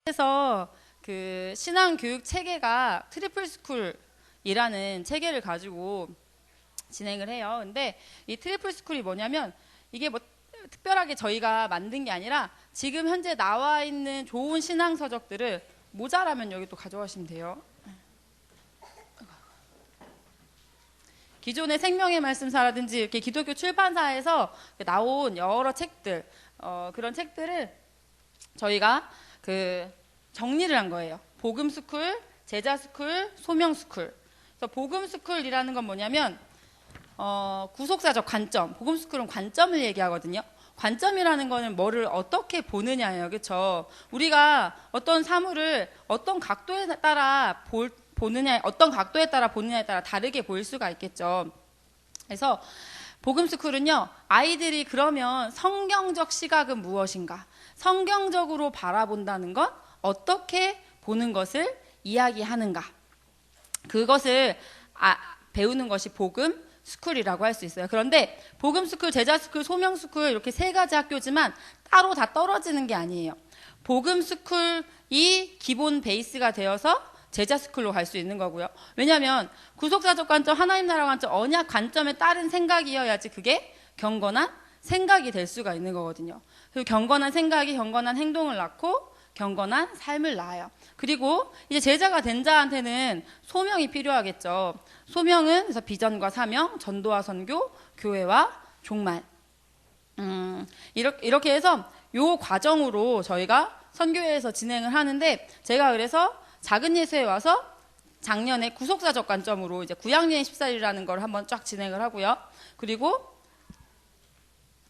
그래서 그 신앙 교육 체계가 트리플 스쿨이라는 체계를 가지고 진행을 해요. 근데 이 트리플 스쿨이 뭐냐면 이게 뭐 특별하게 저희가 만든 게 아니라 지금 현재 나와 있는 좋은 신앙 서적들을 모자라면 여기 또 가져가시면 돼요. 기존의 생명의 말씀사라든지 이렇게 기독교 출판사에서 나온 여러 책들, 그런 책들을 저희가 그 정리를 한 거예요. 복음 스쿨, 제자 스쿨, 소명 스쿨. 그래서 복음 스쿨이라는 건 뭐냐면 구속사적 관점. 복음 스쿨은 관점을 얘기하거든요. 관점이라는 거는 뭐를 어떻게 보느냐예요. 그렇죠? 우리가 어떤 사물을 어떤 각도에 따라 보느냐, 어떤 각도에 따라 보느냐에 따라 다르게 보일 수가 있겠죠. 그래서 복음 스쿨은요, 아이들이 그러면 성경적 시각은 무엇인가? 성경적으로 바라본다는 건 어떻게 보는 것을 이야기하는가? 그것을 배우는 것이 복음 스쿨이라고 할 수 있어요. 그런데 복음 스쿨, 제자 스쿨, 소명 스쿨 이렇게 세 가지 학교지만 따로 다 떨어지는 게 아니에요. 복음 스쿨이 기본 베이스가 되어서 제자 스쿨로 갈 수 있는 거고요. 왜냐하면 구속사적 관점, 하나님 나라 관점, 언약 관점에 따른 생각이어야지 그게 경건한 생각이 될 수가 있는 거거든요. 그리고 경건한 생각이 경건한 행동을 낳고 경건한 삶을 낳아요. 그리고 이제 제자가 된 자한테는 소명이 필요하겠죠. 소명은 그래서 비전과 사명, 전도와 선교, 교회와 종말. 이렇게 해서 요 과정으로 저희가 선교회에서 진행을 하는데, 제가 그래서 작은 예수에 와서 작년에 구속사적 관점으로 이제 구약여행 14일이라는 걸 한번 쫙 진행을 하고요. 그리고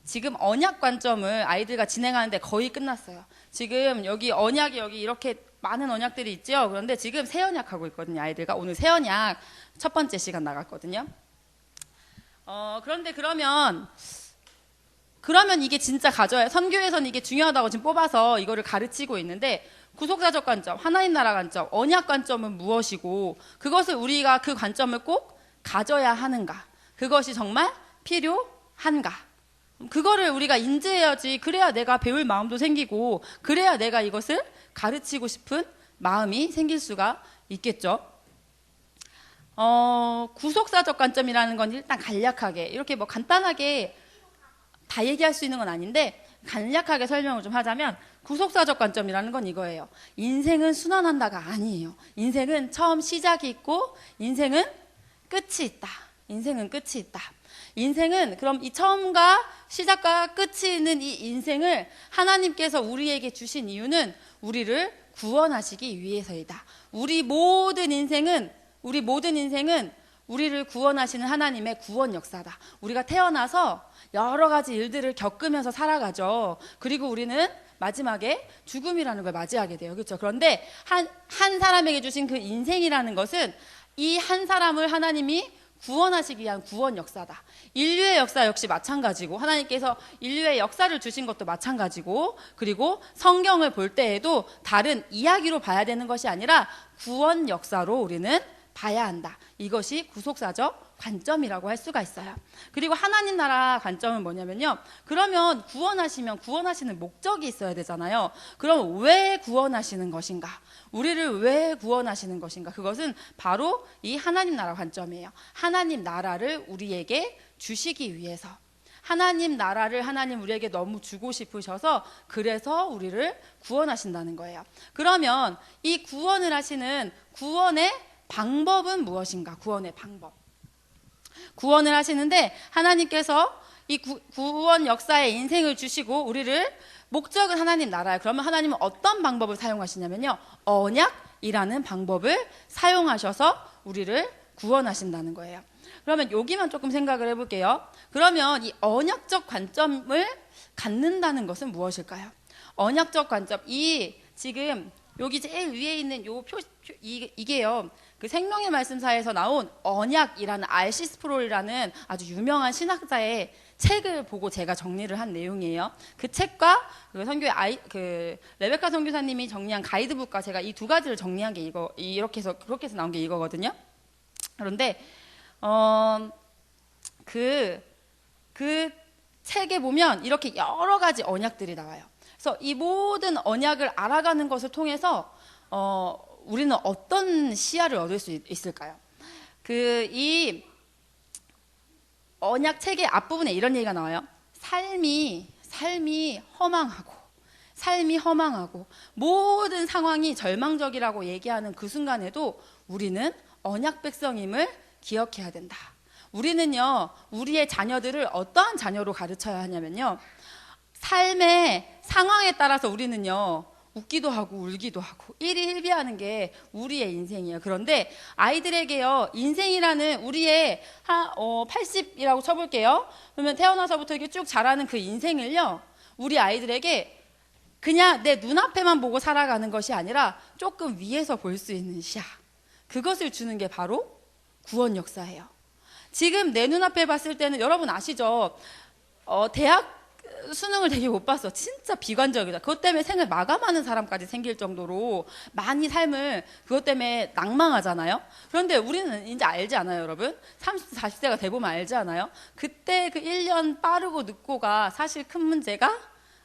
지금 언약 관점을 아이들과 진행하는데 거의 끝났어요. 지금 여기 언약이 여기 이렇게 많은 언약들이 있죠. 그런데 지금 새 언약 하고 있거든요. 아이들과 오늘 새 언약 첫 번째 시간 나갔거든요. 그런데 그러면 이게 진짜 가져야, 선교에서는 이게 중요하다고 지금 뽑아서 이거를 가르치고 있는데, 구속사적 관점, 하나님 나라 관점, 언약 관점은 무엇이고 그것을 우리가 그 관점을 꼭 가져야 하는가? 그것이 정말 필요한가? 그거를 우리가 인지해야지. 그래야 내가 배울 마음도 생기고 그래야 내가 이것을 가르치고 싶은 마음이 생길 수가 있겠죠. 구속사적 관점이라는 건 일단 간략하게 이렇게 뭐 간단하게 다 얘기할 수 있는 건 아닌데 간략하게 설명을 좀 하자면, 구속사적 관점이라는 건 이거예요. 인생은 순환한다가 아니에요. 인생은 처음 시작이 있고 인생은 끝이 있다. 인생은 끝이 있다. 인생은 그럼 이 처음과 시작과 끝이 있는 이 인생을 하나님께서 우리에게 주신 이유는 우리를 구원하시기 위해서이다. 우리 모든 인생은 우리를 구원하시는 하나님의 구원 역사다. 우리가 태어나서 여러 가지 일들을 겪으면서 살아가죠. 그리고 우리는 마지막에 죽음이라는 걸 맞이하게 돼요. 그렇죠? 그런데 한 사람에게 주신 그 인생이라는 것은 이 한 사람을 하나님이 구원하시기 위한 구원 역사다. 인류의 역사 역시 마찬가지고, 하나님께서 인류의 역사를 주신 것도 마찬가지고, 그리고 성경을 볼 때에도 다른 이야기로 봐야 되는 것이 아니라 구원 역사로 우리는 봐야 한다. 이것이 구속사적 관점이라고 할 수가 있어요. 그리고 하나님 나라 관점은 뭐냐면요, 그러면 구원하시면 구원하시는 목적이 있어야 되잖아요. 그럼 왜 구원하시는 것인가? 우리를 왜 구원하시는 것인가? 그것은 바로 이 하나님 나라 관점이에요. 하나님 나라를 우리에게 주시기 위해서, 하나님 나라를 하나님 우리에게 너무 주고 싶으셔서 그래서 우리를 구원하신다는 거예요. 그러면 이 구원을 하시는 구원의 방법은 무엇인가? 구원의 방법. 구원을 하시는데 하나님께서 이 구원 역사에 인생을 주시고 우리를, 목적은 하나님 나라예요. 그러면 하나님은 어떤 방법을 사용하시냐면요, 언약이라는 방법을 사용하셔서 우리를 구원하신다는 거예요. 그러면 여기만 조금 생각을 해볼게요. 그러면 이 언약적 관점을 갖는다는 것은 무엇일까요? 언약적 관점, 이 지금 여기 제일 위에 있는 요 이게요, 그 생명의 말씀사에서 나온 언약이라는 R.C. 스프롤이라는 아주 유명한 신학자의 책을 보고 제가 정리를 한 내용이에요. 그 책과 그 선교의 레베카 선교사님이 정리한 가이드북과 제가 이 두 가지를 정리한 게 그렇게 해서 나온 게 이거거든요. 그런데 그 책에 보면 이렇게 여러 가지 언약들이 나와요. 그래서 이 모든 언약을 알아가는 것을 통해서 우리는 어떤 시야를 얻을 수 있을까요? 이 언약 책의 앞부분에 이런 얘기가 나와요. 삶이 허망하고 모든 상황이 절망적이라고 얘기하는 그 순간에도 우리는 언약 백성임을 기억해야 된다. 우리는요, 우리의 자녀들을 어떠한 자녀로 가르쳐야 하냐면요, 삶의 상황에 따라서 우리는요, 웃기도 하고 울기도 하고 일희일비하는 게 우리의 인생이에요. 그런데 아이들에게요, 인생이라는 우리의 80이라고 쳐볼게요. 그러면 태어나서부터 이렇게 쭉 자라는 그 인생을요, 우리 아이들에게 그냥 내 눈앞에만 보고 살아가는 것이 아니라 조금 위에서 볼 수 있는 시야, 그것을 주는 게 바로 구원 역사예요. 지금 내 눈앞에 봤을 때는 여러분 아시죠? 대학 수능을 되게 못 봤어. 진짜 비관적이다. 그것 때문에 생을 마감하는 사람까지 생길 정도로 많이 삶을 그것 때문에 낭망하잖아요. 그런데 우리는 이제 알지 않아요, 여러분? 30대, 40대가 돼보면 알지 않아요? 그때 그 1년 빠르고 늦고가 사실 큰 문제가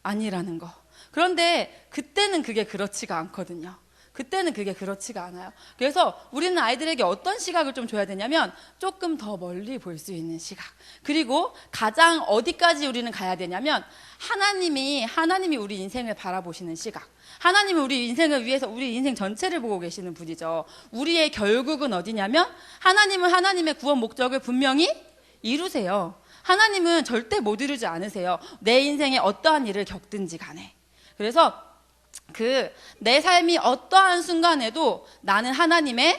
아니라는 거. 그런데 그때는 그게 그렇지가 않거든요. 그때는 그게 그렇지가 않아요. 그래서 우리는 아이들에게 어떤 시각을 좀 줘야 되냐면 조금 더 멀리 볼 수 있는 시각. 그리고 가장 어디까지 우리는 가야 되냐면 하나님이 우리 인생을 바라보시는 시각. 하나님은 우리 인생을 위해서 우리 인생 전체를 보고 계시는 분이죠. 우리의 결국은 어디냐면 하나님은 하나님의 구원 목적을 분명히 이루세요. 하나님은 절대 못 이루지 않으세요. 내 인생에 어떠한 일을 겪든지 간에. 그래서 내 삶이 어떠한 순간에도 나는 하나님의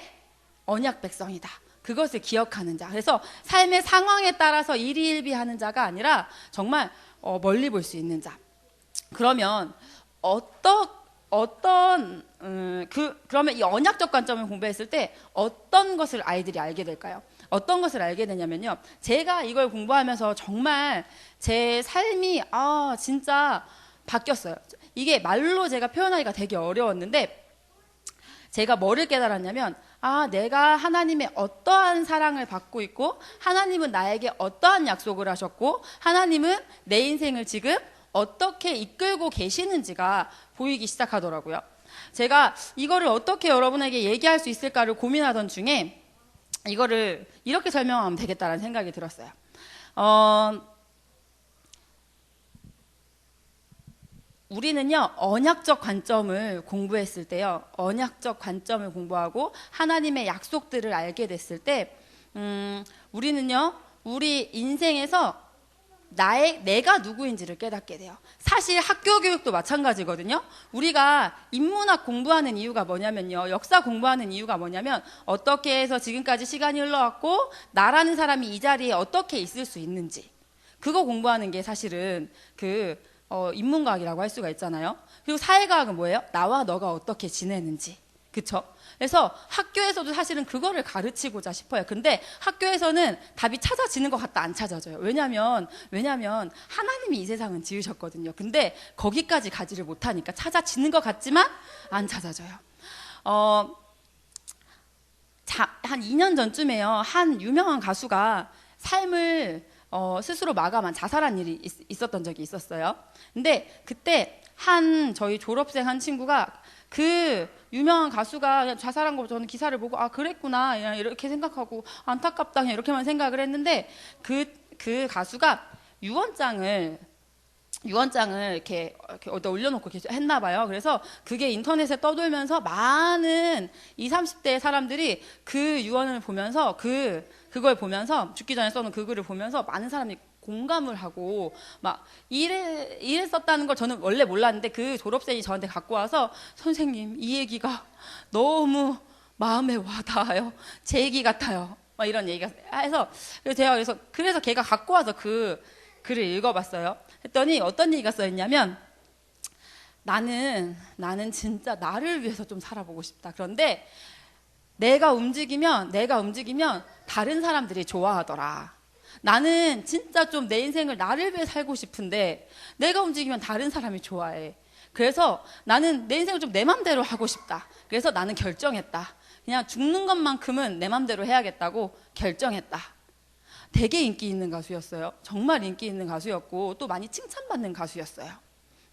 언약 백성이다. 그것을 기억하는 자. 그래서 삶의 상황에 따라서 일희일비하는 자가 아니라 정말 멀리 볼 수 있는 자. 그러면 그러면 이 언약적 관점을 공부했을 때 어떤 것을 아이들이 알게 될까요? 어떤 것을 알게 되냐면요, 제가 이걸 공부하면서 정말 제 삶이 진짜 바뀌었어요. 이게 말로 제가 표현하기가 되게 어려웠는데 제가 뭐를 깨달았냐면 내가 하나님의 어떠한 사랑을 받고 있고 하나님은 나에게 어떠한 약속을 하셨고 하나님은 내 인생을 지금 어떻게 이끌고 계시는지가 보이기 시작하더라고요. 제가 이거를 어떻게 여러분에게 얘기할 수 있을까를 고민하던 중에 이거를 이렇게 설명하면 되겠다라는 생각이 들었어요. 우리는요, 언약적 관점을 공부했을 때요, 언약적 관점을 공부하고 하나님의 약속들을 알게 됐을 때, 우리는요, 우리 인생에서 내가 누구인지를 깨닫게 돼요. 사실 학교 교육도 마찬가지거든요. 우리가 인문학 공부하는 이유가 뭐냐면요, 역사 공부하는 이유가 뭐냐면 어떻게 해서 지금까지 시간이 흘러왔고 나라는 사람이 이 자리에 어떻게 있을 수 있는지, 그거 공부하는 게 사실은 인문과학이라고 할 수가 있잖아요. 그리고 사회과학은 뭐예요? 나와 너가 어떻게 지내는지. 그쵸? 그래서 학교에서도 사실은 그거를 가르치고자 싶어요. 근데 학교에서는 답이 찾아지는 것 같다 안 찾아져요. 왜냐면 하나님이 이 세상은 지으셨거든요. 근데 거기까지 가지를 못하니까 찾아지는 것 같지만 안 찾아져요. 한 2년 전쯤에요, 한 유명한 가수가 삶을 스스로 마감한 자살한 일이 있었던 적이 있었어요. 근데 그때 저희 졸업생 한 친구가 그 유명한 가수가 자살한 거 저는 기사를 보고 그랬구나 이렇게 생각하고 안타깝다 이렇게만 생각을 했는데 그 가수가 유언장을 이렇게 어디다 올려놓고 했나 봐요. 그래서 그게 인터넷에 떠돌면서 많은 20, 30대 사람들이 그 유언을 보면서 그걸 보면서 죽기 전에 써놓은 그 글을 보면서 많은 사람이 공감을 하고 막 이랬었다는 걸 저는 원래 몰랐는데 그 졸업생이 저한테 갖고 와서 선생님 이 얘기가 너무 마음에 와닿아요. 제 얘기 같아요. 막 이런 얘기가 해서 그래서 걔가 갖고 와서 그 글을 읽어봤어요. 했더니 어떤 얘기가 써있냐면 나는 진짜 나를 위해서 좀 살아보고 싶다. 그런데 내가 움직이면 다른 사람들이 좋아하더라. 나는 진짜 좀 내 인생을 나를 위해 살고 싶은데 내가 움직이면 다른 사람이 좋아해. 그래서 나는 내 인생을 좀 내 맘대로 하고 싶다. 그래서 나는 결정했다. 그냥 죽는 것만큼은 내 맘대로 해야겠다고 결정했다. 되게 인기 있는 가수였어요. 정말 인기 있는 가수였고 또 많이 칭찬받는 가수였어요.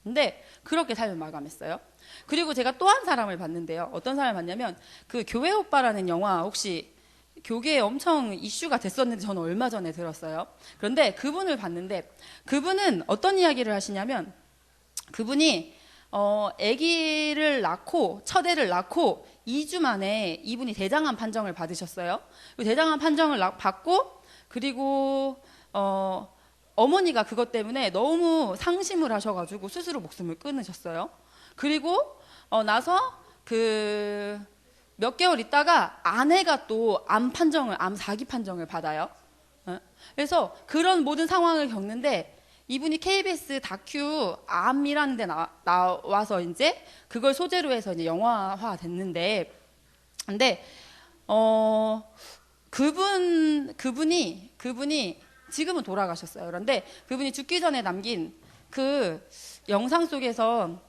근데 그렇게 삶을 마감했어요. 그리고 제가 또 한 사람을 봤는데요. 어떤 사람을 봤냐면 그 교회 오빠라는 영화 혹시 교계에 엄청 이슈가 됐었는데 저는 얼마 전에 들었어요. 그런데 그분을 봤는데 그분은 어떤 이야기를 하시냐면 그분이 아기를 낳고 첫 애를 낳고 2주 만에 이분이 대장암 판정을 받으셨어요. 대장암 판정을 받고 그리고 어머니가 그것 때문에 너무 상심을 하셔가지고 스스로 목숨을 끊으셨어요. 그리고 나서 그 몇 개월 있다가 아내가 또 암 사기 판정을 받아요. 그래서 그런 모든 상황을 겪는데 이분이 KBS 다큐 암이라는 데 나와서 이제 그걸 소재로 해서 이제 영화화 됐는데 근데 그분이 지금은 돌아가셨어요. 그런데 그분이 죽기 전에 남긴 그 영상 속에서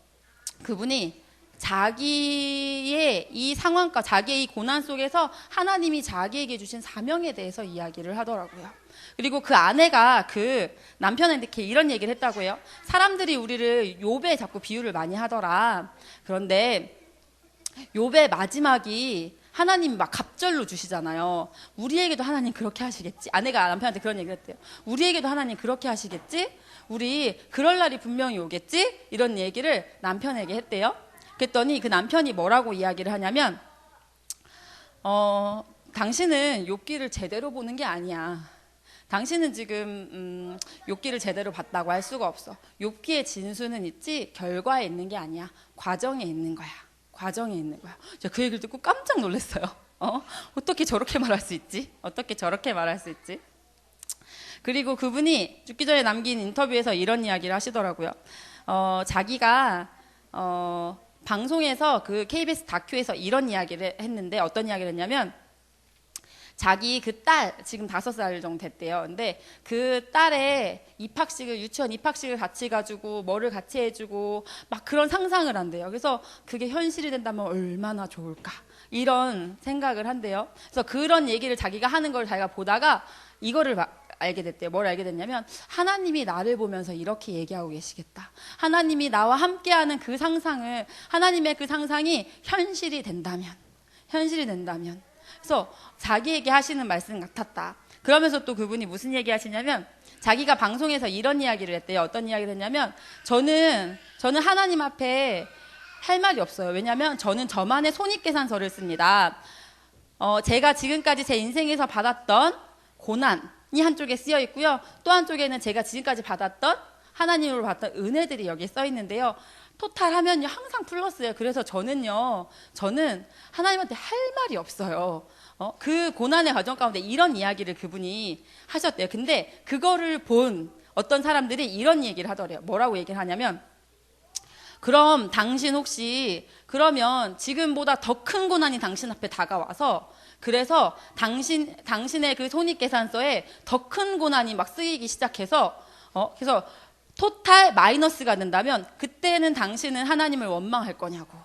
그분이 자기의 이 상황과 자기의 이 고난 속에서 하나님이 자기에게 주신 사명에 대해서 이야기를 하더라고요. 그리고 그 아내가 그 남편한테 이런 얘기를 했다고 해요. 사람들이 우리를 욥에 자꾸 비유를 많이 하더라. 그런데 욥의 마지막이 하나님이 막 갑절로 주시잖아요. 우리에게도 하나님 그렇게 하시겠지. 아내가 남편한테 그런 얘기를 했대요. 우리에게도 하나님 그렇게 하시겠지. 우리 그럴 날이 분명히 오겠지. 이런 얘기를 남편에게 했대요. 그랬더니 그 남편이 뭐라고 이야기를 하냐면 당신은 욥기를 제대로 보는 게 아니야. 당신은 지금 욥기를 제대로 봤다고 할 수가 없어. 욥기의 진수는 있지 결과에 있는 게 아니야. 과정에 있는 거야. 과정에 있는 거야. 제가 그 얘기를 듣고 깜짝 놀랐어요. 어떻게 저렇게 말할 수 있지? 어떻게 저렇게 말할 수 있지? 그리고 그분이 죽기 전에 남긴 인터뷰에서 이런 이야기를 하시더라고요. 자기가 방송에서 그 KBS 다큐에서 이런 이야기를 했는데 어떤 이야기를 했냐면 자기 그 딸 지금 5살 정도 됐대요. 근데 그 딸의 유치원 입학식을 같이 가지고 뭐를 같이 해주고 막 그런 상상을 한대요. 그래서 그게 현실이 된다면 얼마나 좋을까 이런 생각을 한대요. 그래서 그런 얘기를 자기가 하는 걸 자기가 보다가 이거를 알게 됐대요. 뭘 알게 됐냐면 하나님이 나를 보면서 이렇게 얘기하고 계시겠다. 하나님이 나와 함께하는 그 상상을 하나님의 그 상상이 현실이 된다면 그래서 자기에게 하시는 말씀 같았다. 그러면서 또 그분이 무슨 얘기 하시냐면 자기가 방송에서 이런 이야기를 했대요. 어떤 이야기를 했냐면 저는 하나님 앞에 할 말이 없어요. 왜냐하면 저는 저만의 손익계산서를 씁니다. 제가 지금까지 제 인생에서 받았던 고난이 한쪽에 쓰여 있고요. 또 한쪽에는 제가 지금까지 받았던 하나님으로 받았던 은혜들이 여기에 써 있는데요. 토탈하면요 항상 플러스예요. 그래서 저는 하나님한테 할 말이 없어요. 그 고난의 과정 가운데 이런 이야기를 그분이 하셨대요. 근데 그거를 본 어떤 사람들이 이런 얘기를 하더래요. 뭐라고 얘기를 하냐면 그럼 당신 혹시 그러면 지금보다 더 큰 고난이 당신 앞에 다가와서 그래서 당신의 그 손익계산서에 더 큰 고난이 막 쓰이기 시작해서 그래서 토탈 마이너스가 된다면 그때는 당신은 하나님을 원망할 거냐고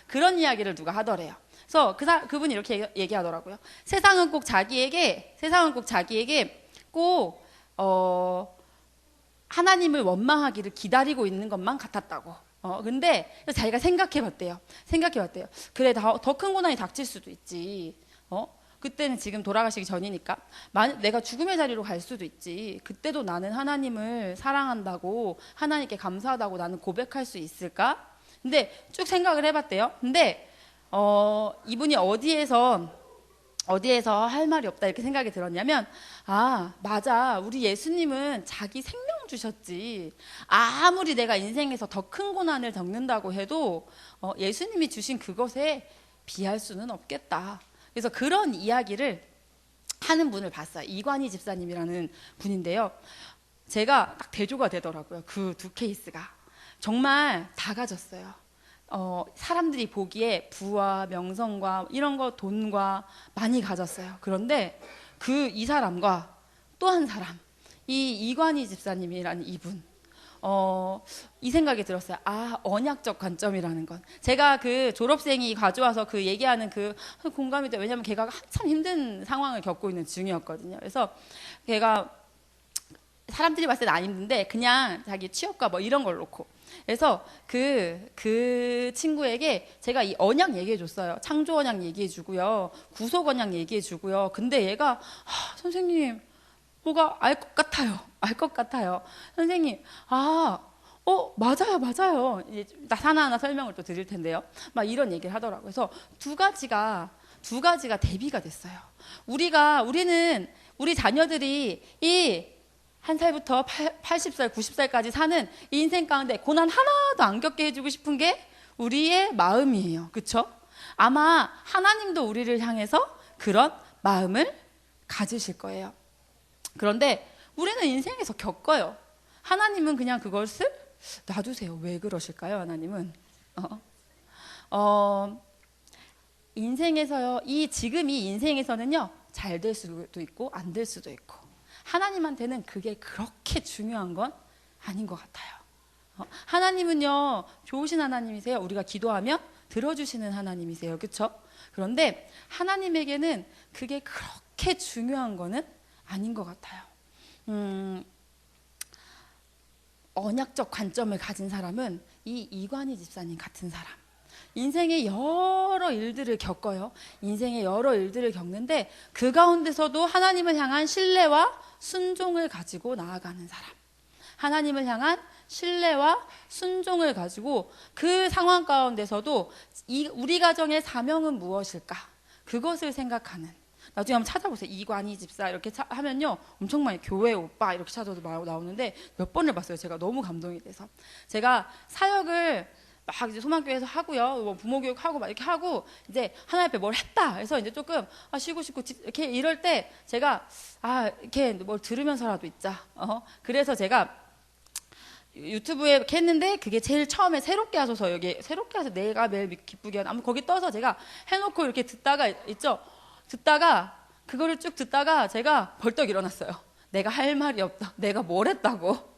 그런 이야기를 누가 하더래요. 그래서 그분이 이렇게 얘기하더라고요. 세상은 꼭 자기에게 꼭 하나님을 원망하기를 기다리고 있는 것만 같았다고. 근데 자기가 생각해봤대요. 그래 더 큰 고난이 닥칠 수도 있지. 그때는 지금 돌아가시기 전이니까 내가 죽음의 자리로 갈 수도 있지. 그때도 나는 하나님을 사랑한다고 하나님께 감사하다고 나는 고백할 수 있을까? 근데 쭉 생각을 해봤대요. 근데 이분이 어디에서 할 말이 없다 이렇게 생각이 들었냐면 맞아 우리 예수님은 자기 생명 주셨지. 아무리 내가 인생에서 더 큰 고난을 겪는다고 해도 예수님이 주신 그것에 비할 수는 없겠다. 그래서 그런 이야기를 하는 분을 봤어요. 이관희 집사님이라는 분인데요. 제가 딱 대조가 되더라고요. 그 두 케이스가 정말 다 가졌어요. 사람들이 보기에 부와 명성과 이런 거 돈과 많이 가졌어요. 그런데 이 사람과 또 한 사람 이 이관희 집사님이라는 이분 이 생각이 들었어요. 언약적 관점이라는 건. 제가 그 졸업생이 가져와서 그 얘기하는 그 공감이 돼요. 왜냐하면 걔가 한참 힘든 상황을 겪고 있는 중이었거든요. 그래서 걔가 사람들이 봤을 때는 안 힘든데 그냥 자기 취업과 뭐 이런 걸 놓고 그래서 그 친구에게 제가 이 언약 얘기해 줬어요. 창조 언약 얘기해 주고요. 구속 언약 얘기해 주고요. 근데 얘가 선생님 뭐가 알 것 같아요. 알 것 같아요. 선생님 맞아요. 이제 하나하나 설명을 또 드릴 텐데요. 막 이런 얘기를 하더라고요. 그래서 두 가지가 대비가 됐어요. 우리는 우리 자녀들이 이 한 살부터 80살, 90살까지 사는 이 인생 가운데 고난 하나도 안 겪게 해주고 싶은 게 우리의 마음이에요. 그렇죠? 아마 하나님도 우리를 향해서 그런 마음을 가지실 거예요. 그런데 우리는 인생에서 겪어요. 하나님은 그냥 그것을 놔두세요. 왜 그러실까요? 하나님은 인생에서요. 지금 이 인생에서는요. 잘 될 수도 있고 안 될 수도 있고 하나님한테는 그게 그렇게 중요한 건 아닌 것 같아요. 하나님은요. 좋으신 하나님이세요. 우리가 기도하면 들어주시는 하나님이세요. 그렇죠? 그런데 하나님에게는 그게 그렇게 중요한 거는 아닌 것 같아요. 언약적 관점을 가진 사람은 이 이관희 집사님 같은 사람. 인생의 여러 일들을 겪어요. 인생의 여러 일들을 겪는데 그 가운데서도 하나님을 향한 신뢰와 순종을 가지고 나아가는 사람. 하나님을 향한 신뢰와 순종을 가지고 그 상황 가운데서도 우리 가정의 사명은 무엇일까? 그것을 생각하는. 나중에 한번 찾아보세요. 이관희 집사 이렇게 하면요. 엄청 많이 교회 오빠 이렇게 찾아도 나오는데 몇 번을 봤어요. 제가 너무 감동이 돼서. 제가 사역을 막 이제 소망교회에서 하고요. 뭐 부모교육하고 막 이렇게 하고 이제 하나님 앞에 뭘 했다. 그래서 이제 조금 쉬고 싶고 이렇게 이럴 때 제가 이렇게 뭘 들으면서라도 있자. 그래서 제가 유튜브에 이렇게 했는데 그게 제일 처음에 새롭게 하셔서 여기 새롭게 해서 내가 매일 기쁘게 하는 거기 떠서 제가 해놓고 이렇게 듣다가 있죠. 듣다가 그거를 쭉 듣다가 제가 벌떡 일어났어요. 내가 할 말이 없다. 내가 뭘 했다고?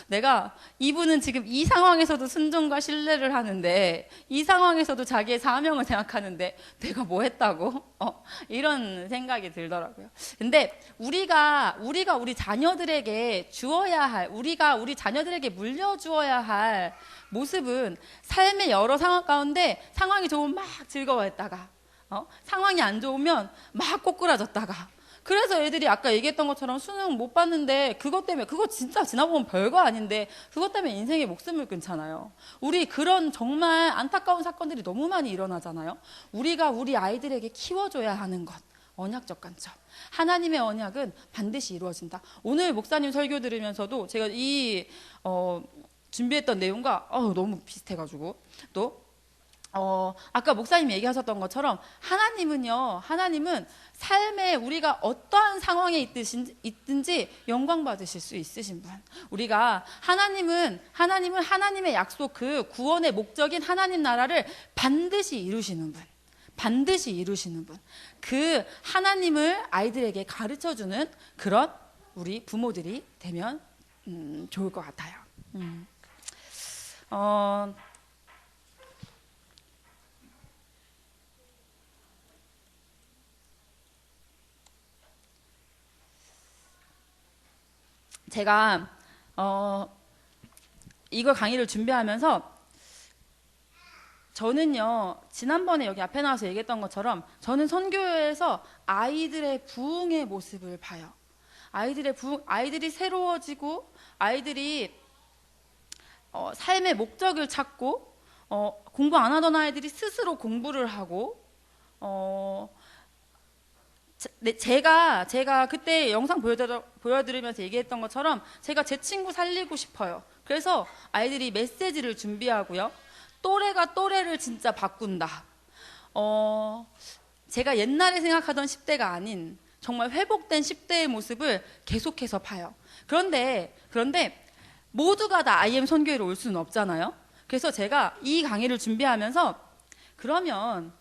내가 이분은 지금 이 상황에서도 순종과 신뢰를 하는데 이 상황에서도 자기의 사명을 생각하는데 내가 뭐 했다고? 이런 생각이 들더라고요. 근데 우리가 우리 자녀들에게 주어야 할 우리가 우리 자녀들에게 물려주어야 할 모습은 삶의 여러 상황 가운데 상황이 좋으면 막 즐거워했다가 상황이 안 좋으면 막 꼬꾸라졌다가 그래서 애들이 아까 얘기했던 것처럼 수능 못 봤는데 그것 때문에 그거 진짜 지나보면 별거 아닌데 그것 때문에 인생의 목숨을 끊잖아요. 우리 그런 정말 안타까운 사건들이 너무 많이 일어나잖아요. 우리가 우리 아이들에게 키워줘야 하는 것 언약적 관점. 하나님의 언약은 반드시 이루어진다. 오늘 목사님 설교 들으면서도 제가 준비했던 내용과 너무 비슷해가지고 또 아까 목사님이 얘기하셨던 것처럼 하나님은 삶에 우리가 어떠한 상황에 있든지 영광 받으실 수 있으신 분. 우리가 하나님은 하나님의 약속 그 구원의 목적인 하나님 나라를 반드시 이루시는 분. 그 하나님을 아이들에게 가르쳐주는 그런 우리 부모들이 되면 좋을 것 같아요. 제가 이거 강의를 준비하면서 저는요 지난번에 여기 앞에 나와서 얘기했던 것처럼 저는 선교회에서 아이들의 부흥의 모습을 봐요. 아이들이 새로워지고 아이들이 삶의 목적을 찾고 공부 안 하던 아이들이 스스로 공부를 하고 제가 그때 영상 보여드리면서 얘기했던 것처럼 제가 제 친구 살리고 싶어요. 그래서 아이들이 메시지를 준비하고요. 또래가 또래를 진짜 바꾼다. 제가 옛날에 생각하던 10대가 아닌 정말 회복된 10대의 모습을 계속해서 봐요. 그런데 모두가 다 IM 선교회로 올 수는 없잖아요. 그래서 제가 이 강의를 준비하면서 그러면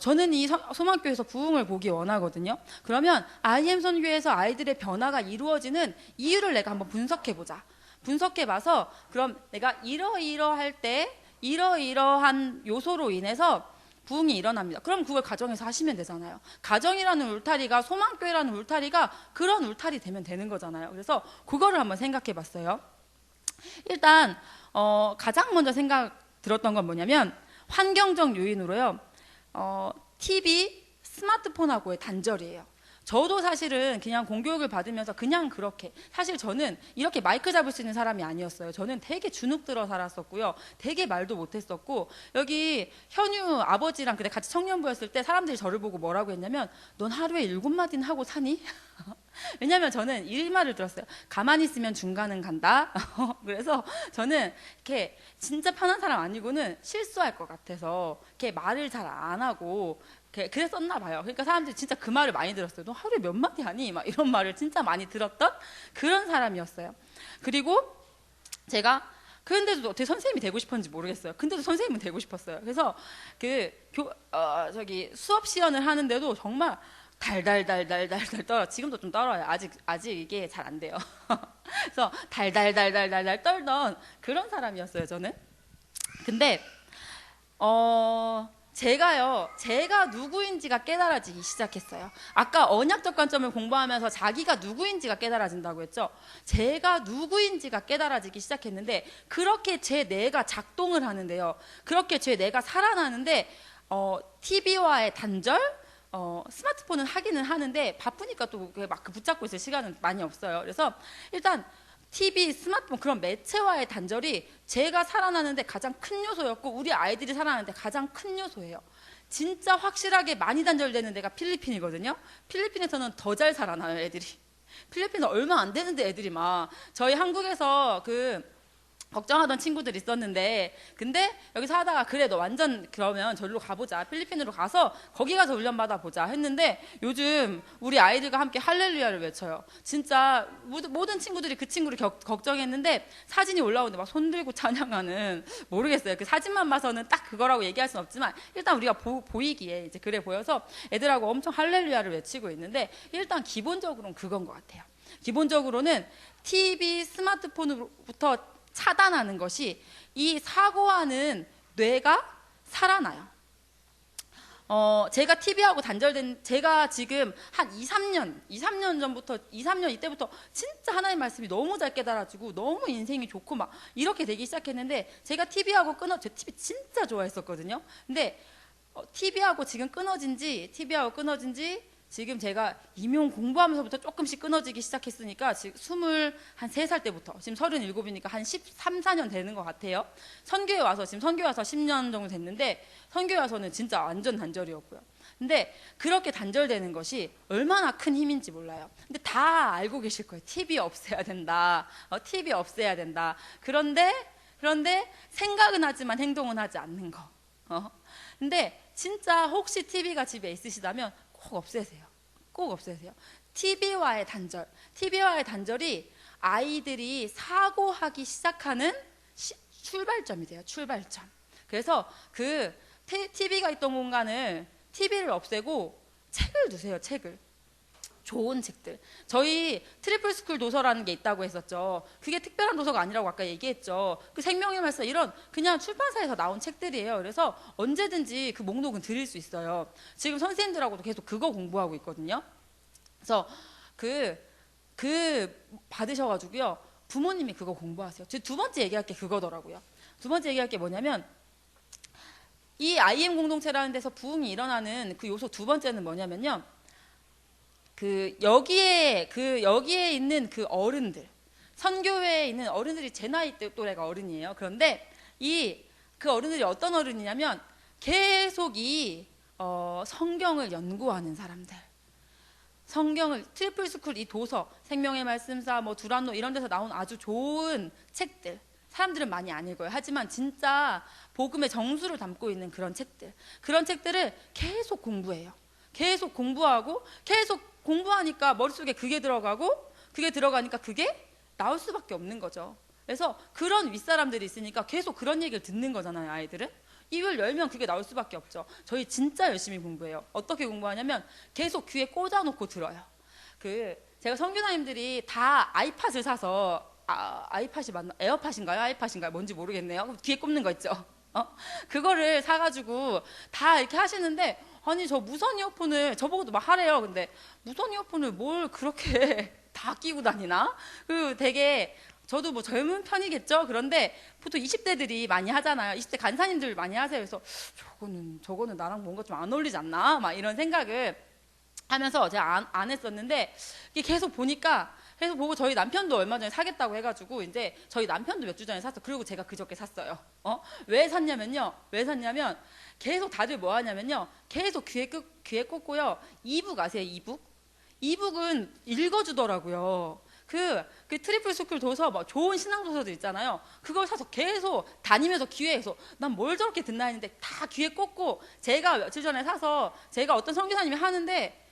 저는 이 소망교회에서 부흥을 보기 원하거든요. 그러면 IM 선교회에서 아이들의 변화가 이루어지는 이유를 내가 한번 분석해보자. 분석해봐서 그럼 내가 이러이러할 때 이러이러한 요소로 인해서 부흥이 일어납니다. 그럼 그걸 가정에서 하시면 되잖아요. 가정이라는 울타리가, 소망교회라는 울타리가 그런 울타리 되면 되는 거잖아요. 그래서 그거를 한번 생각해 봤어요. 일단 가장 먼저 생각 들었던 건 뭐냐면 환경적 요인으로요. TV, 스마트폰하고의 단절이에요. 저도 사실은 그냥 공교육을 받으면서 그냥 그렇게, 사실 저는 이렇게 마이크 잡을 수 있는 사람이 아니었어요. 저는 되게 주눅 들어 살았었고요. 되게 말도 못했었고, 여기 현유 아버지랑 그때 같이 청년부였을 때 사람들이 저를 보고 뭐라고 했냐면, 넌 하루에 7마디는 하고 사니? 왜냐면 저는 이 말을 들었어요. 가만히 있으면 중간은 간다. 그래서 저는 이렇게 진짜 편한 사람 아니고는 실수할 것 같아서 이렇게 말을 잘 안 하고 그랬었나 봐요. 그러니까 사람들이 진짜 그 말을 많이 들었어요. 너 하루에 몇 마디 하니? 막 이런 말을 진짜 많이 들었던 그런 사람이었어요. 그리고 제가 그런데도 어떻게 선생님이 되고 싶었는지 모르겠어요. 근데도 선생님은 되고 싶었어요. 그래서 수업 시연을 하는데도 정말 달달달달달달 떨어. 지금도 좀 떨어요. 아직 이게 잘 안 돼요. 그래서 달달달달달달 떨던 그런 사람이었어요, 저는. 근데 제가 누구인지가 깨달아지기 시작했어요. 아까 언약적 관점을 공부하면서 자기가 누구인지가 깨달아진다고 했죠. 제가 누구인지가 깨달아지기 시작했는데, 그렇게 제 뇌가 작동을 하는데요. 그렇게 제 뇌가 살아나는데 TV와의 단절, 스마트폰은 하기는 하는데 바쁘니까 또 막 붙잡고 있을 시간은 많이 없어요. 그래서 일단 TV, 스마트폰 그런 매체와의 단절이 제가 살아나는데 가장 큰 요소였고, 우리 아이들이 살아나는데 가장 큰 요소예요. 진짜 확실하게 많이 단절되는 데가 필리핀이거든요. 필리핀에서는 더 잘 살아나요, 애들이. 필리핀은 얼마 안 되는데 애들이 막, 저희 한국에서 걱정하던 친구들이 있었는데, 근데 여기서 하다가 그래 너 완전 그러면 저리로 가보자, 필리핀으로 가서 거기 가서 훈련 받아보자 했는데, 요즘 우리 아이들과 함께 할렐루야를 외쳐요. 진짜 모든 친구들이 그 친구를 걱정했는데, 사진이 올라오는데 막 손들고 찬양하는, 모르겠어요. 그 사진만 봐서는 딱 그거라고 얘기할 수는 없지만 일단 우리가 보이기에 이제 그래 보여서 애들하고 엄청 할렐루야를 외치고 있는데, 일단 기본적으로는 그건 것 같아요. 기본적으로는 TV, 스마트폰으로부터 차단하는 것이 이 사고하는 뇌가 살아나요. 제가 TV하고 단절된, 제가 지금 한 2-3년 전부터, 2-3년 이때부터 진짜 하나님 말씀이 너무 잘 깨달아지고 너무 인생이 좋고 막 이렇게 되기 시작했는데, 제가 TV하고 제 TV 진짜 좋아했었거든요. 근데 TV하고 끊어진 지 지금 제가 임용 공부하면서부터 조금씩 끊어지기 시작했으니까 지금 23살 때부터 지금 37이니까 한 13-14년 되는 것 같아요. 선교회 와서 10년 정도 됐는데, 선교회 와서는 진짜 완전 단절이었고요. 근데 그렇게 단절되는 것이 얼마나 큰 힘인지 몰라요. 근데 다 알고 계실 거예요. TV 없애야 된다. TV 없애야 된다. 그런데 생각은 하지만 행동은 하지 않는 거. 근데 진짜 혹시 TV가 집에 있으시다면 꼭 없애세요. 꼭 없애세요. TV와의 단절이 아이들이 사고하기 시작하는 출발점이 돼요. 출발점. 그래서 그 TV가 있던 공간을, TV를 없애고 책을 두세요. 책을. 좋은 책들. 저희 트리플 스쿨 도서라는 게 있다고 했었죠. 그게 특별한 도서가 아니라고 아까 얘기했죠. 그 생명의 말씀, 이런 그냥 출판사에서 나온 책들이에요. 그래서 언제든지 그 목록은 드릴 수 있어요. 지금 선생님들하고도 계속 그거 공부하고 있거든요. 그래서 받으셔가지고요, 부모님이 그거 공부하세요. 제 두 번째 얘기할 게 그거더라고요. 두 번째 얘기할 게 뭐냐면, 이 IM 공동체라는 데서 부흥이 일어나는 그 요소 두 번째는 뭐냐면요, 여기에 있는 그 어른들, 선교회에 있는 어른들이 제 나이 또래가 어른이에요. 그런데 그 어른들이 어떤 어른이냐면, 계속 성경을 연구하는 사람들. 성경을, 트리플 스쿨 이 도서, 생명의 말씀사, 두란노 이런 데서 나온 아주 좋은 책들. 사람들은 많이 안 읽어요. 하지만 진짜 복음의 정수를 담고 있는 그런 책들을 계속 공부해요. 계속 공부하고, 계속 공부하니까 머릿속에 그게 들어가니까 그게 나올 수밖에 없는 거죠. 그래서 그런 윗사람들이 있으니까 계속 그런 얘기를 듣는 거잖아요, 아이들은. 입을 열면 그게 나올 수밖에 없죠. 저희 진짜 열심히 공부해요. 어떻게 공부하냐면 계속 귀에 꽂아놓고 들어요. 제가 선교사님들이 다 아이팟을 사서, 아이팟이 맞나? 에어팟인가요? 아이팟인가요? 뭔지 모르겠네요. 귀에 꼽는 거 있죠. 그거를 사가지고 다 이렇게 하시는데, 아니 저 무선 이어폰을 저보고도 막 하래요. 근데 무선 이어폰을 뭘 그렇게 다 끼고 다니나? 그리고 되게 저도 뭐 젊은 편이겠죠. 그런데 보통 20대들이 많이 하잖아요. 20대 간사님들 많이 하세요. 그래서 저거는 나랑 뭔가 좀 안 어울리지 않나? 막 이런 생각을 하면서 제가 안 했었는데, 이게 계속 보니까, 계속 보고 저희 남편도 얼마 전에 사겠다고 해가지고 이제 저희 남편도 몇 주 전에 샀어. 그리고 제가 그저께 샀어요. 왜 샀냐면 계속 다들 뭐 하냐면요, 계속 귀에 꽂고요. 이북 아세요? 이북은 읽어주더라고요. 그 트리플 스쿨 도서, 뭐 좋은 신앙 도서들 있잖아요. 그걸 사서 계속 다니면서 귀에서 난 뭘 저렇게 듣나 했는데 다 귀에 꽂고, 제가 며칠 전에 사서 제가 어떤 선교사님이 하는데,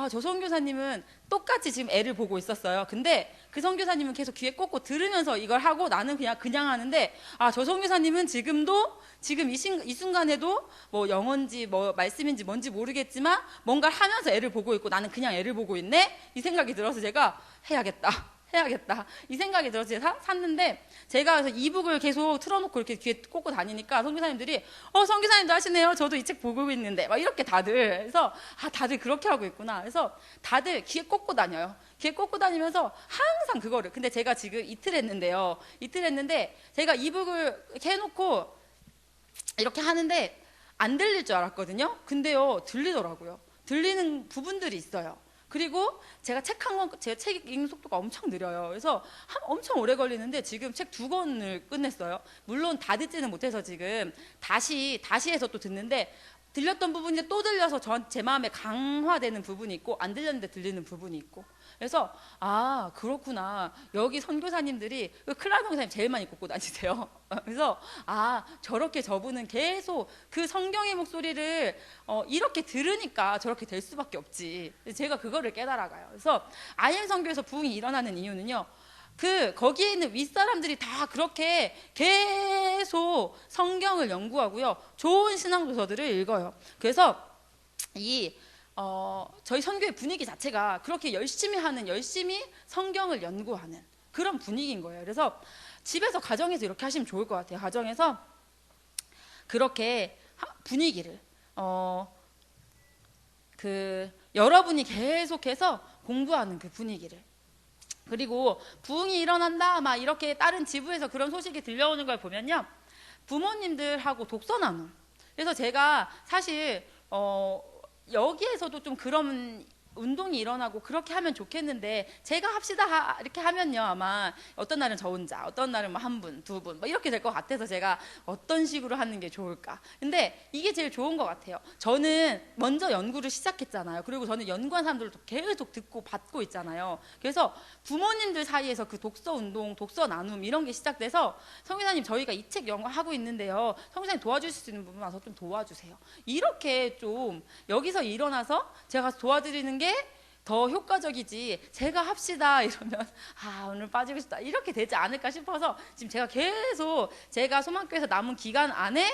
저 선교사님은 똑같이 지금 애를 보고 있었어요. 근데 그 선교사님은 계속 귀에 꽂고 들으면서 이걸 하고, 나는 그냥 하는데, 저 선교사님은 지금 이 순간에도 뭐 영어인지 뭐 말씀인지 뭔지 모르겠지만 뭔가를 하면서 애를 보고 있고, 나는 그냥 애를 보고 있네? 이 생각이 들어서 제가 해야겠다 이 생각이 들어서 제가 샀는데, 제가 그래서 이북을 계속 틀어놓고 이렇게 귀에 꽂고 다니니까 선교사님들이 선교사님도 하시네요. 저도 이 책 보고 있는데, 막 이렇게 다들. 그래서 다들 그렇게 하고 있구나. 그래서 다들 귀에 꽂고 다녀요. 귀에 꽂고 다니면서 항상 그거를. 근데 제가 지금 이틀 했는데 제가 이북을 이렇게 해놓고 이렇게 하는데 안 들릴 줄 알았거든요. 근데요, 들리더라고요. 들리는 부분들이 있어요. 그리고 제가 책 읽는 속도가 엄청 느려요. 그래서 엄청 오래 걸리는데 지금 책 2권을 끝냈어요. 물론 다 듣지는 못해서 지금 다시 해서 또 듣는데, 들렸던 부분이 또 들려서 제 마음에 강화되는 부분이 있고, 안 들렸는데 들리는 부분이 있고. 그래서 그렇구나. 여기 선교사님들이 클라이머 선생님 제일 많이 꽂고 다니세요. 그래서 저렇게 저분은 계속 그 성경의 목소리를 이렇게 들으니까 저렇게 될 수밖에 없지. 제가 그거를 깨달아가요. 그래서 IM 선교에서 부흥이 일어나는 이유는요, 거기에 있는 윗사람들이 다 그렇게 계속 성경을 연구하고요, 좋은 신앙도서들을 읽어요. 그래서 저희 선교의 분위기 자체가 그렇게 열심히 성경을 연구하는 그런 분위기인 거예요. 그래서 집에서, 가정에서 이렇게 하시면 좋을 것 같아요. 가정에서 그렇게 분위기를 여러분이 계속해서 공부하는 그 분위기를. 그리고 부흥이 일어난다 막 이렇게 다른 지부에서 그런 소식이 들려오는 걸 보면요, 부모님들하고 독서 나눔. 그래서 제가 사실 여기에서도 좀 그런 운동이 일어나고 그렇게 하면 좋겠는데, 제가 합시다 이렇게 하면요, 아마 어떤 날은 저 혼자, 어떤 날은 뭐 한 분, 두 분, 뭐 이렇게 될 것 같아서 제가 어떤 식으로 하는 게 좋을까. 근데 이게 제일 좋은 것 같아요. 저는 먼저 연구를 시작했잖아요. 그리고 저는 연구한 사람들도 계속 듣고 받고 있잖아요. 그래서 부모님들 사이에서 그 독서 운동, 독서 나눔 이런 게 시작돼서, 성교사님 저희가 이 책 연구하고 있는데요, 성교사님 도와주실 수 있는 부분 와서 좀 도와주세요. 이렇게 좀 여기서 일어나서 제가 도와드리는 게 더 효과적이지, 제가 합시다 이러면 오늘 빠지고 싶다 이렇게 되지 않을까 싶어서, 지금 제가 소망교회에서 남은 기간 안에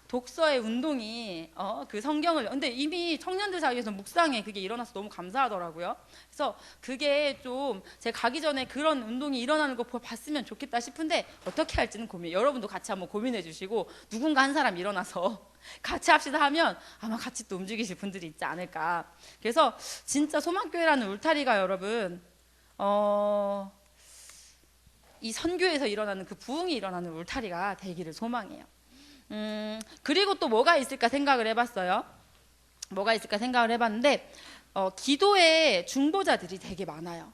독서의 운동이 그 성경을, 근데 이미 청년들 사이에서 묵상에 그게 일어나서 너무 감사하더라고요. 그래서 그게 좀 제가 가기 전에 그런 운동이 일어나는 거 봤으면 좋겠다 싶은데, 어떻게 할지는 여러분도 같이 한번 고민해 주시고, 누군가 한 사람 일어나서 같이 합시다 하면 아마 같이 또 움직이실 분들이 있지 않을까. 그래서 진짜 소망교회라는 울타리가 여러분, 이 선교에서 일어나는 그 부흥이 일어나는 울타리가 되기를 소망해요. 그리고 또 뭐가 있을까 생각을 해봤어요. 해봤는데, 기도의 중보자들이 되게 많아요.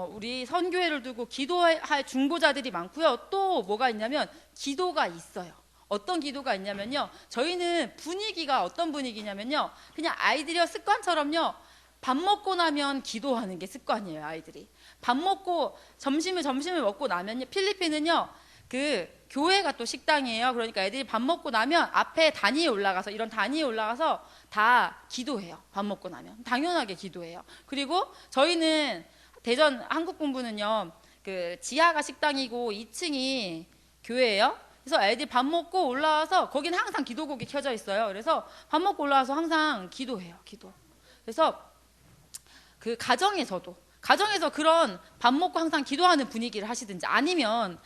우리 선교회를 두고 기도할 중보자들이 많고요. 또 뭐가 있냐면 기도가 있어요. 어떤 기도가 있냐면요, 저희는 분위기가 어떤 분위기냐면요, 그냥 아이들이 습관처럼요, 밥 먹고 나면 기도하는 게 습관이에요. 아이들이 밥 먹고 점심을 먹고 나면요, 필리핀은요 교회가 또 식당이에요. 그러니까 애들이 밥 먹고 나면 앞에 단위에 올라가서 다 기도해요. 밥 먹고 나면 당연하게 기도해요. 그리고 저희는 대전 한국본부는요, 지하가 식당이고 2층이 교회예요. 그래서 애들이 밥 먹고 올라와서, 거기는 항상 기도곡이 켜져 있어요. 그래서 밥 먹고 올라와서 항상 기도해요. 그래서 그 가정에서도 가정에서 그런 밥 먹고 항상 기도하는 분위기를 하시든지 아니면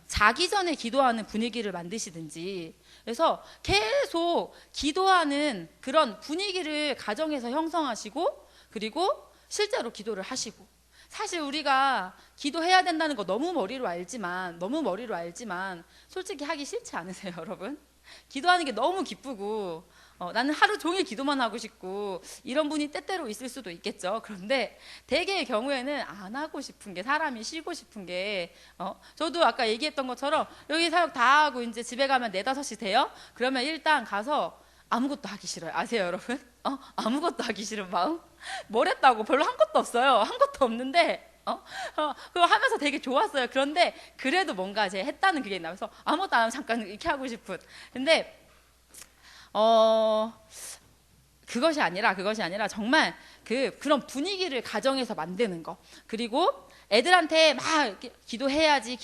자기 전에 기도하는 분위기를 만드시든지 그래서 계속 기도하는 그런 분위기를 가정에서 형성하시고 그리고 실제로 기도를 하시고 사실 우리가 기도해야 된다는 거 너무 머리로 알지만 솔직히 하기 싫지 않으세요, 여러분? 기도하는 게 너무 기쁘고 나는 하루 종일 기도만 하고 싶고 이런 분이 때때로 있을 수도 있겠죠. 그런데 대개의 경우에는 안 하고 싶은 게 사람이 쉬고 싶은 게 저도 아까 얘기했던 것처럼 여기 사역 다 하고 이제 집에 가면 4, 5시 돼요? 그러면 일단 가서 아무것도 하기 싫어요. 아세요, 여러분? 아무것도 하기 싫은 마음? 뭘 했다고 별로 한 것도 없어요. 한 것도 없는데 그거 하면서 되게 좋았어요. 그런데 그래도 뭔가 제 했다는 그게 있나 그래서 아무것도 안 하면 잠깐 이렇게 하고 싶은 근데 그것이 아니라 정말 그런 분위기를 가정에서 만드는 거 그리고 애들한테 막 이렇게 기도해야지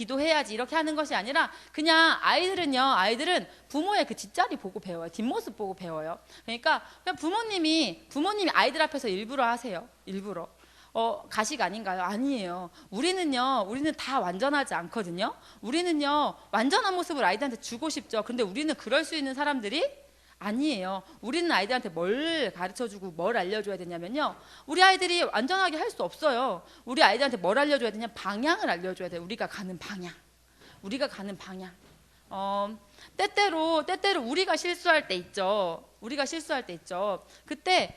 이렇게 하는 것이 아니라 그냥 아이들은 부모의 그 뒷자리 보고 배워요. 뒷모습 보고 배워요. 그러니까 그냥 부모님이 아이들 앞에서 일부러 하세요. 일부러 가식 아닌가요? 아니에요. 우리는 다 완전하지 않거든요. 우리는요 완전한 모습을 아이들한테 주고 싶죠. 근데 우리는 그럴 수 있는 사람들이 아니에요. 우리는 아이들한테 뭘 가르쳐주고 뭘 알려줘야 되냐면요. 우리 아이들이 완전하게 할 수 없어요. 우리 아이들한테 뭘 알려줘야 되냐? 방향을 알려줘야 돼요. 우리가 가는 방향. 때때로 우리가 실수할 때 있죠. 그때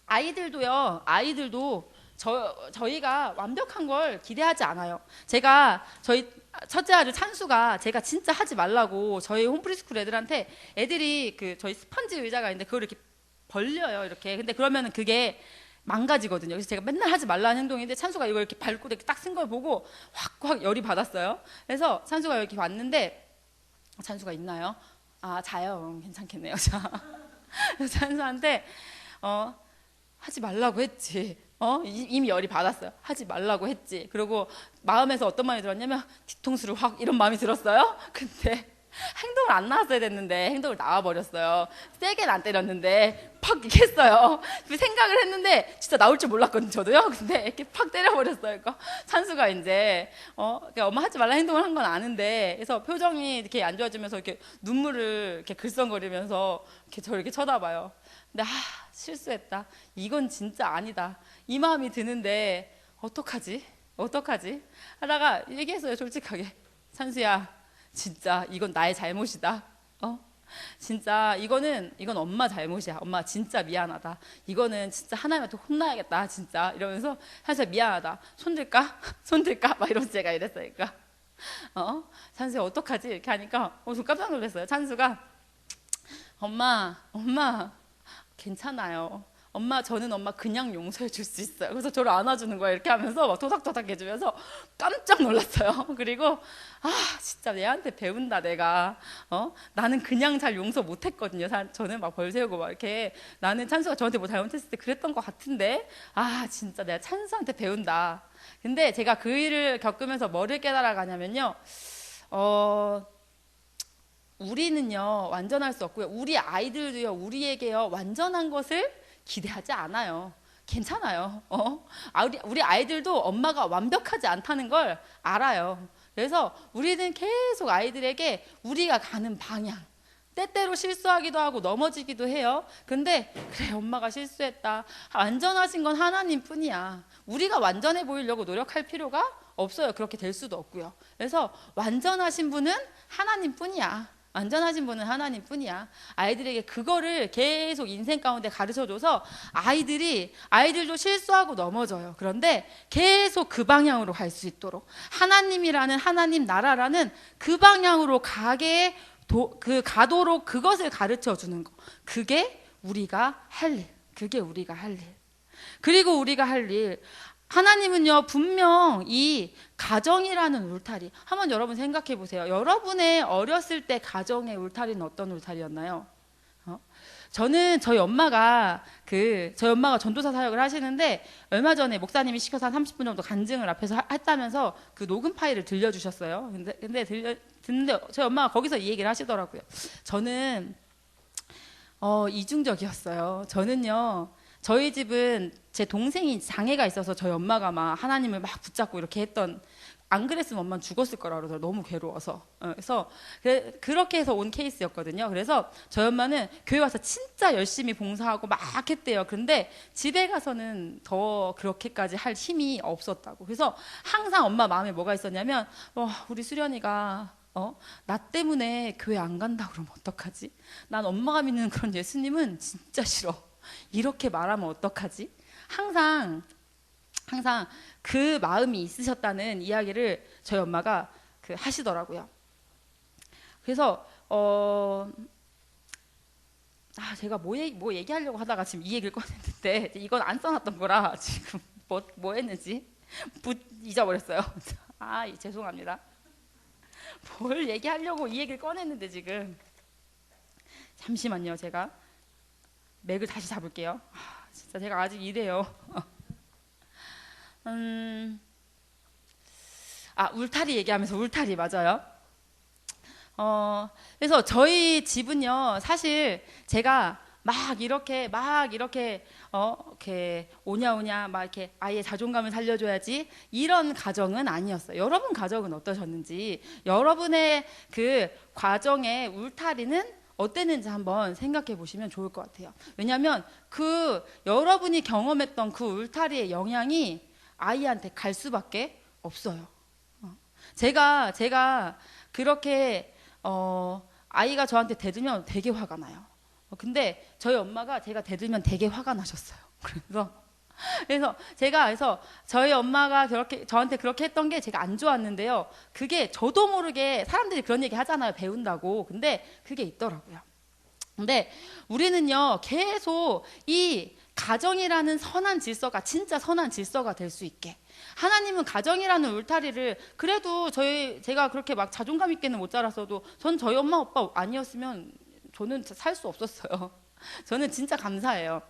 아이들도 저희가 완벽한 걸 기대하지 않아요. 제가 저희 첫째 아들 찬수가 제가 진짜 하지 말라고 저희 홈프리스쿨 애들한테 애들이 저희 스펀지 의자가 있는데 그걸 이렇게 벌려요. 이렇게. 근데 그러면은 그게 망가지거든요. 그래서 제가 맨날 하지 말라는 행동인데 찬수가 이걸 이렇게 밟고 이렇게 딱 쓴 걸 보고 확 열이 받았어요. 그래서 찬수가 이렇게 왔는데 찬수가 있나요? 자요. 괜찮겠네요. 자. 찬수한테 하지 말라고 했지. 이미 열이 받았어요. 하지 말라고 했지. 그리고 마음에서 어떤 마음이 들었냐면 뒤통수를 확 이런 마음이 들었어요. 근데 행동을 안 나왔어야 됐는데 행동을 나와버렸어요. 세게는 안 때렸는데 팍 이렇게 했어요. 생각을 했는데 진짜 나올 줄 몰랐거든요. 저도요. 근데 이렇게 팍 때려버렸어요. 그러니까 찬수가 이제 엄마 하지 말라 행동을 한 건 아는데 그래서 표정이 이렇게 안 좋아지면서 이렇게 눈물을 이렇게 글썽거리면서 저를 이렇게 쳐다봐요. 근데 실수했다. 이건 진짜 아니다. 이 마음이 드는데 어떡하지? 하다가 얘기했어요. 솔직하게. 찬수야, 진짜 이건 나의 잘못이다. 진짜 이건 엄마 잘못이야. 엄마 진짜 미안하다. 이거는 진짜 하나님한테 혼나야겠다. 진짜 이러면서 찬수야 미안하다. 손들까? 막 이러면서 제가 이랬어요. 그러니까 찬수야 어떡하지? 이렇게 하니까 저 깜짝 놀랐어요. 찬수가 엄마 괜찮아요. 저는 엄마 그냥 용서해 줄 수 있어요. 그래서 저를 안아주는 거예요. 이렇게 하면서 막 토닥토닥 해주면서 깜짝 놀랐어요. 그리고 진짜 얘한테 배운다 내가. 나는 그냥 잘 용서 못했거든요. 저는 막 벌 세우고 막 이렇게 나는 찬수가 저한테 뭐 잘못했을 때 그랬던 것 같은데 진짜 내가 찬수한테 배운다. 근데 제가 그 일을 겪으면서 뭐를 깨달아가냐면요. 우리는요 완전할 수 없고요. 우리 아이들도요 우리에게요 완전한 것을 기대하지 않아요. 괜찮아요. 우리 아이들도 엄마가 완벽하지 않다는 걸 알아요. 그래서 우리는 계속 아이들에게 우리가 가는 방향 때때로 실수하기도 하고 넘어지기도 해요. 근데 그래 엄마가 실수했다. 완전하신 건 하나님 뿐이야. 우리가 완전해 보이려고 노력할 필요가 없어요. 그렇게 될 수도 없고요. 그래서 완전하신 분은 하나님 뿐이야. 아이들에게 그거를 계속 인생 가운데 가르쳐줘서 아이들도 실수하고 넘어져요. 그런데 계속 그 방향으로 갈 수 있도록 하나님이라는 하나님 나라라는 그 방향으로 가도록 그것을 가르쳐 주는 거. 그게 우리가 할 일. 그리고 우리가 할 일. 하나님은요 분명 이 가정이라는 울타리 한번 여러분 생각해 보세요. 여러분의 어렸을 때 가정의 울타리는 어떤 울타리였나요? 저는 저희 엄마가 전도사 사역을 하시는데 얼마 전에 목사님이 시켜서 한 30분 정도 간증을 앞에서 했다면서 그 녹음 파일을 들려주셨어요. 근데 듣는데 저희 엄마가 거기서 이 얘기를 하시더라고요. 저는 이중적이었어요. 저는요 저희 집은 제 동생이 장애가 있어서 저희 엄마가 막 하나님을 막 붙잡고 이렇게 했던, 안 그랬으면 엄마는 죽었을 거라 그러더라고요. 너무 괴로워서. 그래서 그렇게 해서 온 케이스였거든요. 그래서 저희 엄마는 교회 와서 진짜 열심히 봉사하고 막 했대요. 그런데 집에 가서는 더 그렇게까지 할 힘이 없었다고. 그래서 항상 엄마 마음에 뭐가 있었냐면, 우리 수련이가 나 때문에 교회 안 간다 그러면 어떡하지? 난 엄마가 믿는 그런 예수님은 진짜 싫어. 이렇게 말하면 어떡하지? 항상 그 마음이 있으셨다는 이야기를 저희 엄마가 하시더라고요. 그래서 제가 뭐 얘기하려고 하다가 지금 이 얘기를 꺼냈는데, 이건 안 써놨던 거라 지금 뭐 했는지 잊어버렸어요. 죄송합니다. 뭘 얘기하려고 이 얘기를 꺼냈는데 지금. 잠시만요. 제가 맥을 다시 잡을게요. 진짜 제가 아직 이래요. 울타리 얘기하면서, 울타리 맞아요. 그래서 저희 집은요, 사실 제가 막 이렇게 이렇게 오냐 막 이렇게 아이의 자존감을 살려줘야지 이런 가정은 아니었어요. 여러분 가정은 어떠셨는지, 여러분의 그 과정의 울타리는 어땠는지 한번 생각해 보시면 좋을 것 같아요. 왜냐하면 여러분이 경험했던 그 울타리의 영향이 아이한테 갈 수밖에 없어요. 제가 그렇게 아이가 저한테 대들면 되게 화가 나요. 근데 저희 엄마가 제가 대들면 되게 화가 나셨어요. 그래서 저희 엄마가 저한테 그렇게 했던 게 제가 안 좋았는데요. 그게 저도 모르게, 사람들이 그런 얘기 하잖아요, 배운다고. 근데 그게 있더라고요. 근데 우리는요, 계속 이 가정이라는 선한 질서가 진짜 선한 질서가 될 수 있게, 하나님은 가정이라는 울타리를, 그래도 제가 그렇게 막 자존감 있게는 못 자랐어도 전 저희 엄마 아빠 아니었으면 저는 살 수 없었어요. 저는 진짜 감사해요.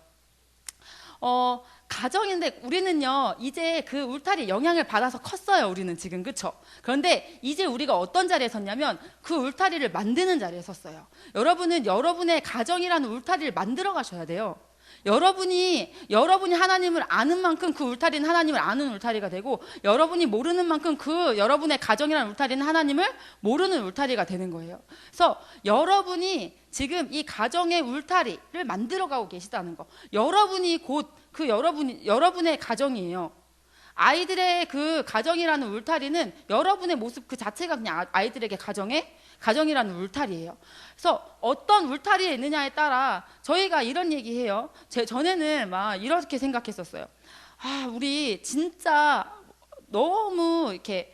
가정인데 우리는요, 이제 그 울타리 영향을 받아서 컸어요. 우리는 지금, 그쵸? 그런데 이제 우리가 어떤 자리에 섰냐면 그 울타리를 만드는 자리에 섰어요. 여러분은 여러분의 가정이라는 울타리를 만들어 가셔야 돼요. 여러분이 하나님을 아는 만큼 그 울타리는 하나님을 아는 울타리가 되고, 여러분이 모르는 만큼 여러분의 가정이라는 울타리는 하나님을 모르는 울타리가 되는 거예요. 그래서 여러분이 지금 이 가정의 울타리를 만들어가고 계시다는 거, 여러분이 곧 여러분의 가정이에요. 아이들의 그 가정이라는 울타리는 여러분의 모습 그 자체가 그냥 아이들에게 가정이라는 울타리예요. 그래서 어떤 울타리에 있느냐에 따라 저희가 이런 얘기해요. 전에는 막 이렇게 생각했었어요. 우리 진짜 너무 이렇게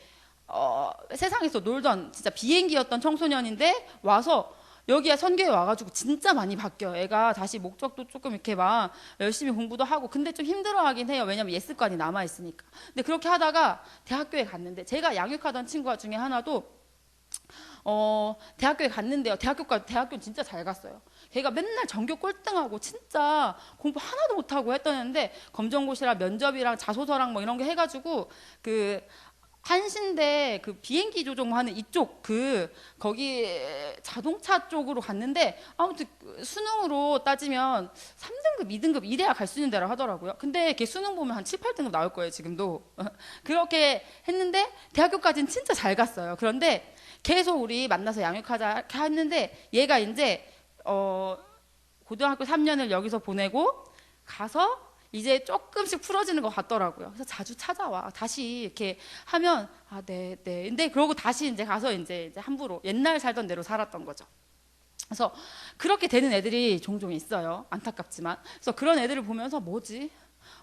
세상에서 놀던 진짜 비행기였던 청소년인데 와서 여기에 선교에 와가지고 진짜 많이 바뀌어요. 애가 다시 목적도 조금 이렇게 막 열심히 공부도 하고, 근데 좀 힘들어하긴 해요. 왜냐면 옛습관이 남아있으니까. 근데 그렇게 하다가 대학교에 갔는데, 제가 양육하던 친구 중에 하나도 대학교에 갔는데요. 대학교는 진짜 잘 갔어요. 걔가 맨날 전교 꼴등하고 진짜 공부 하나도 못하고 했던 애인데, 검정고시랑 면접이랑 자소서랑 뭐 이런 게 해가지고 한신대 비행기 조종하는 이쪽 거기 자동차 쪽으로 갔는데, 아무튼 수능으로 따지면 3등급, 2등급 이래야 갈 수 있는 데라 하더라고요. 근데 걔 수능 보면 한 7, 8등급 나올 거예요, 지금도. 그렇게 했는데 대학교까지는 진짜 잘 갔어요. 그런데 계속 우리 만나서 양육하자 했는데, 얘가 이제 고등학교 3년을 여기서 보내고 가서 이제 조금씩 풀어지는 것 같더라고요. 그래서 자주 찾아와. 다시 이렇게 하면 네. 근데 그러고 다시 이제 가서 이제 함부로 옛날 살던 대로 살았던 거죠. 그래서 그렇게 되는 애들이 종종 있어요. 안타깝지만. 그래서 그런 애들을 보면서 뭐지?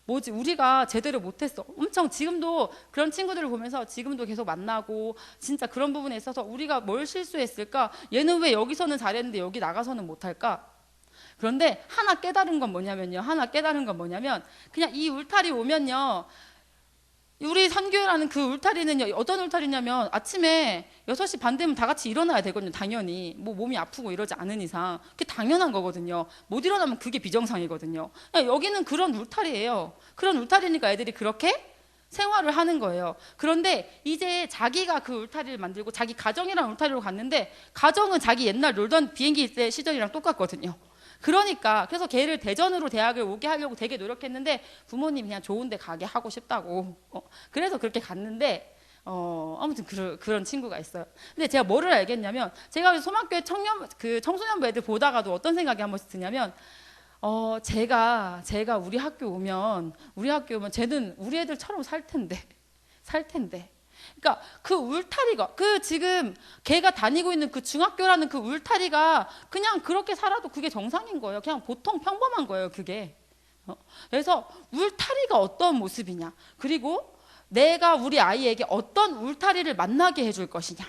우리가 제대로 못했어. 엄청 지금도 그런 친구들을 보면서 지금도 계속 만나고, 진짜 그런 부분에 있어서 우리가 뭘 실수했을까? 얘는 왜 여기서는 잘했는데 여기 나가서는 못할까? 그런데 하나 깨달은 건 뭐냐면요. 그냥 이 울타리 오면요, 우리 선교회라는 그 울타리는 어떤 울타리냐면, 아침에 6시 반 되면 다 같이 일어나야 되거든요. 당연히 뭐 몸이 아프고 이러지 않은 이상 그게 당연한 거거든요. 못 일어나면 그게 비정상이거든요. 여기는 그런 울타리예요. 그런 울타리니까 애들이 그렇게 생활을 하는 거예요. 그런데 이제 자기가 그 울타리를 만들고 자기 가정이랑 울타리로 갔는데, 가정은 자기 옛날 놀던 비행기 때 시절이랑 똑같거든요. 그러니까 그래서 걔를 대전으로 대학을 오게 하려고 되게 노력했는데 부모님이 그냥 좋은 데 가게 하고 싶다고. 그래서 그렇게 갔는데 아무튼 그런 친구가 있어요. 근데 제가 뭐를 알겠냐면 제가 소망교회 청소년부 애들 보다가도 어떤 생각이 한 번씩 드냐면 제가 우리 학교 오면 쟤는 우리 애들처럼 살 텐데. 그러니까 그 울타리가 지금 걔가 다니고 있는 그 중학교라는 그 울타리가 그냥 그렇게 살아도 그게 정상인 거예요. 그냥 보통 평범한 거예요, 그게. 그래서 울타리가 어떤 모습이냐. 그리고 내가 우리 아이에게 어떤 울타리를 만나게 해줄 것이냐.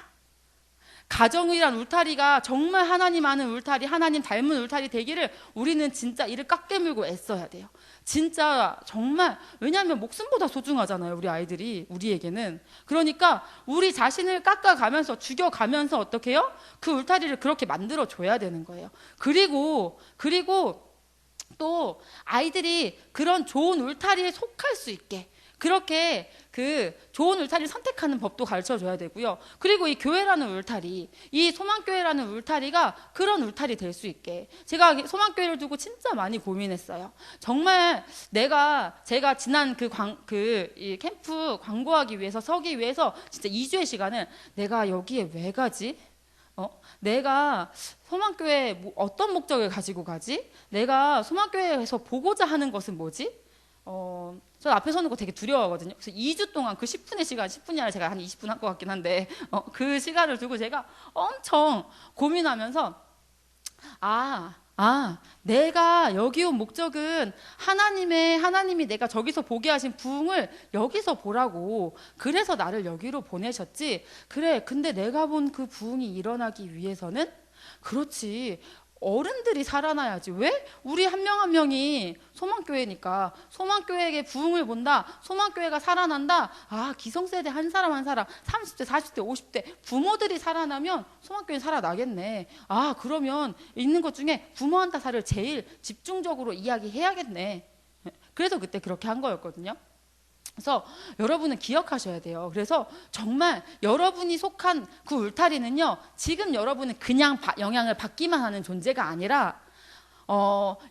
가정이란 울타리가 정말 하나님 아는 울타리, 하나님 닮은 울타리 되기를 우리는 진짜 이를 깎게물고 애써야 돼요. 진짜 정말, 왜냐하면 목숨보다 소중하잖아요, 우리 아이들이 우리에게는. 그러니까 우리 자신을 깎아가면서 죽여가면서 어떻게 해요? 그 울타리를 그렇게 만들어 줘야 되는 거예요. 그리고 또 아이들이 그런 좋은 울타리에 속할 수 있게 그렇게 그 좋은 울타리를 선택하는 법도 가르쳐 줘야 되고요. 그리고 이 교회라는 울타리, 이 소망교회라는 울타리가 그런 울타리 될 수 있게. 제가 소망교회를 두고 진짜 많이 고민했어요. 정말 제가 지난 이 캠프 광고하기 위해서 서기 위해서 진짜 2주의 시간을 내가 여기에 왜 가지? 내가 소망교회 어떤 목적을 가지고 가지? 내가 소망교회에서 보고자 하는 것은 뭐지? 저 앞에 서는 거 되게 두려워하거든요. 그래서 2주 동안 그 10분의 시간, 10분이 아니라 제가 한 20분 한 것 같긴 한데, 그 시간을 두고 제가 엄청 고민하면서, 내가 여기 온 목적은 하나님이 내가 저기서 보게 하신 부흥을 여기서 보라고. 그래서 나를 여기로 보내셨지. 그래, 근데 내가 본 그 부흥이 일어나기 위해서는? 그렇지. 어른들이 살아나야지. 왜? 우리 한 명 한 명이 소망교회니까 소망교회에게 부흥을 본다. 소망교회가 살아난다. 기성세대 한 사람 한 사람 30대 40대 50대 부모들이 살아나면 소망교회는 살아나겠네. 그러면 있는 것 중에 부모 한타사를 제일 집중적으로 이야기해야겠네. 그래서 그때 그렇게 한 거였거든요. 그래서 여러분은 기억하셔야 돼요. 그래서 정말 여러분이 속한 그 울타리는요, 지금 여러분은 그냥 영향을 받기만 하는 존재가 아니라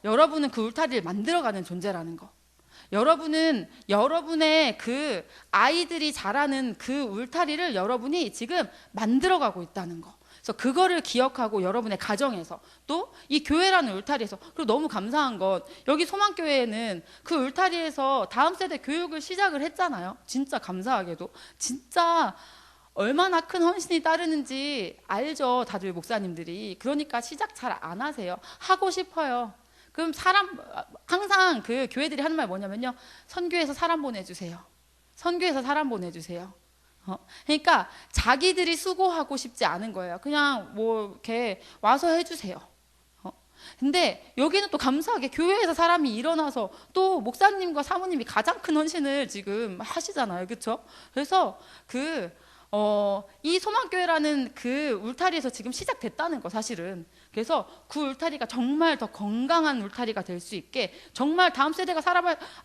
여러분은 그 울타리를 만들어가는 존재라는 거. 여러분은 여러분의 그 아이들이 자라는 그 울타리를 여러분이 지금 만들어가고 있다는 거. 그래서 그거를 기억하고 여러분의 가정에서 또 이 교회라는 울타리에서, 그리고 너무 감사한 건 여기 소망교회에는 그 울타리에서 다음 세대 교육을 시작을 했잖아요. 진짜 감사하게도. 진짜 얼마나 큰 헌신이 따르는지 알죠, 다들 목사님들이. 그러니까 시작 잘 안 하세요. 하고 싶어요. 그럼 항상 그 교회들이 하는 말 뭐냐면요, 선교해서 사람 보내주세요. 선교해서 사람 보내주세요. 그러니까 자기들이 수고하고 싶지 않은 거예요. 그냥 뭐 이렇게 와서 해주세요. 근데 여기는 또 감사하게 교회에서 사람이 일어나서 또 목사님과 사모님이 가장 큰 헌신을 지금 하시잖아요. 그렇죠? 그래서 이 소망교회라는 그 울타리에서 지금 시작됐다는 거, 사실은. 그래서 그 울타리가 정말 더 건강한 울타리가 될 수 있게, 정말 다음 세대가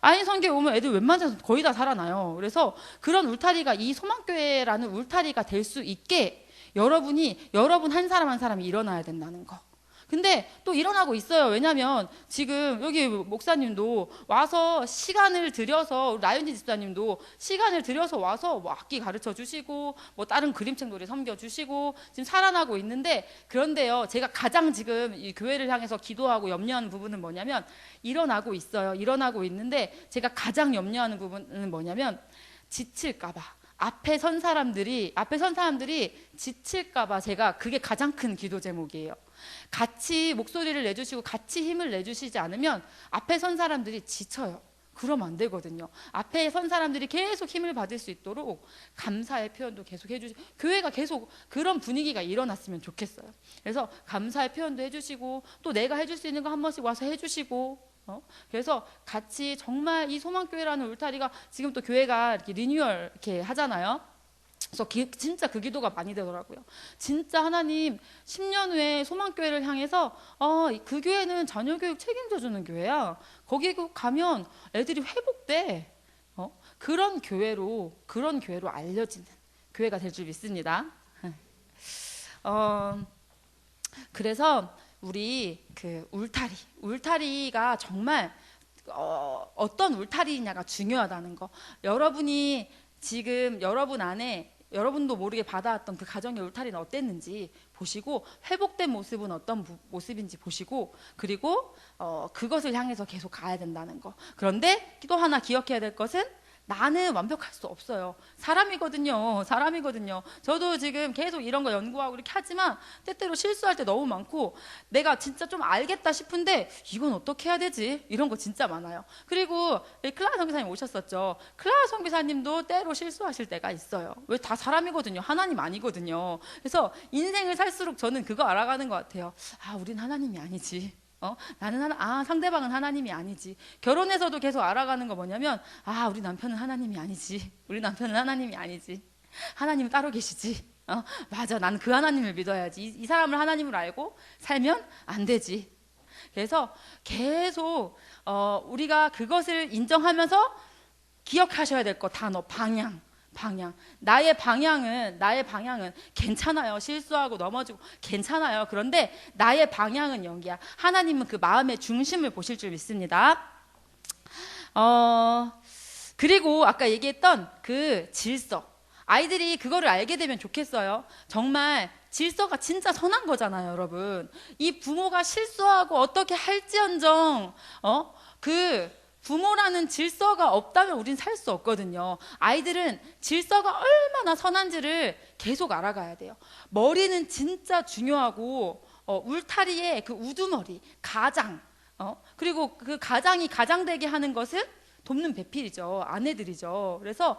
아이 선교에 오면 애들 웬만해서 거의 다 살아나요. 그래서 그런 울타리가, 이 소망교회라는 울타리가 될 수 있게 여러분 한 사람 한 사람이 일어나야 된다는 거. 근데 또 일어나고 있어요. 왜냐면 지금 여기 목사님도 와서 시간을 들여서, 라이언지 집사님도 시간을 들여서 와서 뭐 악기 가르쳐 주시고 뭐 다른 그림책 놀이 섬겨 주시고 지금 살아나고 있는데, 그런데요, 제가 가장 지금 이 교회를 향해서 기도하고 염려하는 부분은 뭐냐면, 일어나고 있어요. 일어나고 있는데 제가 가장 염려하는 부분은 뭐냐면, 지칠까봐. 앞에 선 사람들이 지칠까봐, 제가 그게 가장 큰 기도 제목이에요. 같이 목소리를 내주시고 같이 힘을 내주시지 않으면 앞에 선 사람들이 지쳐요. 그러면 안 되거든요. 앞에 선 사람들이 계속 힘을 받을 수 있도록 감사의 표현도 계속 해주시고, 교회가 계속 그런 분위기가 일어났으면 좋겠어요. 그래서 감사의 표현도 해주시고, 또 내가 해줄 수 있는 거 한 번씩 와서 해주시고, 그래서 같이 정말 이 소망교회라는 울타리가, 지금 또 교회가 이렇게 리뉴얼 이렇게 하잖아요. 그래서 진짜 그 기도가 많이 되더라고요. 진짜 하나님 10년 후에 소망교회를 향해서 그 교회는 자녀교육 책임져주는 교회야. 거기 가면 애들이 회복돼. 그런 교회로 알려지는 교회가 될 줄 믿습니다. 그래서 우리 그 울타리가 정말 어떤 울타리냐가 중요하다는 거. 여러분이 지금 여러분 안에 여러분도 모르게 받아왔던 그 가정의 울타리는 어땠는지 보시고, 회복된 모습은 어떤 모습인지 보시고, 그리고 그것을 향해서 계속 가야 된다는 거. 그런데 또 하나 기억해야 될 것은, 나는 완벽할 수 없어요. 사람이거든요. 저도 지금 계속 이런 거 연구하고 이렇게 하지만 때때로 실수할 때 너무 많고, 내가 진짜 좀 알겠다 싶은데 이건 어떻게 해야 되지? 이런 거 진짜 많아요. 그리고 클라라 선교사님 오셨었죠. 클라라 선교사님도 때로 실수하실 때가 있어요. 왜? 다 사람이거든요. 하나님 아니거든요. 그래서 인생을 살수록 저는 그거 알아가는 것 같아요. 우린 하나님이 아니지. 나는 상대방은 하나님이 아니지. 결혼에서도 계속 알아가는 거 뭐냐면, 우리 남편은 하나님이 아니지. 하나님은 따로 계시지. 맞아. 나는 그 하나님을 믿어야지. 이 사람을 하나님을 알고 살면 안 되지. 그래서 계속 우리가 그것을 인정하면서 기억하셔야 될 거 단어, 방향. 나의 방향은 괜찮아요. 실수하고 넘어지고 괜찮아요. 그런데 나의 방향은 여기야. 하나님은 그 마음의 중심을 보실 줄 믿습니다. 그리고 아까 얘기했던 그 질서, 아이들이 그거를 알게 되면 좋겠어요. 정말 질서가 진짜 선한 거잖아요, 여러분. 이 부모가 실수하고 어떻게 할지언정 그 부모라는 질서가 없다면 우린 살 수 없거든요. 아이들은 질서가 얼마나 선한지를 계속 알아가야 돼요. 머리는 진짜 중요하고, 울타리의 그 우두머리, 가장, 그리고 그 가장이 가장되게 하는 것은 돕는 배필이죠. 아내들이죠. 그래서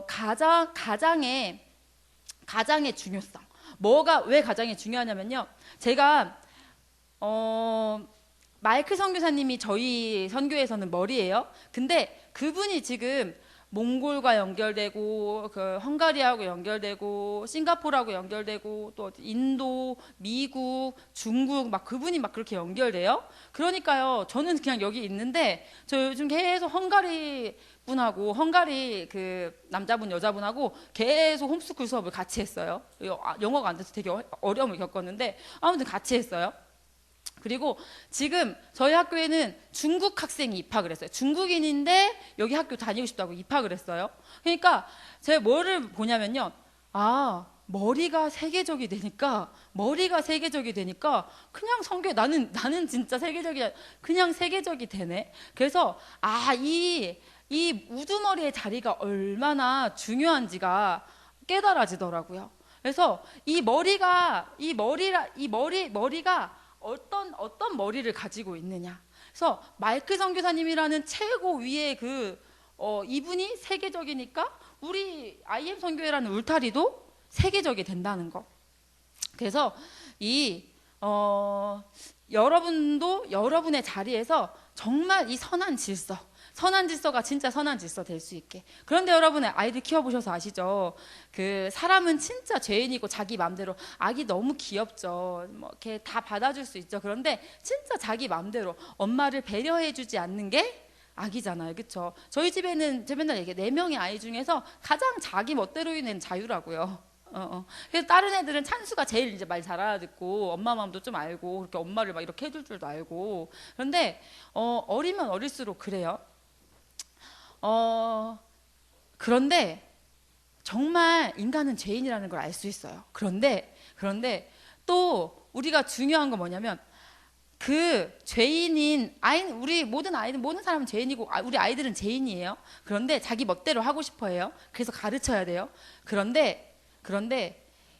가장의 중요성. 왜 가장이 중요하냐면요. 제가 마이클 선교사님이 저희 선교에서는 머리예요. 근데 그분이 지금 몽골과 연결되고, 그 헝가리하고 연결되고, 싱가포르하고 연결되고, 또 인도, 미국, 중국 막 그분이 막 그렇게 연결돼요. 그러니까요, 저는 그냥 여기 있는데, 저 요즘 계속 헝가리 분하고, 헝가리 그 남자분 여자분하고 계속 홈스쿨 수업을 같이 했어요. 영어가 안 돼서 되게 어려움을 겪었는데 아무튼 같이 했어요. 그리고 지금 저희 학교에는 중국 학생이 입학을 했어요. 중국인인데 여기 학교 다니고 싶다고 입학을 했어요. 그러니까 제가 뭐를 보냐면요. 머리가 세계적이 되니까 그냥 선교, 나는 진짜 그냥 세계적이 되네. 그래서 이 우두머리의 자리가 얼마나 중요한지가 깨달아지더라고요. 그래서 머리가 어떤 머리를 가지고 있느냐. 그래서 마이클 선교사님이라는 최고 위의 이분이 세계적이니까 우리 IM 선교회라는 울타리도 세계적이 된다는 거. 그래서 여러분도 여러분의 자리에서 정말 이 선한 질서가 진짜 선한 질서 될 수 있게. 그런데 여러분 아이들 키워보셔서 아시죠? 그 사람은 진짜 죄인이고 자기 마음대로, 아기 너무 귀엽죠. 이렇게 다 받아줄 수 있죠. 그런데 진짜 자기 마음대로 엄마를 배려해주지 않는 게 아기잖아요, 그렇죠? 저희 집에는 제가 맨날 얘기해, 4명의 아이 중에서 가장 자기 멋대로 있는 자유라고요. 그래서 다른 애들은 찬수가 제일 이제 말 잘 알아듣고 엄마 마음도 좀 알고 그렇게 엄마를 막 이렇게 해줄 줄도 알고. 그런데 어리면 어릴수록 그래요. 그런데 정말 인간은 죄인이라는 걸 알 수 있어요. 그런데 또 우리가 중요한 건 뭐냐면, 그 죄인인 우리 모든 사람은 죄인이고 우리 아이들은 죄인이에요. 그런데 자기 멋대로 하고 싶어 해요. 그래서 가르쳐야 돼요. 그런데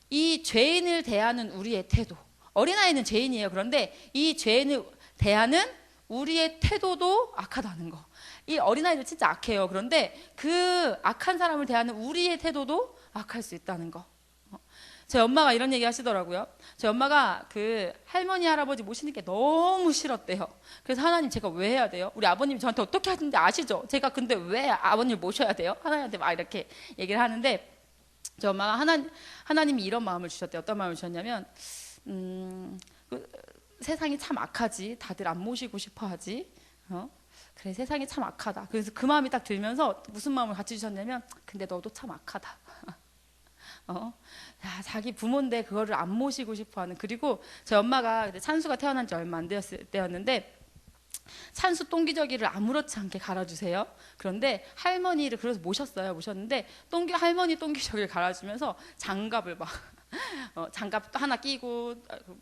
이 죄인을 대하는 우리의 태도, 어린아이는 죄인이에요. 그런데 이 죄인을 대하는 우리의 태도도 악하다는 거. 이 어린아이들 진짜 악해요. 그런데 그 악한 사람을 대하는 우리의 태도도 악할 수 있다는 거. 저희 엄마가 이런 얘기 하시더라고요. 저희 엄마가 그 할머니 할아버지 모시는 게 너무 싫었대요. 그래서 하나님, 제가 왜 해야 돼요? 우리 아버님이 저한테 어떻게 하는지 아시죠? 제가 근데 왜 아버님을 모셔야 돼요? 하나님한테 막 이렇게 얘기를 하는데, 저희 엄마가 하나님이 이런 마음을 주셨대요. 어떤 마음을 주셨냐면, 세상이 참 악하지. 다들 안 모시고 싶어 하지. 그래, 세상이 참 악하다. 그래서 그 마음이 딱 들면서 무슨 마음을 같이 주셨냐면, 근데 너도 참 악하다. 야, 자기 부모인데 그거를 안 모시고 싶어하는. 그리고 저희 엄마가 그때 찬수가 태어난 지 얼마 안 되었을 때였는데 찬수 똥기저귀를 아무렇지 않게 갈아주세요. 그런데 할머니를 그래서 모셨는데 할머니 똥기저귀를 갈아주면서 장갑을 막 장갑 하나 끼고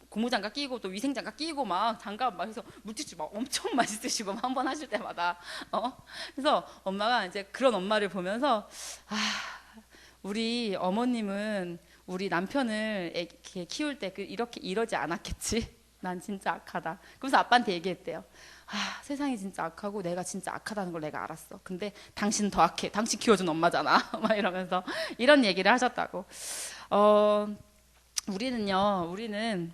고무장갑 끼고 또 위생장갑 끼고 막 장갑 막 해서 물티슈 막 엄청 많이 쓰시고 한 번 하실 때마다 그래서 엄마가 이제 그런 엄마를 보면서 우리 어머님은 우리 남편을 이렇게 키울 때 이렇게 이러지 않았겠지. 난 진짜 악하다. 그래서 아빠한테 얘기했대요. 세상이 진짜 악하고 내가 진짜 악하다는 걸 내가 알았어. 근데 당신은 더 악해. 당신 키워준 엄마잖아. 막 이러면서 이런 얘기를 하셨다고. 우리는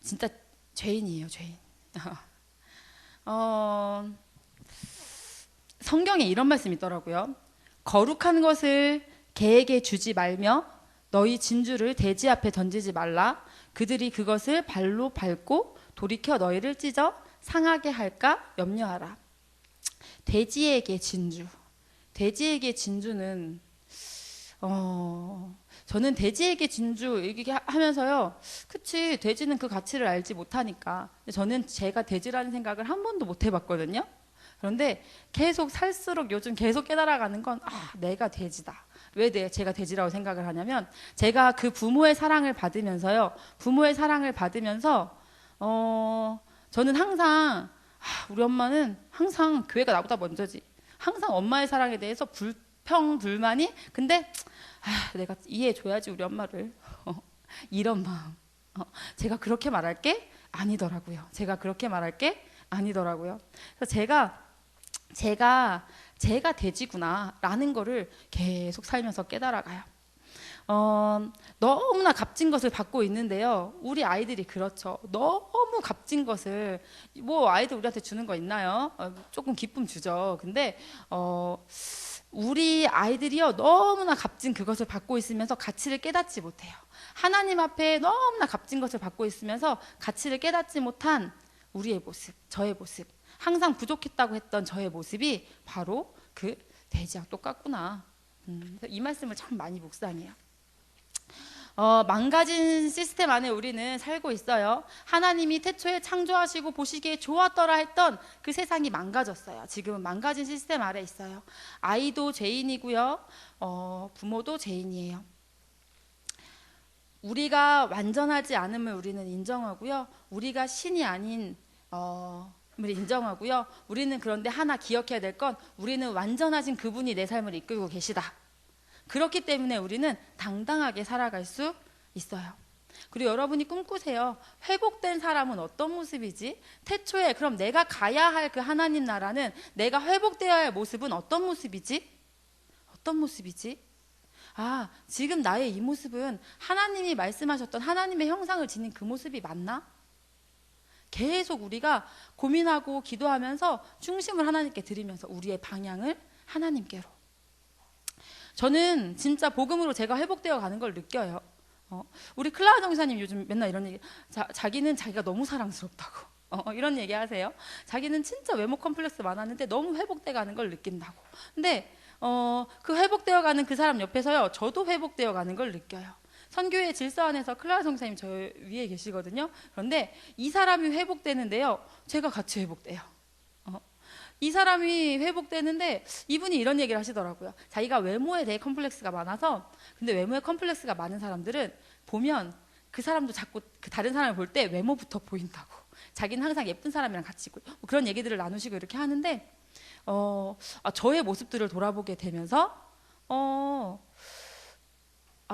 진짜 죄인이에요, 죄인. 성경에 이런 말씀이 있더라고요. 거룩한 것을 개에게 주지 말며 너희 진주를 돼지 앞에 던지지 말라. 그들이 그것을 발로 밟고 돌이켜 너희를 찢어 상하게 할까 염려하라. 돼지에게 진주. 돼지에게 진주는 저는 돼지에게 진주 얘기하면서요. 그치, 돼지는 그 가치를 알지 못하니까. 저는 제가 돼지라는 생각을 한 번도 못 해봤거든요. 그런데 계속 살수록 요즘 계속 깨달아가는 건 내가 돼지다. 왜 제가 돼지라고 생각을 하냐면 제가 그 부모의 사랑을 받으면서요. 부모의 사랑을 받으면서 저는 항상 우리 엄마는 항상 교회가 나보다 먼저지. 항상 엄마의 사랑에 대해서 불평불만이 근데 내가 이해해줘야지 우리 엄마를 이런 마음. 제가 그렇게 말할게 아니더라고요. 제가 그렇게 말할게 아니더라고요. 그래서 제가 돼지구나라는 거를 계속 살면서 깨달아가요. 너무나 값진 것을 받고 있는데요. 우리 아이들이 그렇죠. 너무 값진 것을 뭐 아이들 우리한테 주는 거 있나요? 조금 기쁨 주죠. 근데 우리 아이들이요 너무나 값진 그것을 받고 있으면서 가치를 깨닫지 못해요. 하나님 앞에 너무나 값진 것을 받고 있으면서 가치를 깨닫지 못한 우리의 모습, 저의 모습, 항상 부족했다고 했던 저의 모습이 바로 그 돼지랑 똑같구나. 이 말씀을 참 많이 묵상해요. 망가진 시스템 안에 우리는 살고 있어요. 하나님이 태초에 창조하시고 보시기에 좋았더라 했던 그 세상이 망가졌어요. 지금은 망가진 시스템 아래 있어요. 아이도 죄인이고요. 부모도 죄인이에요. 우리가 완전하지 않음을 우리는 인정하고요. 우리가 신이 아닌 을 인정하고요. 우리는 그런데 하나 기억해야 될 건 우리는 완전하신 그분이 내 삶을 이끌고 계시다. 그렇기 때문에 우리는 당당하게 살아갈 수 있어요. 그리고 여러분이 꿈꾸세요. 회복된 사람은 어떤 모습이지? 태초에 그럼 내가 가야 할 그 하나님 나라는 내가 회복되어야 할 모습은 어떤 모습이지? 어떤 모습이지? 지금 나의 이 모습은 하나님이 말씀하셨던 하나님의 형상을 지닌 그 모습이 맞나? 계속 우리가 고민하고 기도하면서 중심을 하나님께 드리면서 우리의 방향을 하나님께로. 저는 진짜 복음으로 제가 회복되어 가는 걸 느껴요. 우리 클라라 정사님 요즘 맨날 이런 얘기, 자기는 자기가 너무 사랑스럽다고 이런 얘기 하세요. 자기는 진짜 외모 컴플렉스 많았는데 너무 회복돼 가는 걸 느낀다고. 근데 그 회복되어 가는 그 사람 옆에서요, 저도 회복되어 가는 걸 느껴요. 선교의 질서 안에서 클라라 성사님 저 위에 계시거든요. 그런데 이 사람이 회복되는데요, 제가 같이 회복돼요. 이 사람이 회복되는데 이분이 이런 얘기를 하시더라고요. 자기가 외모에 대해 컴플렉스가 많아서, 근데 외모에 컴플렉스가 많은 사람들은 보면 그 사람도 자꾸 그 다른 사람을 볼 때 외모부터 보인다고. 자기는 항상 예쁜 사람이랑 같이 있고 그런 얘기들을 나누시고 이렇게 하는데 저의 모습들을 돌아보게 되면서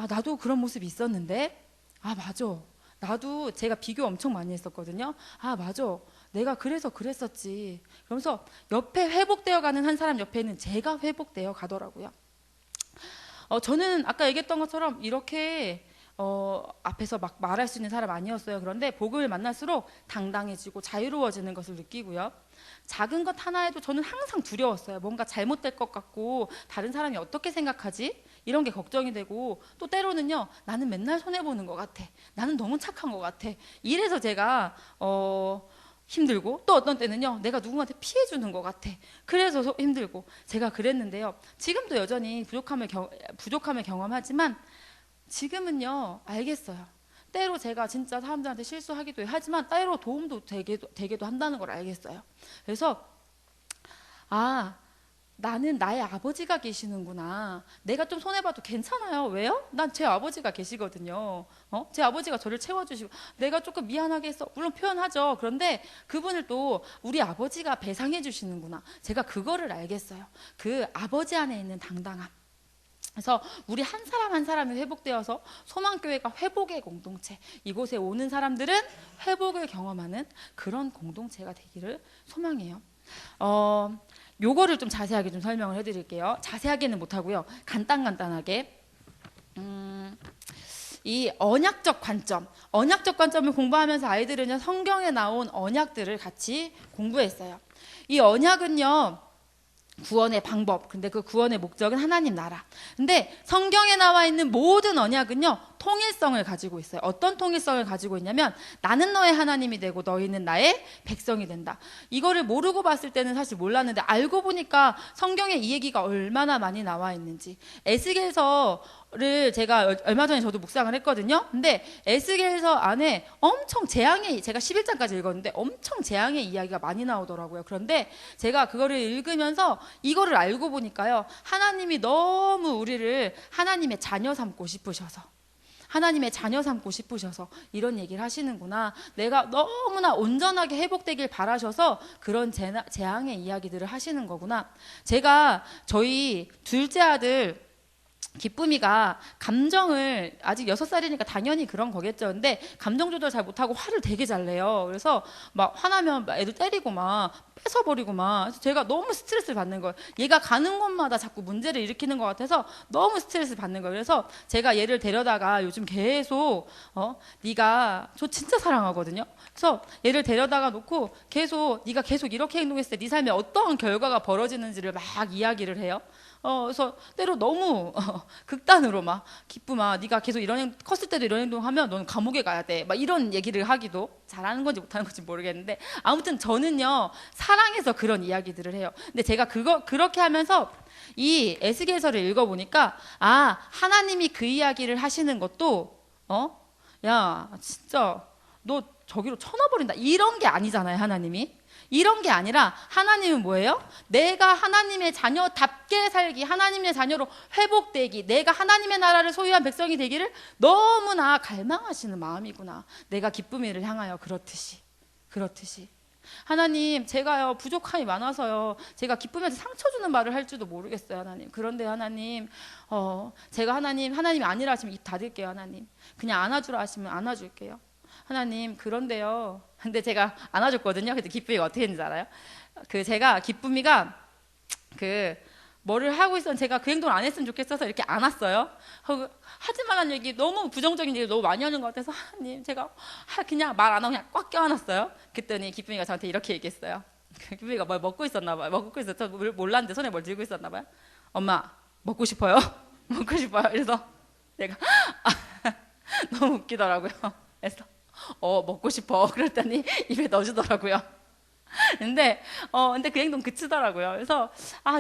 나도 그런 모습이 있었는데 맞아. 나도 제가 비교 엄청 많이 했었거든요. 맞아. 내가 그래서 그랬었지. 그러면서 옆에 회복되어 가는 한 사람 옆에는 제가 회복되어 가더라고요. 저는 아까 얘기했던 것처럼 이렇게 앞에서 막 말할 수 있는 사람 아니었어요. 그런데 복음을 만날수록 당당해지고 자유로워지는 것을 느끼고요. 작은 것 하나에도 저는 항상 두려웠어요. 뭔가 잘못될 것 같고 다른 사람이 어떻게 생각하지? 이런 게 걱정이 되고, 또 때로는요, 나는 맨날 손해보는 것 같아. 나는 너무 착한 것 같아. 이래서 제가 힘들고, 또 어떤 때는요 내가 누구한테 피해 주는 것 같아. 그래서 힘들고. 제가 그랬는데요, 지금도 여전히 부족함을 경험하지만 지금은요 알겠어요. 때로 제가 진짜 사람들한테 실수하기도 해요. 하지만 때로 도움도 되게도 한다는 걸 알겠어요. 그래서 나는 나의 아버지가 계시는구나. 내가 좀 손해봐도 괜찮아요. 왜요? 난 제 아버지가 계시거든요. 제 아버지가 저를 채워주시고, 내가 조금 미안하게 했어. 물론 표현하죠. 그런데 그분을 또 우리 아버지가 배상해 주시는구나. 제가 그거를 알겠어요. 그 아버지 안에 있는 당당함. 그래서 우리 한 사람 한 사람이 회복되어서 소망교회가 회복의 공동체, 이곳에 오는 사람들은 회복을 경험하는 그런 공동체가 되기를 소망해요. 요거를 좀 자세하게 좀 설명을 해드릴게요. 자세하게는 못하고요, 간단하게. 이 언약적 관점을 공부하면서 아이들은요 성경에 나온 언약들을 같이 공부했어요. 이 언약은요 구원의 방법, 근데 그 구원의 목적은 하나님 나라. 근데 성경에 나와 있는 모든 언약은요 통일성을 가지고 있어요. 어떤 통일성을 가지고 있냐면, 나는 너의 하나님이 되고 너희는 나의 백성이 된다. 이거를 모르고 봤을 때는 사실 몰랐는데, 알고 보니까 성경에 이 얘기가 얼마나 많이 나와 있는지. 에스겔서를 제가 얼마 전에 저도 묵상을 했거든요. 근데 에스겔서 안에 엄청 재앙의, 제가 11장까지 읽었는데 엄청 재앙의 이야기가 많이 나오더라고요. 그런데 제가 그거를 읽으면서 이거를 알고 보니까요, 하나님이 너무 우리를 하나님의 자녀 삼고 싶으셔서 이런 얘기를 하시는구나. 내가 너무나 온전하게 회복되길 바라셔서 그런 재앙의 이야기들을 하시는 거구나. 제가 저희 둘째 아들 기쁨이가 감정을, 아직 6살이니까 당연히 그런 거겠죠. 근데 감정 조절 잘 못하고 화를 되게 잘 내요. 그래서 막 화나면 애들 때리고 막 뺏어버리고 막. 그래서 제가 너무 스트레스를 받는 거예요. 얘가 가는 곳마다 자꾸 문제를 일으키는 것 같아서 너무 스트레스를 받는 거예요. 그래서 제가 얘를 데려다가 요즘 계속 네가, 저 진짜 사랑하거든요. 그래서 얘를 데려다가 놓고 네가 계속 이렇게 행동했을 때 네 삶에 어떠한 결과가 벌어지는지를 막 이야기를 해요. 그래서 때로 너무 극단으로 막, 기쁨아 네가 계속 컸을 때도 이런 행동하면 너는 감옥에 가야 돼, 막 이런 얘기를 하기도, 잘하는 건지 못하는 건지 모르겠는데, 아무튼 저는요 사랑해서 그런 이야기들을 해요. 근데 제가 그렇게 하면서 이 에스겔서를 읽어보니까, 하나님이 그 이야기를 하시는 것도 야 진짜 너 저기로 쳐놔버린다, 이런 게 아니잖아요. 하나님이 이런 게 아니라, 하나님은 뭐예요? 내가 하나님의 자녀답게 살기, 하나님의 자녀로 회복되기, 내가 하나님의 나라를 소유한 백성이 되기를 너무나 갈망하시는 마음이구나. 내가 기쁨이를 향하여 그렇듯이. 하나님, 제가요 부족함이 많아서요 제가 기쁨한테 상처 주는 말을 할 줄도 모르겠어요. 하나님, 그런데 하나님, 제가 하나님이 아니라 하시면 입 닫을게요. 하나님, 그냥 안아주라 하시면 안아줄게요. 하나님, 그런데요. 근데 제가 안아줬거든요. 근데 기쁨이가 어떻게 했는지 알아요? 제가 기쁨이가 뭐를 하고 있었는데 제가 그 행동을 안 했으면 좋겠어서 이렇게 안았어요. 하지 말라는 얘기, 너무 부정적인 얘기를 너무 많이 하는 것 같아서, 하나님, 제가 그냥 말 안 하고 그냥 꽉 껴안았어요. 그랬더니 기쁨이가 저한테 이렇게 얘기했어요. 기쁨이가 뭘 먹고 있었나 봐요. 먹고 있었죠. 몰랐는데 손에 뭘 들고 있었나 봐요. 엄마, 먹고 싶어요? 먹고 싶어요. 그래서 내가 너무 웃기더라고요. 그래서 먹고 싶어. 그랬더니 입에 넣어주더라고요. 근데 그 행동 그치더라고요. 그래서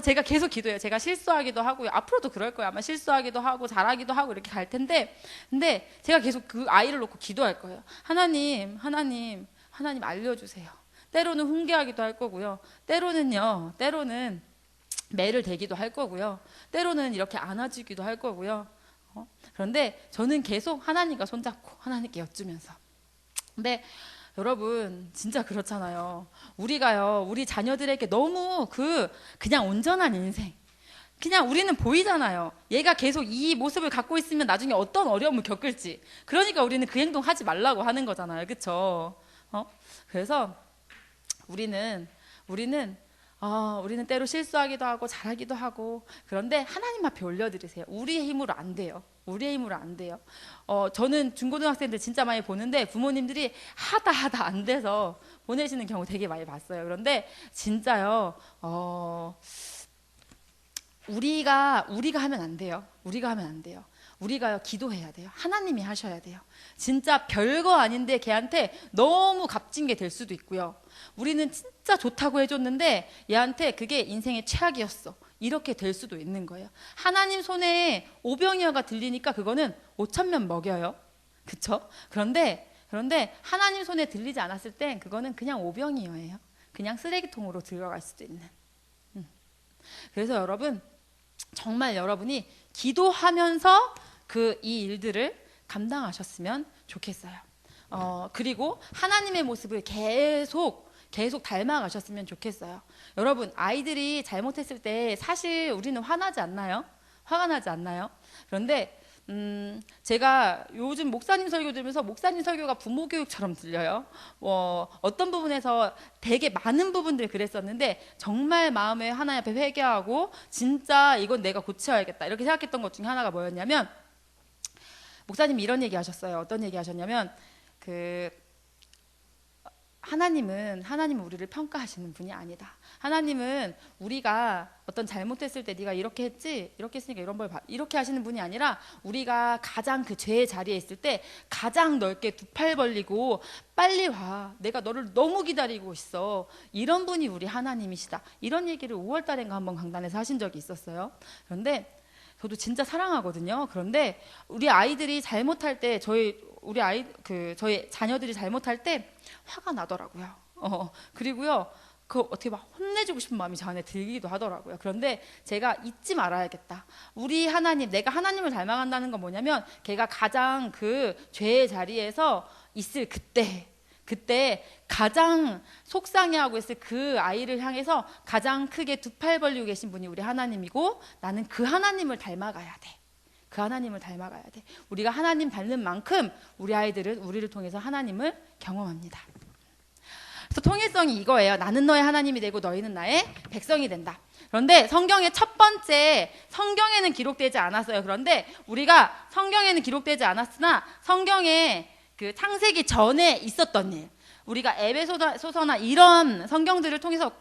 제가 계속 기도해요. 제가 실수하기도 하고요. 앞으로도 그럴 거예요. 아마 실수하기도 하고 잘하기도 하고 이렇게 갈 텐데, 근데 제가 계속 그 아이를 놓고 기도할 거예요. 하나님 알려주세요. 때로는 훈계하기도 할 거고요. 때로는 매를 대기도 할 거고요. 때로는 이렇게 안아주기도 할 거고요. 그런데 저는 계속 하나님과 손잡고 하나님께 여쭈면서. 근데 여러분 진짜 그렇잖아요. 우리가요 우리 자녀들에게 너무 그냥 온전한 인생, 그냥 우리는 보이잖아요. 얘가 계속 이 모습을 갖고 있으면 나중에 어떤 어려움을 겪을지. 그러니까 우리는 그 행동 하지 말라고 하는 거잖아요. 그렇죠? 그래서 우리는 때로 실수하기도 하고 잘하기도 하고, 그런데 하나님 앞에 올려드리세요. 우리의 힘으로 안 돼요. 저는 중고등학생들 진짜 많이 보는데 부모님들이 하다 안 돼서 보내시는 경우 되게 많이 봤어요. 그런데 진짜요, 우리가 하면 안 돼요. 우리가요 기도해야 돼요. 하나님이 하셔야 돼요. 진짜 별거 아닌데 걔한테 너무 값진 게 될 수도 있고요. 우리는 진짜 좋다고 해줬는데 얘한테 그게 인생의 최악이었어. 이렇게 될 수도 있는 거예요. 하나님 손에 오병이어가 들리니까 그거는 5,000면 먹여요. 그쵸? 그런데 하나님 손에 들리지 않았을 땐 그거는 그냥 오병이어예요. 그냥 쓰레기통으로 들어갈 수도 있는. 그래서 여러분 정말 여러분이 기도하면서 이 일들을 감당하셨으면 좋겠어요. 그리고 하나님의 모습을 계속 닮아가셨으면 좋겠어요. 여러분 아이들이 잘못했을 때 사실 우리는 화나지 않나요? 화가 나지 않나요? 그런데 제가 요즘 목사님 설교 들으면서 목사님 설교가 부모 교육처럼 들려요. 어떤 부분에서 되게 많은 부분들 그랬었는데 정말 마음에 하나님 앞에 회개하고 진짜 이건 내가 고쳐야겠다 이렇게 생각했던 것 중에 하나가 뭐였냐면 목사님이 이런 얘기 하셨어요. 어떤 얘기 하셨냐면 하나님은 우리를 평가하시는 분이 아니다. 하나님은 우리가 어떤 잘못했을 때 네가 이렇게 했지? 이렇게 했으니까 이런 벌 이렇게 하시는 분이 아니라 우리가 가장 그 죄의 자리에 있을 때 가장 넓게 두 팔 벌리고 빨리 와. 내가 너를 너무 기다리고 있어. 이런 분이 우리 하나님이시다. 이런 얘기를 5월 달인가 한번 강단에서 하신 적이 있었어요. 그런데 저도 진짜 사랑하거든요. 그런데 우리 아이들이 잘못할 때 저희 자녀들이 잘못할 때 화가 나더라고요. 그리고요, 어떻게 막 혼내주고 싶은 마음이 저 안에 들기도 하더라고요. 그런데 제가 잊지 말아야겠다. 우리 하나님, 내가 하나님을 닮아간다는 건 뭐냐면, 걔가 가장 그 죄의 자리에서 있을 그때 가장 속상해하고 있을 그 아이를 향해서 가장 크게 두 팔 벌리고 계신 분이 우리 하나님이고, 나는 그 하나님을 닮아가야 돼. 그 하나님을 닮아가야 돼. 우리가 하나님 닮는 만큼 우리 아이들은 우리를 통해서 하나님을 경험합니다. 그래서 통일성이 이거예요. 나는 너의 하나님이 되고 너희는 나의 백성이 된다. 그런데 성경의 첫 번째, 성경에는 기록되지 않았어요. 그런데 우리가 성경에는 기록되지 않았으나 성경에 그 창세기 전에 있었던 일, 우리가 에베소서나 이런 성경들을 통해서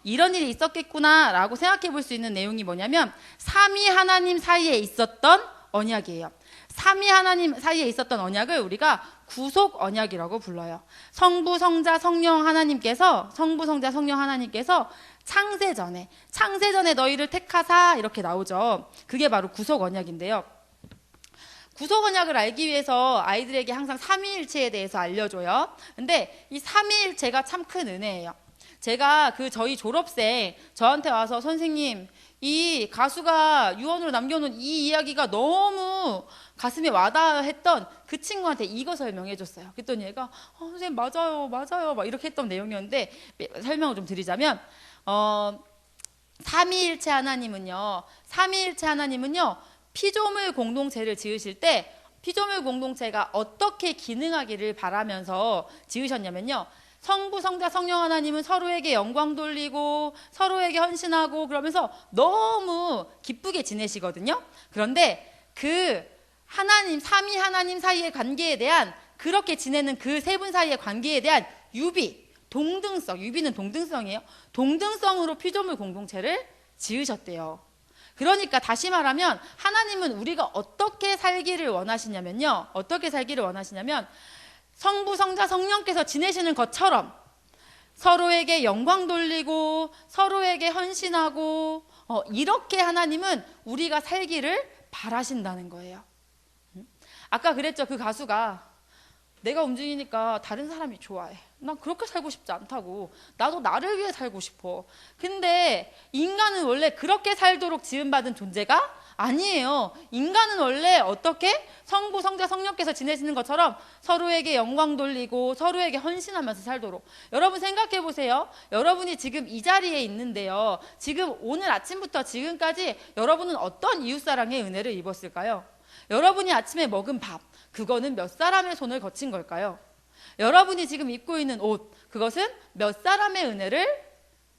이런 일이 있었겠구나라고 생각해 볼 수 있는 내용이 뭐냐면 삼위 하나님 사이에 있었던 언약이에요. 삼위 하나님 사이에 있었던 언약을 우리가 구속 언약이라고 불러요. 성부, 성자, 성령 하나님께서 창세 전에 너희를 택하사 이렇게 나오죠. 그게 바로 구속 언약인데요. 구속 언약을 알기 위해서 아이들에게 항상 삼위일체에 대해서 알려줘요. 근데 이 삼위일체가 참 큰 은혜예요. 제가 저희 졸업생 저한테 와서 선생님 이 가수가 유언으로 남겨놓은 이 이야기가 너무 가슴에 와닿았던 그 친구한테 이거 설명해 줬어요. 그랬더니 얘가 선생님 맞아요 막 이렇게 했던 내용이었는데 설명을 좀 드리자면 삼위일체 하나님은요 피조물 공동체를 지으실 때 피조물 공동체가 어떻게 기능하기를 바라면서 지으셨냐면요. 성부, 성자, 성령 하나님은 서로에게 영광 돌리고 서로에게 헌신하고 그러면서 너무 기쁘게 지내시거든요. 그런데 그 하나님, 삼위 하나님 사이의 관계에 대한 그렇게 지내는 그 세 분 사이의 관계에 대한 동등성, 유비는 동등성이에요. 동등성으로 피조물 공동체를 지으셨대요. 그러니까 다시 말하면 하나님은 우리가 어떻게 살기를 원하시냐면 성부, 성자, 성령께서 지내시는 것처럼 서로에게 영광 돌리고 서로에게 헌신하고 이렇게 하나님은 우리가 살기를 바라신다는 거예요. 아까 그랬죠. 그 가수가 내가 움직이니까 다른 사람이 좋아해. 난 그렇게 살고 싶지 않다고. 나도 나를 위해 살고 싶어. 근데 인간은 원래 그렇게 살도록 지음받은 존재가 아니에요. 인간은 원래 어떻게 성부, 성자, 성령께서 지내시는 것처럼 서로에게 영광 돌리고 서로에게 헌신하면서 살도록. 여러분 생각해 보세요. 여러분이 지금 이 자리에 있는데요. 지금 오늘 아침부터 지금까지 여러분은 어떤 이웃사랑의 은혜를 입었을까요? 여러분이 아침에 먹은 밥, 그거는 몇 사람의 손을 거친 걸까요? 여러분이 지금 입고 있는 옷, 그것은 몇 사람의 은혜를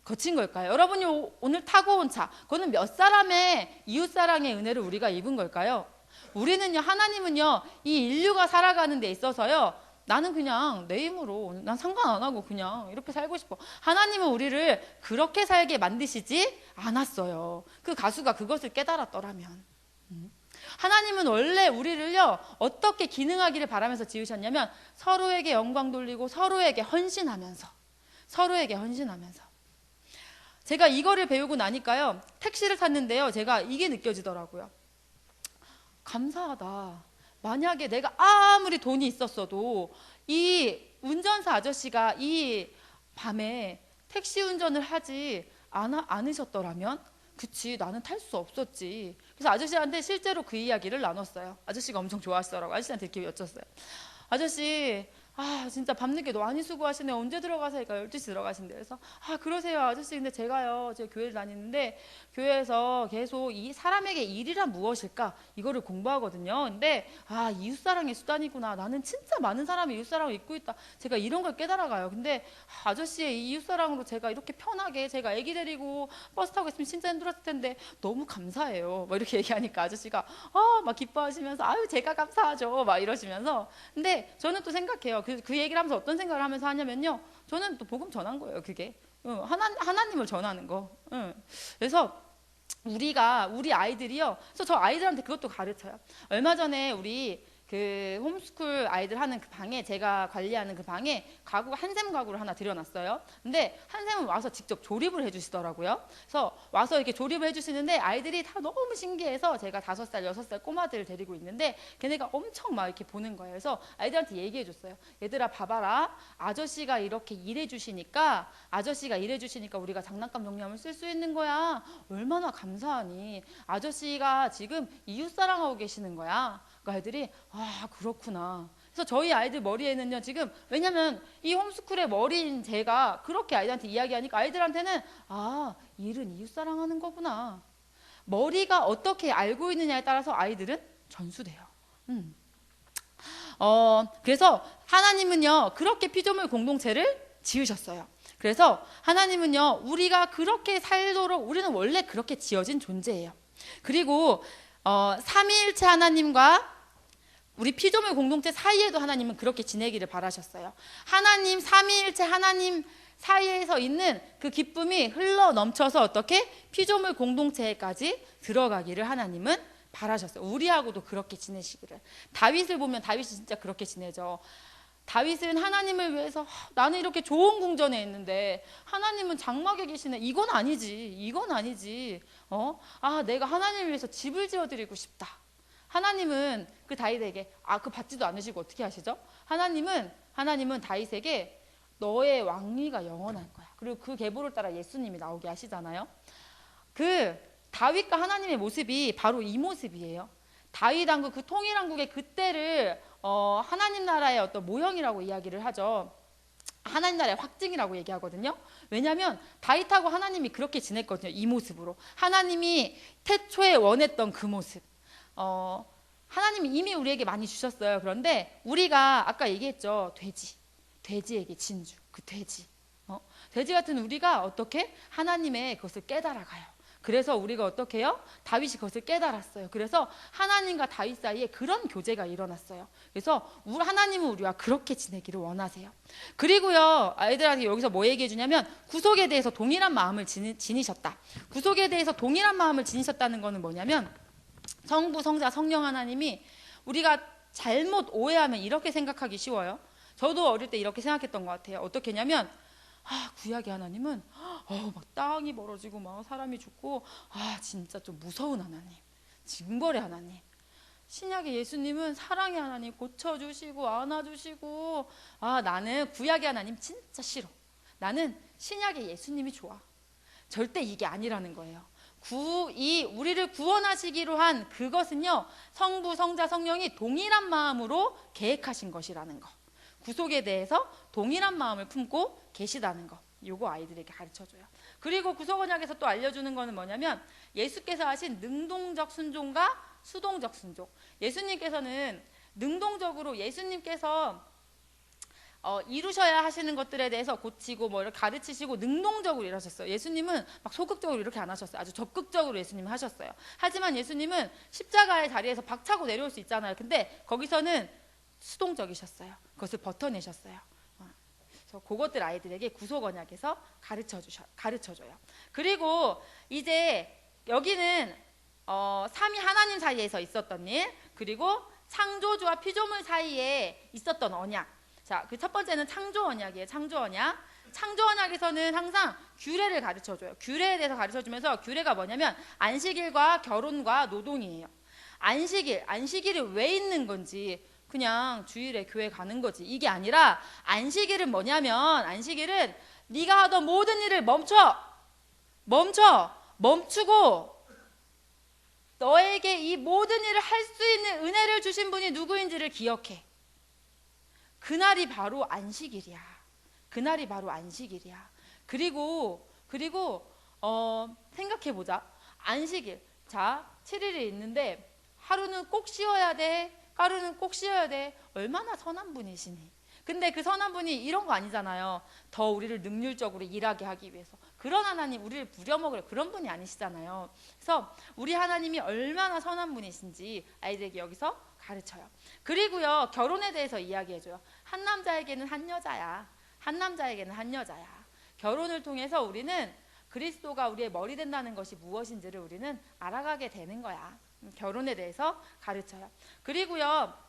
거친 걸까요? 여러분이 오늘 타고 온 차, 그거는 몇 사람의 이웃사랑의 은혜를 우리가 입은 걸까요? 우리는요, 하나님은요, 이 인류가 살아가는 데 있어서요, 나는 그냥 내 힘으로, 난 상관 안 하고 그냥 이렇게 살고 싶어. 하나님은 우리를 그렇게 살게 만드시지 않았어요. 그 가수가 그것을 깨달았더라면. 하나님은 원래 우리를요 어떻게 기능하기를 바라면서 지으셨냐면 서로에게 영광 돌리고 서로에게 헌신하면서 제가 이거를 배우고 나니까요 택시를 탔는데요 제가 이게 느껴지더라고요. 감사하다. 만약에 내가 아무리 돈이 있었어도 이 운전사 아저씨가 이 밤에 택시 운전을 하지 않으셨더라면 그치 나는 탈 수 없었지. 그래서 아저씨한테 실제로 그 이야기를 나눴어요. 아저씨가 엄청 좋아하시더라고요. 아저씨한테 이렇게 여쭸어요. 아저씨 진짜 밤늦게 많이 수고하시네. 언제 들어가세요? 그러니까 12시 들어가신대요. 그래서 그러세요 아저씨. 근데 제가 교회를 다니는데 교회에서 계속 이 사람에게 일이란 무엇일까 이거를 공부하거든요. 근데 이웃사랑의 수단이구나. 나는 진짜 많은 사람이 이웃사랑을 잊고 있다. 제가 이런 걸 깨달아가요. 근데 아저씨의 이 이웃사랑으로 제가 이렇게 편하게 제가 아기 데리고 버스 타고 있으면 진짜 힘들었을 텐데 너무 감사해요. 막 이렇게 얘기하니까 아저씨가 막 기뻐하시면서 아유 제가 감사하죠. 막 이러시면서. 근데 저는 또 생각해요. 그 얘기를 하면서 어떤 생각을 하면서 하냐면요. 저는 또 복음 전한 거예요. 그게 하나님을 전하는 거. 그래서 우리 아이들이요. 그래서 저 아이들한테 그것도 가르쳐요. 얼마 전에 우리 그 홈스쿨 아이들 하는 그 방에 제가 관리하는 그 방에 한샘 가구를 하나 들여놨어요. 근데 한샘은 와서 직접 조립을 해주시더라고요. 그래서 와서 이렇게 조립을 해주시는데 아이들이 다 너무 신기해서 제가 5살, 6살 꼬마들을 데리고 있는데 걔네가 엄청 막 이렇게 보는 거예요. 그래서 아이들한테 얘기해줬어요. 얘들아 봐봐라. 아저씨가 이렇게 일해주시니까 우리가 장난감 정리함을 쓸 수 있는 거야. 얼마나 감사하니. 아저씨가 지금 이웃사랑하고 계시는 거야. 그 아이들이 그렇구나. 그래서 저희 아이들 머리에는요 지금 왜냐면 이 홈스쿨의 머리인 제가 그렇게 아이들한테 이야기하니까 아이들한테는 일은 이웃사랑하는 거구나. 머리가 어떻게 알고 있느냐에 따라서 아이들은 전수돼요. 그래서 하나님은요 그렇게 피조물 공동체를 지으셨어요. 그래서 하나님은요 우리가 그렇게 살도록 우리는 원래 그렇게 지어진 존재예요. 그리고 삼위일체 하나님과 우리 피조물 공동체 사이에도 하나님은 그렇게 지내기를 바라셨어요. 하나님 삼위일체 하나님 사이에서 있는 그 기쁨이 흘러 넘쳐서 어떻게 피조물 공동체까지 들어가기를 하나님은 바라셨어요. 우리하고도 그렇게 지내시기를. 다윗을 보면 다윗이 진짜 그렇게 지내죠. 다윗은 하나님을 위해서 나는 이렇게 좋은 궁전에 있는데 하나님은 장막에 계시네. 이건 아니지. 내가 하나님을 위해서 집을 지어드리고 싶다. 하나님은 그 다윗에게 그 받지도 않으시고 어떻게 하시죠? 하나님은 다윗에게 너의 왕위가 영원한 거야. 그리고 그 계보를 따라 예수님이 나오게 하시잖아요. 그 다윗과 하나님의 모습이 바로 이 모습이에요. 다윗 왕국 그 통일왕국의 그때를 하나님 나라의 어떤 모형이라고 이야기를 하죠. 하나님 나라의 확증이라고 얘기하거든요. 왜냐하면 다윗하고 하나님이 그렇게 지냈거든요. 이 모습으로 하나님이 태초에 원했던 그 모습. 하나님이 이미 우리에게 많이 주셨어요. 그런데 우리가 아까 얘기했죠. 돼지에게 진주, 그 돼지 같은 우리가 어떻게 하나님의 그것을 깨달아가요. 그래서 우리가 어떻게 해요? 다윗이 그것을 깨달았어요. 그래서 하나님과 다윗 사이에 그런 교제가 일어났어요. 그래서 하나님은 우리와 그렇게 지내기를 원하세요. 그리고요 아이들한테 여기서 뭐 얘기해 주냐면 구속에 대해서 동일한 마음을 지니셨다. 구속에 대해서 동일한 마음을 지니셨다는 거는 뭐냐면 성부, 성자, 성령 하나님이 우리가 잘못 오해하면 이렇게 생각하기 쉬워요. 저도 어릴 때 이렇게 생각했던 것 같아요. 어떻게 했냐면 구약의 하나님은 막 땅이 벌어지고 막 사람이 죽고 진짜 좀 무서운 하나님, 징벌의 하나님. 신약의 예수님은 사랑의 하나님, 고쳐주시고 안아주시고 나는 구약의 하나님 진짜 싫어. 나는 신약의 예수님이 좋아. 절대 이게 아니라는 거예요. 우리를 구원하시기로 한 그것은요 성부, 성자, 성령이 동일한 마음으로 계획하신 것이라는 거. 구속에 대해서 동일한 마음을 품고 계시다는 거. 요거 아이들에게 가르쳐줘요. 그리고 구속언약에서 또 알려주는 거는 뭐냐면 예수께서 하신 능동적 순종과 수동적 순종. 예수님께서는 능동적으로 예수님께서 이루셔야 하시는 것들에 대해서 고치고 뭐 이렇게 가르치시고 능동적으로 일하셨어요. 예수님은 막 소극적으로 이렇게 안 하셨어요. 아주 적극적으로 예수님은 하셨어요. 하지만 예수님은 십자가의 자리에서 박차고 내려올 수 있잖아요. 근데 거기서는 수동적이셨어요. 그것을 버텨내셨어요. 그래서 그것들 아이들에게 구속 언약에서 가르쳐줘요. 그리고 이제 여기는 삼위 하나님 사이에서 있었던 일, 그리고 창조주와 피조물 사이에 있었던 언약. 자, 그 첫 번째는 창조 언약이에요. 창조 언약. 창조 언약에서는 항상 규례를 가르쳐줘요. 규례에 대해서 가르쳐주면서, 규례가 뭐냐면 안식일과 결혼과 노동이에요. 안식일이 왜 있는 건지, 그냥 주일에 교회 가는 거지, 이게 아니라, 안식일은 뭐냐면, 안식일은 네가 하던 모든 일을 멈추고 너에게 이 모든 일을 할 수 있는 은혜를 주신 분이 누구인지를 기억해. 그날이 바로 안식일이야. 그날이 바로 안식일이야. 그리고 생각해보자. 안식일. 자, 7일이 있는데 하루는 꼭 쉬어야 돼. 하루는 꼭 쉬어야 돼. 얼마나 선한 분이시니. 근데 그 선한 분이 이런 거 아니잖아요. 더 우리를 능률적으로 일하게 하기 위해서. 그런 하나님, 우리를 부려먹을 그런 분이 아니시잖아요. 그래서 우리 하나님이 얼마나 선한 분이신지 아이들에게 여기서 가르쳐요. 그리고요, 결혼에 대해서 이야기해줘요. 한 남자에게는 한 여자야. 한 남자에게는 한 여자야. 결혼을 통해서 우리는 그리스도가 우리의 머리 된다는 것이 무엇인지를 우리는 알아가게 되는 거야. 결혼에 대해서 가르쳐요. 그리고요,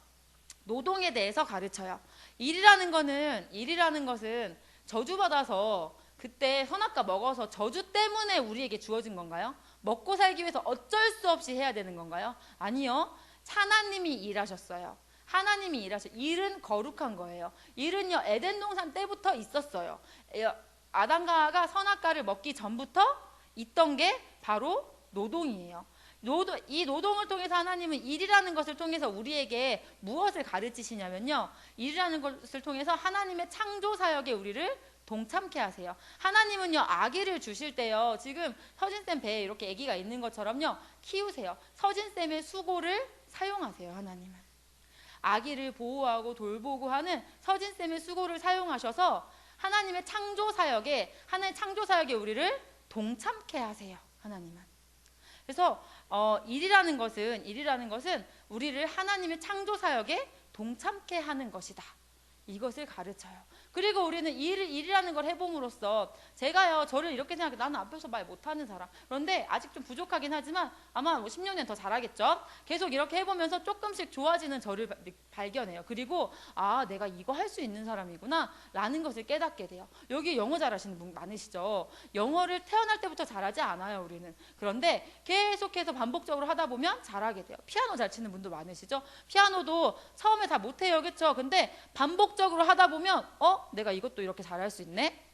노동에 대해서 가르쳐요. 일이라는 것은 저주받아서 그때 선악과 먹어서 저주 때문에 우리에게 주어진 건가요? 먹고 살기 위해서 어쩔 수 없이 해야 되는 건가요? 아니요. 하나님이 일하셨어요. 하나님이 일은 거룩한 거예요. 일은요, 에덴 동산 때부터 있었어요. 아담과 하와가 선악과를 먹기 전부터 있던 게 바로 노동이에요. 이 노동을 통해서 하나님은 일이라는 것을 통해서 우리에게 무엇을 가르치시냐면요, 일이라는 것을 통해서 하나님의 창조 사역에 우리를 동참케 하세요. 하나님은요, 아기를 주실 때요, 지금 서진쌤 배에 이렇게 아기가 있는 것처럼요, 키우세요. 서진쌤의 수고를 사용하세요. 하나님은 아기를 보호하고 돌보고 하는 서진쌤의 수고를 사용하셔서 하나님의 창조 사역에 우리를 동참케 하세요. 하나님은. 그래서 일이라는 것은 우리를 하나님의 창조 사역에 동참케 하는 것이다. 이것을 가르쳐요. 그리고 우리는 일이라는 걸 해봄으로써, 제가요, 저를 이렇게 생각해요. 나는 앞에서 말 못하는 사람. 그런데 아직 좀 부족하긴 하지만 아마 10년은 더 잘하겠죠. 계속 이렇게 해보면서 조금씩 좋아지는 저를 발견해요. 그리고 내가 이거 할 수 있는 사람이구나 라는 것을 깨닫게 돼요. 여기 영어 잘하시는 분 많으시죠? 영어를 태어날 때부터 잘하지 않아요, 우리는. 그런데 계속해서 반복적으로 하다 보면 잘하게 돼요. 피아노 잘 치는 분도 많으시죠? 피아노도 처음에 다 못해요, 그렇죠? 근데 반복적으로 하다 보면 내가 이것도 이렇게 잘할 수 있네.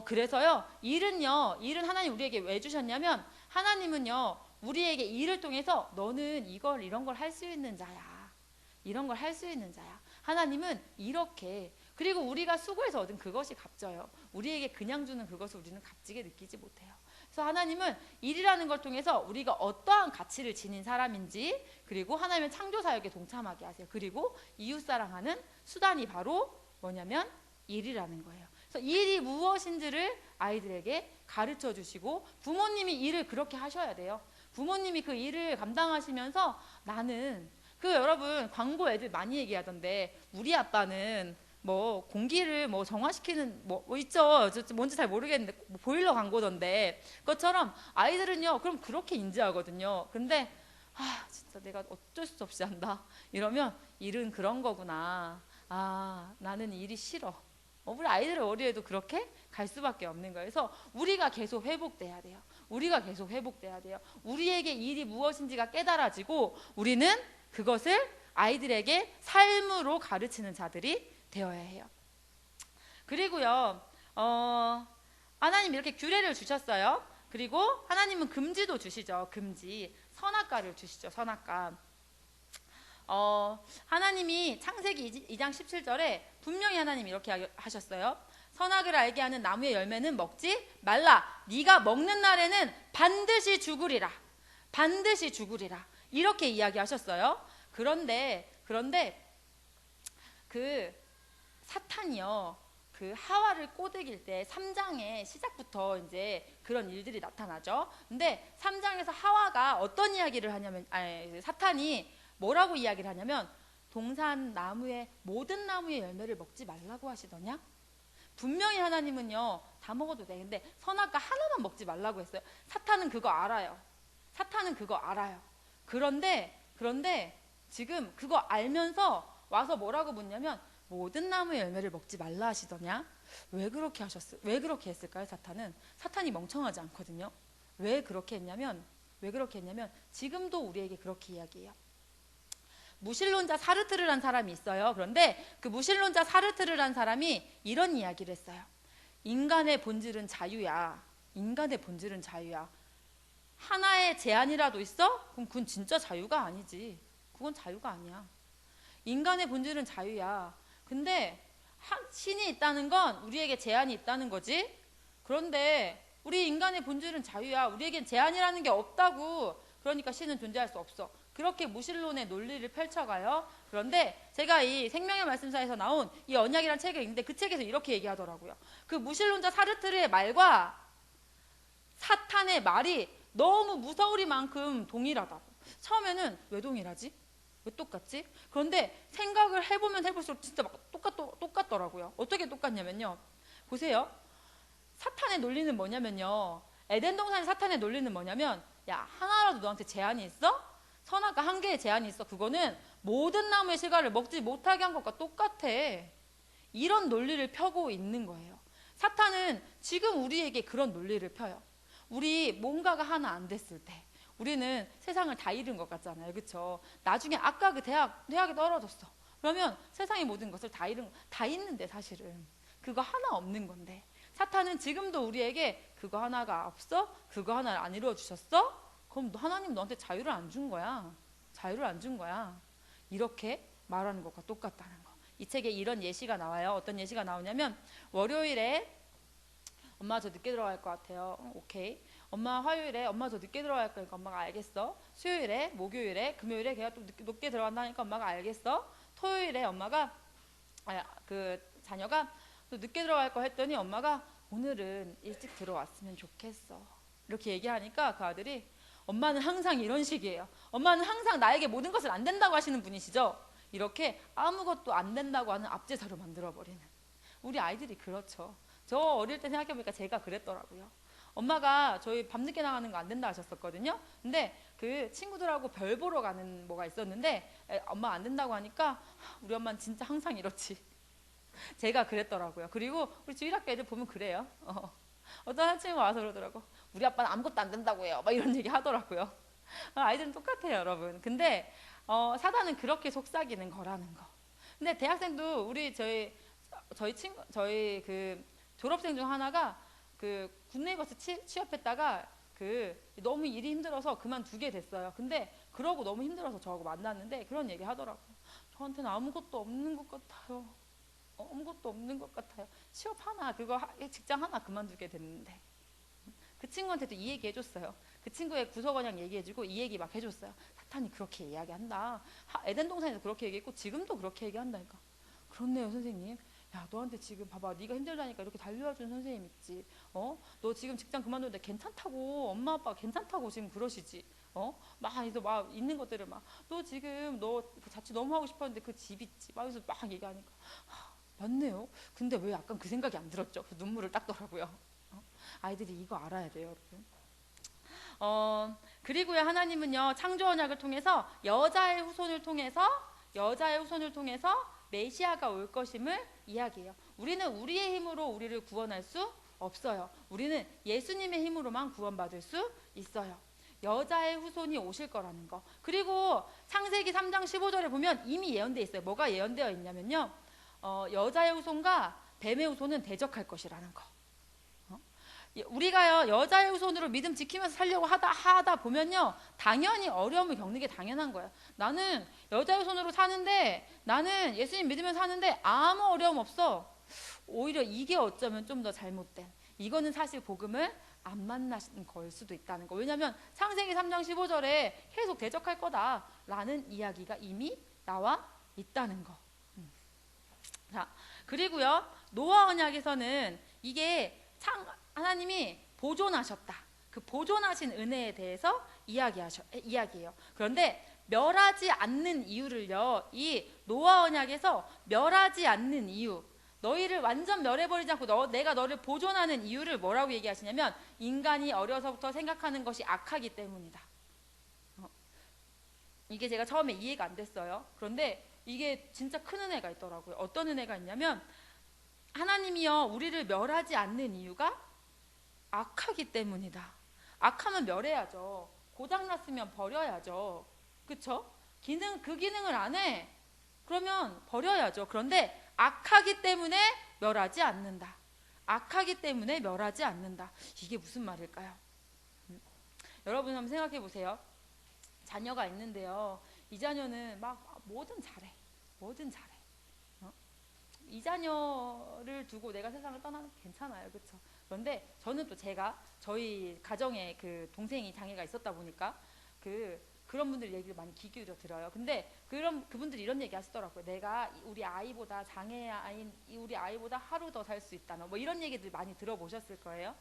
그래서요, 일은 하나님 우리에게 왜 주셨냐면, 하나님은요, 우리에게 일을 통해서 너는 이런 걸 할 수 있는 자야. 이런 걸 할 수 있는 자야. 하나님은 이렇게. 그리고 우리가 수고해서 얻은 그것이 값져요. 우리에게 그냥 주는 그것을 우리는 값지게 느끼지 못해요. 그래서 하나님은 일이라는 걸 통해서 우리가 어떠한 가치를 지닌 사람인지, 그리고 하나님의 창조 사역에 동참하게 하세요. 그리고 이웃사랑하는 수단이 바로 뭐냐면 일이라는 거예요. 그래서 일이 무엇인지를 아이들에게 가르쳐 주시고, 부모님이 일을 그렇게 하셔야 돼요. 부모님이 그 일을 감당하시면서 여러분 광고 애들 많이 얘기하던데, 우리 아빠는 뭐 공기를 뭐 정화시키는 뭐 있죠. 뭔지 잘 모르겠는데 보일러 광고던데, 그것처럼 아이들은요, 그럼 그렇게 인지하거든요. 근데 진짜 내가 어쩔 수 없이 한다 이러면, 일은 그런 거구나. 나는 일이 싫어. 우리 아이들의 머리에도 그렇게 갈 수밖에 없는 거예요. 그래서 우리가 계속 회복돼야 돼요. 우리에게 일이 무엇인지가 깨달아지고, 우리는 그것을 아이들에게 삶으로 가르치는 자들이 되어야 해요. 그리고요, 하나님 이렇게 규례를 주셨어요. 그리고 하나님은 금지도 주시죠. 금지. 선악과를 주시죠. 선악과. 하나님이 창세기 2장 17절에 분명히 하나님이 이렇게 하셨어요. 선악을 알게 하는 나무의 열매는 먹지 말라. 네가 먹는 날에는 반드시 죽으리라. 반드시 죽으리라. 이렇게 이야기하셨어요. 그런데 그 사탄이요, 그 하와를 꼬드길 때 3장의 시작부터 이제 그런 일들이 나타나죠. 근데 3장에서 하와가 어떤 이야기를 하냐면, 사탄이 뭐라고 이야기를 하냐면, 동산 나무의 모든 나무의 열매를 먹지 말라고 하시더냐? 분명히 하나님은요, 다 먹어도 돼. 근데 선악과 하나만 먹지 말라고 했어요. 사탄은 그거 알아요. 사탄은 그거 알아요. 그런데 지금 그거 알면서 와서 뭐라고 묻냐면 모든 나무의 열매를 먹지 말라 하시더냐? 왜 그렇게 하셨어요? 왜 그렇게 했을까요? 사탄이 멍청하지 않거든요. 왜 그렇게 했냐면 지금도 우리에게 그렇게 이야기해요. 무신론자 사르트르란 사람이 있어요. 그런데 그 무신론자 사르트르란 사람이 이런 이야기를 했어요. 인간의 본질은 자유야. 인간의 본질은 자유야. 하나의 제한이라도 있어? 그럼 그건 진짜 자유가 아니지. 그건 자유가 아니야. 인간의 본질은 자유야. 근데 신이 있다는 건 우리에게 제한이 있다는 거지. 그런데 우리 인간의 본질은 자유야. 우리에겐 제한이라는 게 없다고. 그러니까 신은 존재할 수 없어. 그렇게 무신론의 논리를 펼쳐가요. 그런데 제가 이 생명의 말씀사에서 나온 이 언약이라는 책을 읽는데 그 책에서 이렇게 얘기하더라고요. 그 무신론자 사르트르의 말과 사탄의 말이 너무 무서우리만큼 동일하다고. 처음에는 왜 동일하지? 왜 똑같지? 그런데 생각을 해보면 해볼수록 진짜 막 똑같더라고요. 어떻게 똑같냐면요. 보세요. 사탄의 논리는 뭐냐면요. 에덴 동산의 사탄의 논리는 뭐냐면 야, 하나라도 너한테 제한이 있어? 선악과 한 개의 제한이 있어. 그거는 모든 나무의 실과를 먹지 못하게 한 것과 똑같아. 이런 논리를 펴고 있는 거예요. 사탄은 지금 우리에게 그런 논리를 펴요. 우리 뭔가가 하나 안 됐을 때 우리는 세상을 다 잃은 것 같잖아요. 그렇죠? 나중에 아까 그 대학에 떨어졌어. 그러면 세상의 모든 것을 다 있는데 사실은 그거 하나 없는 건데 사탄은 지금도 우리에게 그거 하나가 없어? 그거 하나를 안 이루어 주셨어? 그럼 하나님 너한테 자유를 안 준 거야. 자유를 안 준 거야. 이렇게 말하는 것과 똑같다는 거. 이 책에 이런 예시가 나와요. 어떤 예시가 나오냐면 월요일에 엄마 저 늦게 들어갈 것 같아요. 오케이. 엄마 화요일에 엄마 저 늦게 들어갈 거니까 엄마가 알겠어. 수요일에 목요일에 금요일에 걔가 또 늦게 들어간다니까 엄마가 알겠어. 토요일에 엄마가 그 자녀가 또 늦게 들어갈 거 했더니 엄마가 오늘은 일찍 들어왔으면 좋겠어. 이렇게 얘기하니까 그 아들이 엄마는 항상 이런 식이에요. 엄마는 항상 나에게 모든 것을 안 된다고 하시는 분이시죠. 이렇게 아무것도 안 된다고 하는 압제사로 만들어버리는 우리 아이들이 그렇죠. 저 어릴 때 생각해보니까 제가 그랬더라고요. 엄마가 저희 밤늦게 나가는 거 안 된다 하셨었거든요. 근데 그 친구들하고 별 보러 가는 뭐가 있었는데 엄마 안 된다고 하니까 우리 엄마는 진짜 항상 이렇지. 제가 그랬더라고요. 그리고 우리 주일학교 애들 보면 그래요. 어떤 한 친구가 와서 그러더라고. 우리 아빠는 아무것도 안 된다고 해요. 막 이런 얘기 하더라고요. 아이들은 똑같아요, 여러분. 근데 사단은 그렇게 속삭이는 거라는 거. 근데 대학생도 저희 그 졸업생 중 하나가 그 굿네이버스 취업했다가 그 너무 일이 힘들어서 그만두게 됐어요. 근데 그러고 너무 힘들어서 저하고 만났는데 그런 얘기 하더라고요. 저한테는 아무것도 없는 것 같아요. 아무것도 없는 것 같아요. 취업 하나, 직장 하나 그만두게 됐는데. 그 친구한테도 이 얘기 해줬어요. 그 친구의 구석원양 얘기해주고 이 얘기 막 해줬어요. 사탄이 그렇게 이야기한다. 에덴 동산에서 그렇게 얘기했고 지금도 그렇게 얘기한다니까. 그렇네요, 선생님. 야, 너한테 지금 봐봐. 네가 힘들다니까 이렇게 달려와준 선생님 있지. 너 지금 직장 그만두는데 괜찮다고. 엄마 아빠가 괜찮다고 지금 그러시지. 막 있는 것들을 너 지금 그 자취 너무 하고 싶었는데 그 집 있지. 막 여기서 막 얘기하니까 맞네요. 근데 왜 약간 그 생각이 안 들었죠? 그래서 눈물을 닦더라고요. 아이들이 이거 알아야 돼요, 여러분. 그리고요, 하나님은요, 창조 언약을 통해서 여자의 후손을 통해서 메시아가 올 것임을 이야기해요. 우리는 우리의 힘으로 우리를 구원할 수 없어요. 우리는 예수님의 힘으로만 구원받을 수 있어요. 여자의 후손이 오실 거라는 거. 그리고 창세기 3장 15절에 보면 이미 예언되어 있어요. 뭐가 예언되어 있냐면요. 여자의 후손과 뱀의 후손은 대적할 것이라는 거. 우리가요, 여자의 후손으로 믿음 지키면서 살려고 하다 보면요, 당연히 어려움을 겪는 게 당연한 거예요. 나는 여자의 후손으로 사는데, 나는 예수님 믿으면서 사는데 아무 어려움 없어. 오히려 이게 어쩌면 좀 더 잘못된, 이거는 사실 복음을 안 만나신 걸 수도 있다는 거. 왜냐하면 창세기 3장 15절에 계속 대적할 거다라는 이야기가 이미 나와 있다는 거. 자, 그리고요, 노아 언약에서는 이게 하나님이 보존하셨다. 그 보존하신 은혜에 대해서 이야기해요. 그런데 멸하지 않는 이유를요, 이 노아 언약에서 멸하지 않는 이유, 너희를 완전 멸해버리지 않고 내가 너를 보존하는 이유를 뭐라고 얘기하시냐면 인간이 어려서부터 생각하는 것이 악하기 때문이다. 이게 제가 처음에 이해가 안 됐어요. 그런데 이게 진짜 큰 은혜가 있더라고요. 어떤 은혜가 있냐면 하나님이요 우리를 멸하지 않는 이유가 악하기 때문이다. 악하면 멸해야죠. 고장났으면 버려야죠. 그쵸? 그 기능을 안 해. 그러면 버려야죠. 그런데 악하기 때문에 멸하지 않는다. 악하기 때문에 멸하지 않는다. 이게 무슨 말일까요? 여러분 한번 생각해 보세요. 자녀가 있는데요. 이 자녀는 막 뭐든 잘해. 뭐든 잘해. 이 자녀를 두고 내가 세상을 떠나는 게 괜찮아요. 그렇죠? 그런데 저는 또 저희 가정에 그 동생이 장애가 있었다 보니까 그런 분들 얘기를 많이 귀 기울여 들어요. 근데 그분들이 이런 얘기 하시더라고요. 내가 우리 아이보다 장애아인 우리 아이보다 하루 더 살 수 있다는 뭐 이런 얘기들 많이 들어보셨을 거예요.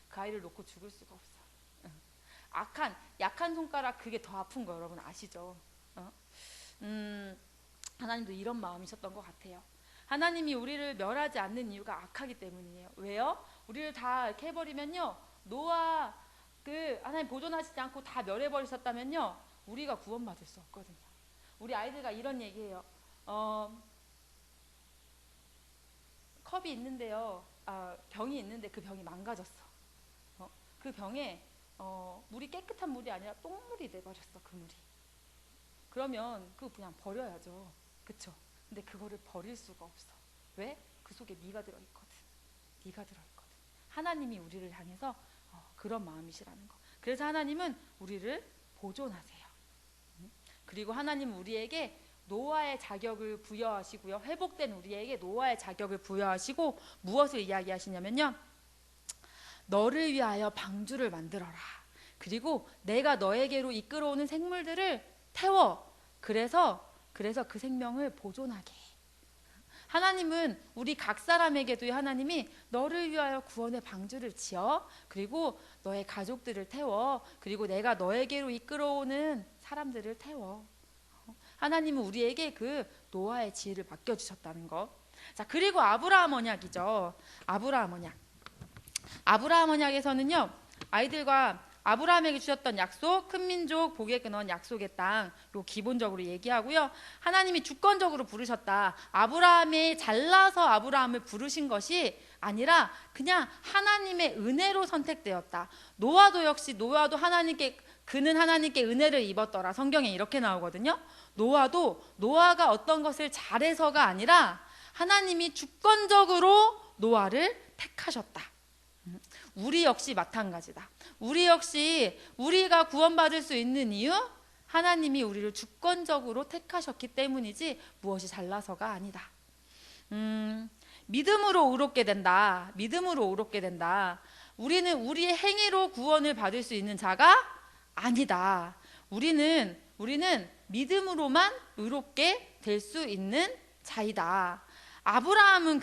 그 아이를 놓고 죽을 수가 없어. 약한 손가락 그게 더 아픈 거 여러분 아시죠? 하나님도 이런 마음이셨던 것 같아요. 하나님이 우리를 멸하지 않는 이유가 악하기 때문이에요. 왜요? 우리를 다 이렇게 해버리면요, 노아 하나님 보존하시지 않고 다 멸해버리셨다면요, 우리가 구원받을 수 없거든요. 우리 아이들과 이런 얘기해요. 컵이 있는데요, 병이 있는데 그 병이 망가졌어. 그 병에 물이 깨끗한 물이 아니라 똥물이 돼버렸어. 그 물이. 그러면 그거 그냥 버려야죠. 그쵸? 근데 그거를 버릴 수가 없어. 왜? 그 속에 네가 들어있거든. 네가 들어있거든. 하나님이 우리를 향해서 그런 마음이시라는 거. 그래서 하나님은 우리를 보존하세요. 그리고 하나님은 우리에게 노아의 자격을 부여하시고요. 회복된 우리에게 노아의 자격을 부여하시고 무엇을 이야기하시냐면요, 너를 위하여 방주를 만들어라. 그리고 내가 너에게로 이끌어오는 생물들을 태워. 그래서 그 생명을 보존하게. 하나님은 우리 각 사람에게도 하나님이 너를 위하여 구원의 방주를 지어. 그리고 너의 가족들을 태워. 그리고 내가 너에게로 이끌어오는 사람들을 태워. 하나님은 우리에게 그 노아의 지혜를 맡겨주셨다는 거. 자, 그리고 아브라함 언약이죠. 아브라함 언약. 아브라함 언약에서는요, 아이들과 아브라함에게 주셨던 약속, 큰 민족, 복의 근원, 약속의 땅, 요 기본적으로 얘기하고요. 하나님이 주권적으로 부르셨다. 아브라함이 잘나서 아브라함을 부르신 것이 아니라 그냥 하나님의 은혜로 선택되었다. 노아도 역시 그는 하나님께 은혜를 입었더라. 성경에 이렇게 나오거든요. 노아가 어떤 것을 잘해서가 아니라 하나님이 주권적으로 노아를 택하셨다. 우리 역시 마찬가지다. 우리 역시 우리가 구원받을 수 있는 이유, 하나님이 우리를 주권적으로 택하셨기 때문이지 무엇이 잘나서가 아니다. 믿음으로 의롭게 된다. 믿음으로 의롭게 된다. 우리는 우리의 행위로 구원을 받을 수 있는 자가 아니다. 우리는 믿음으로만 의롭게 될 수 있는 자이다. 아브라함이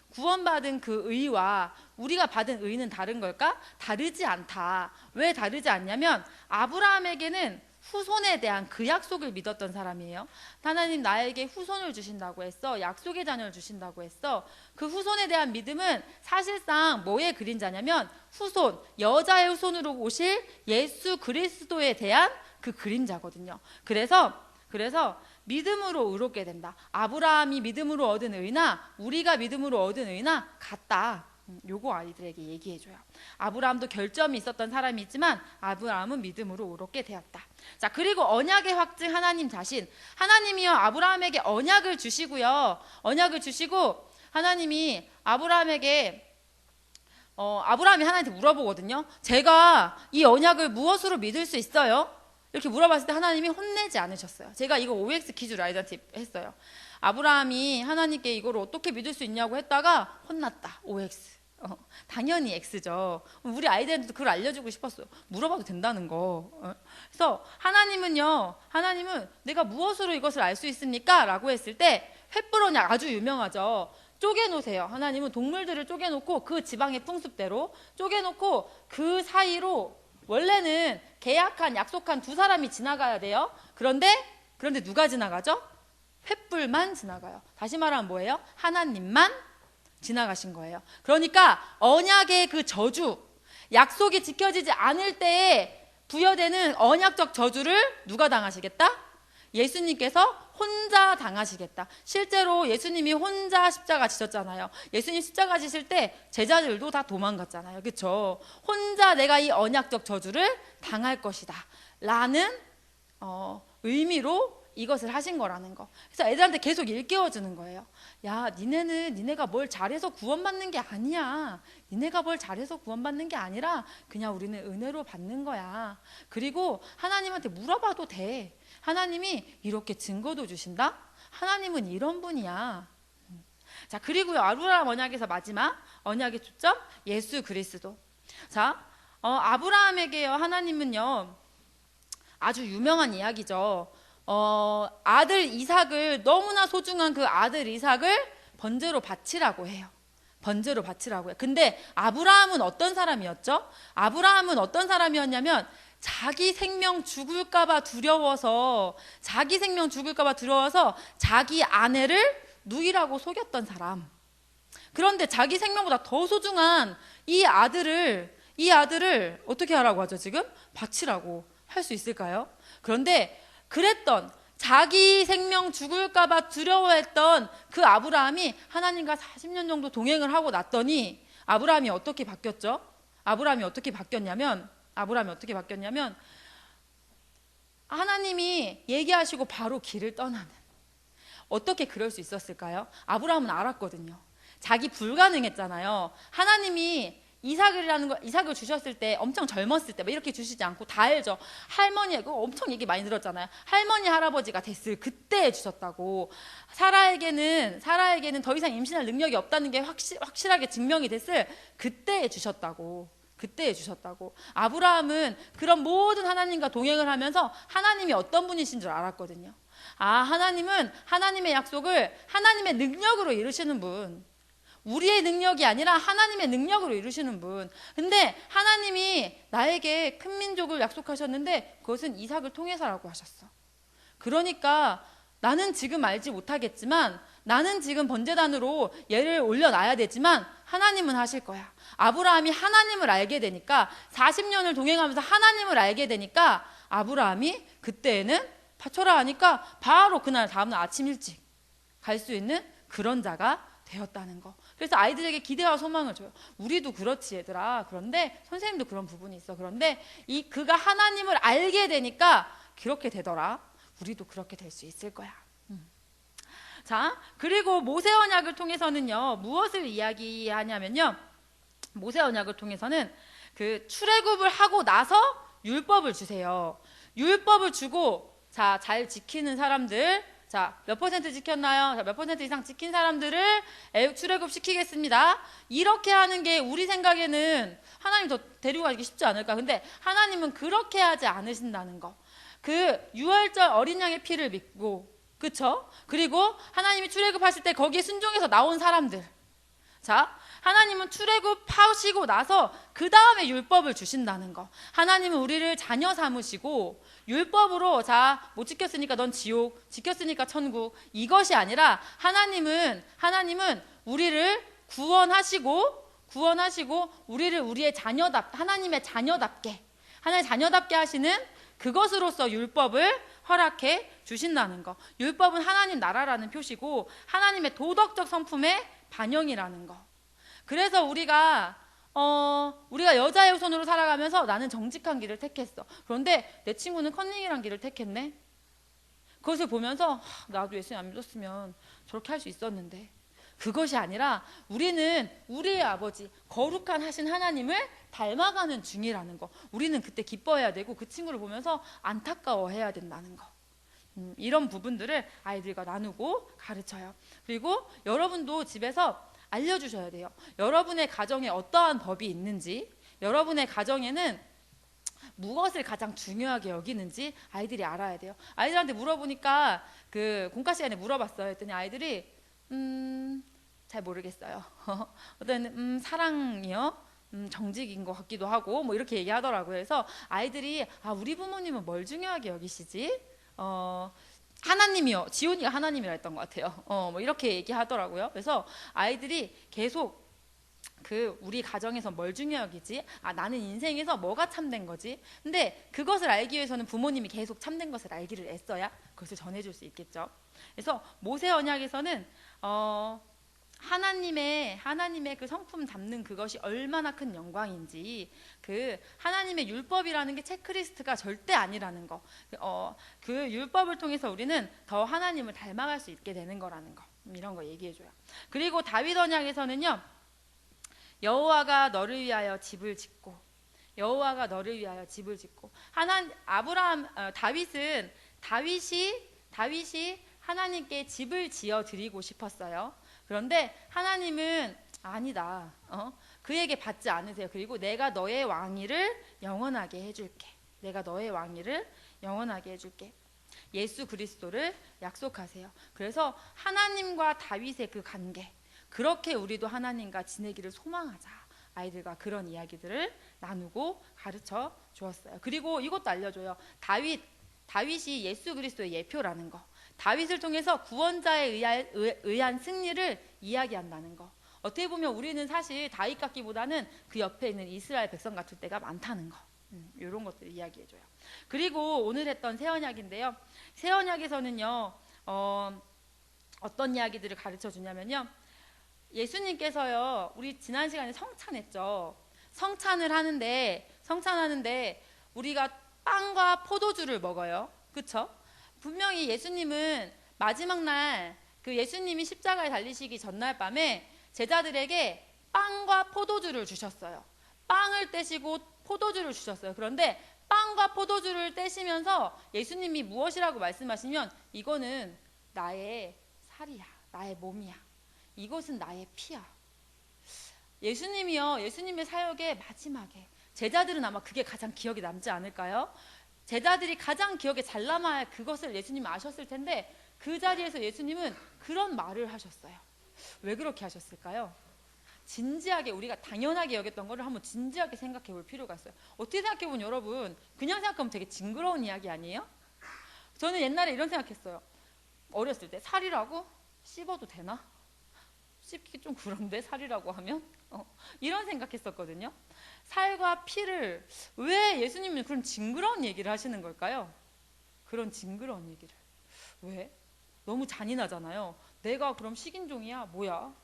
구원받은 그 의와 우리가 받은 의는 다른 걸까? 다르지 않다. 왜 다르지 않냐면 아브라함에게는 후손에 대한 그 약속을 믿었던 사람이에요. 하나님 나에게 후손을 주신다고 했어. 약속의 자녀를 주신다고 했어. 그 후손에 대한 믿음은 사실상 뭐의 그림자냐면 여자의 후손으로 오실 예수 그리스도에 대한 그 그림자거든요. 그래서 믿음으로 의롭게 된다. 아브라함이 믿음으로 얻은 의나 우리가 믿음으로 얻은 의나 같다. 요거 아이들에게 얘기해줘요. 아브라함도 결점이 있었던 사람이 있지만 아브라함은 믿음으로 의롭게 되었다. 자, 그리고 언약의 확증 하나님 자신. 하나님이요 아브라함에게 언약을 주시고요. 언약을 주시고 하나님이 아브라함이 하나님한테 물어보거든요. 제가 이 언약을 무엇으로 믿을 수 있어요? 이렇게 물어봤을 때 하나님이 혼내지 않으셨어요. 제가 이거 OX 퀴즈로 아이들한테 했어요. 아브라함이 하나님께 이걸 어떻게 믿을 수 있냐고 했다가 혼났다. OX. 당연히 X죠. 우리 아이들한테도 그걸 알려주고 싶었어요. 물어봐도 된다는 거. 그래서 하나님은 내가 무엇으로 이것을 알 수 있습니까? 라고 했을 때 횃불 언약 아주 유명하죠. 쪼개놓으세요. 하나님은 동물들을 쪼개놓고 그 지방의 풍습대로 쪼개놓고 그 사이로 원래는 약속한 두 사람이 지나가야 돼요. 그런데 누가 지나가죠? 횃불만 지나가요. 다시 말하면 뭐예요? 하나님만 지나가신 거예요. 그러니까 언약의 그 저주, 약속이 지켜지지 않을 때에 부여되는 언약적 저주를 누가 당하시겠다? 예수님께서 혼자 당하시겠다. 실제로 예수님이 혼자 십자가 지셨잖아요. 예수님 십자가 지실 때 제자들도 다 도망갔잖아요. 그렇죠? 혼자 내가 이 언약적 저주를 당할 것이다 라는 의미로 이것을 하신 거라는 거. 그래서 애들한테 계속 일깨워주는 거예요. 야, 니네가 뭘 잘해서 구원받는 게 아니야. 니네가 뭘 잘해서 구원받는 게 아니라 그냥 우리는 은혜로 받는 거야. 그리고 하나님한테 물어봐도 돼. 하나님이 이렇게 증거도 주신다? 하나님은 이런 분이야. 자, 그리고요, 아브라함 언약에서 마지막 언약의 초점, 예수 그리스도. 자, 아브라함에게요, 하나님은요, 아주 유명한 이야기죠. 아들 이삭을, 너무나 소중한 그 아들 이삭을 번제로 바치라고 해요. 번제로 바치라고 해요. 근데 아브라함은 어떤 사람이었죠? 아브라함은 어떤 사람이었냐면 자기 생명 죽을까봐 두려워서 자기 아내를 누이라고 속였던 사람. 그런데 자기 생명보다 더 소중한 이 아들을 어떻게 하라고 하죠? 지금 바치라고 할 수 있을까요? 그런데 그랬던, 자기 생명 죽을까봐 두려워했던 그 아브라함이 하나님과 40년 정도 동행을 하고 났더니 아브라함이 어떻게 바뀌었죠? 아브라함이 어떻게 바뀌었냐면 하나님이 얘기하시고 바로 길을 떠나는. 어떻게 그럴 수 있었을까요? 아브라함은 알았거든요. 자기 불가능했잖아요. 하나님이 이삭을 주셨을 때 엄청 젊었을 때 막 이렇게 주시지 않고, 다 알죠. 할머니, 그거 엄청 얘기 많이 들었잖아요. 할머니 할아버지가 됐을 그때 주셨다고. 사라에게는 더 이상 임신할 능력이 없다는 게 확실하게 증명이 됐을 그때에 주셨다고. 아브라함은 그런 모든 하나님과 동행을 하면서 하나님이 어떤 분이신 줄 알았거든요. 하나님은 하나님의 약속을 하나님의 능력으로 이루시는 분. 우리의 능력이 아니라 하나님의 능력으로 이루시는 분. 근데 하나님이 나에게 큰 민족을 약속하셨는데 그것은 이삭을 통해서라고 하셨어. 그러니까 나는 지금 알지 못하겠지만, 나는 지금 번제단으로 얘를 올려놔야 되지만 하나님은 하실 거야. 아브라함이 하나님을 알게 되니까, 40년을 동행하면서 하나님을 알게 되니까 아브라함이 그때에는 바쳐라 하니까 바로 그날 다음날 아침 일찍 갈 수 있는 그런 자가 되었다는 거. 그래서 아이들에게 기대와 소망을 줘요. 우리도 그렇지 얘들아. 그런데 선생님도 그런 부분이 있어. 그런데 그가 하나님을 알게 되니까 그렇게 되더라. 우리도 그렇게 될 수 있을 거야. 자, 그리고 모세 언약을 통해서는요, 무엇을 이야기하냐면요, 모세 언약을 통해서는 그 출애굽을 하고 나서 율법을 주세요. 율법을 주고, 자, 잘 지키는 사람들, 자, 몇 퍼센트 지켰나요? 자, 몇 퍼센트 이상 지킨 사람들을 출애굽 시키겠습니다. 이렇게 하는 게 우리 생각에는 하나님 더 데리고 가기 쉽지 않을까? 근데 하나님은 그렇게 하지 않으신다는 거. 그 유월절 어린 양의 피를 믿고, 그쵸? 그리고 하나님이 출애굽하실 때 거기에 순종해서 나온 사람들. 자, 하나님은 출애굽하시고 나서 그 다음에 율법을 주신다는 거. 하나님은 우리를 자녀 삼으시고 율법으로, 자, 못 지켰으니까 넌 지옥, 지켰으니까 천국, 이것이 아니라 하나님은 우리를 구원하시고 우리를 우리의 하나님의 자녀답게 하시는 그것으로서 율법을 허락해 주신다는 거. 율법은 하나님 나라라는 표시고 하나님의 도덕적 성품의 반영이라는 거. 그래서 우리가 여자의 손으로 살아가면서 나는 정직한 길을 택했어. 그런데 내 친구는 컨닝이란 길을 택했네. 그것을 보면서 나도 예수님 안 믿었으면 저렇게 할 수 있었는데. 그것이 아니라 우리는 우리의 아버지, 거룩한 하신 하나님을 닮아가는 중이라는 거. 우리는 그때 기뻐해야 되고 그 친구를 보면서 안타까워해야 된다는 거. 이런 부분들을 아이들과 나누고 가르쳐요. 그리고 여러분도 집에서 알려주셔야 돼요. 여러분의 가정에 어떠한 법이 있는지, 여러분의 가정에는 무엇을 가장 중요하게 여기는지 아이들이 알아야 돼요. 아이들한테 물어보니까 그 공과 시간에 물어봤어요. 했더니 아이들이 잘 모르겠어요. 어떤 사랑이요, 정직인 것 같기도 하고 뭐 이렇게 얘기하더라고요. 그래서 아이들이 우리 부모님은 뭘 중요하게 여기시지? 하나님이요. 지온이가 하나님이라 했던 것 같아요. 뭐 이렇게 얘기하더라고요. 그래서 아이들이 계속 우리 가정에서 뭘 중요하겠지? 나는 인생에서 뭐가 참된 거지? 근데 그것을 알기 위해서는 부모님이 계속 참된 것을 알기를 애써야 그것을 전해줄 수 있겠죠. 그래서 모세 언약에서는 하나님의 그 성품 잡는 그것이 얼마나 큰 영광인지, 그 하나님의 율법이라는 게 체크리스트가 절대 아니라는 거, 그 율법을 통해서 우리는 더 하나님을 닮아갈 수 있게 되는 거라는 거, 이런 거 얘기해줘요. 그리고 다윗 언약에서는요, 여호와가 너를 위하여 집을 짓고, 여호와가 너를 위하여 집을 짓고, 다윗이 하나님께 집을 지어 드리고 싶었어요. 그런데 하나님은 아니다, 그에게 받지 않으세요. 그리고 내가 너의 왕위를 영원하게 해줄게. 내가 너의 왕위를 영원하게 해줄게. 예수 그리스도를 약속하세요. 그래서 하나님과 다윗의 그 관계, 그렇게 우리도 하나님과 지내기를 소망하자. 아이들과 그런 이야기들을 나누고 가르쳐 주었어요. 그리고 이것도 알려줘요. 다윗이 예수 그리스도의 예표라는 거, 다윗을 통해서 구원자에 의한 승리를 이야기한다는 거. 어떻게 보면 우리는 사실 다윗 같기보다는 그 옆에 있는 이스라엘 백성 같을 때가 많다는 거, 이런 것들을 이야기해줘요. 그리고 오늘 했던 새 언약인데요, 새 언약에서는요, 어떤 이야기들을 가르쳐 주냐면요, 예수님께서요, 우리 지난 시간에 성찬했죠. 성찬하는데 우리가 빵과 포도주를 먹어요. 그쵸? 분명히 예수님은 마지막 날, 그 예수님이 십자가에 달리시기 전날 밤에 제자들에게 빵과 포도주를 주셨어요. 빵을 떼시고 포도주를 주셨어요. 그런데 빵과 포도주를 떼시면서 예수님이 무엇이라고 말씀하시면, 이거는 나의 살이야, 나의 몸이야, 이것은 나의 피야. 예수님의 사역의 마지막에 제자들은 아마 그게 가장 기억에 남지 않을까요? 제자들이 가장 기억에 잘 남아야 그것을 예수님이 아셨을 텐데, 그 자리에서 예수님은 그런 말을 하셨어요. 왜 그렇게 하셨을까요? 진지하게, 우리가 당연하게 여겼던 거를 한번 진지하게 생각해 볼 필요가 있어요. 어떻게 생각해 보면 여러분, 그냥 생각하면 되게 징그러운 이야기 아니에요? 저는 옛날에 이런 생각했어요. 어렸을 때 살이라고 씹어도 되나? 씹기 좀 그런데, 살이라고 하면? 이런 생각했었거든요. 살과 피를, 왜 예수님은 그런 징그러운 얘기를 하시는 걸까요? 그런 징그러운 얘기를 왜? 너무 잔인하잖아요. 내가 그럼 식인종이야? 뭐야?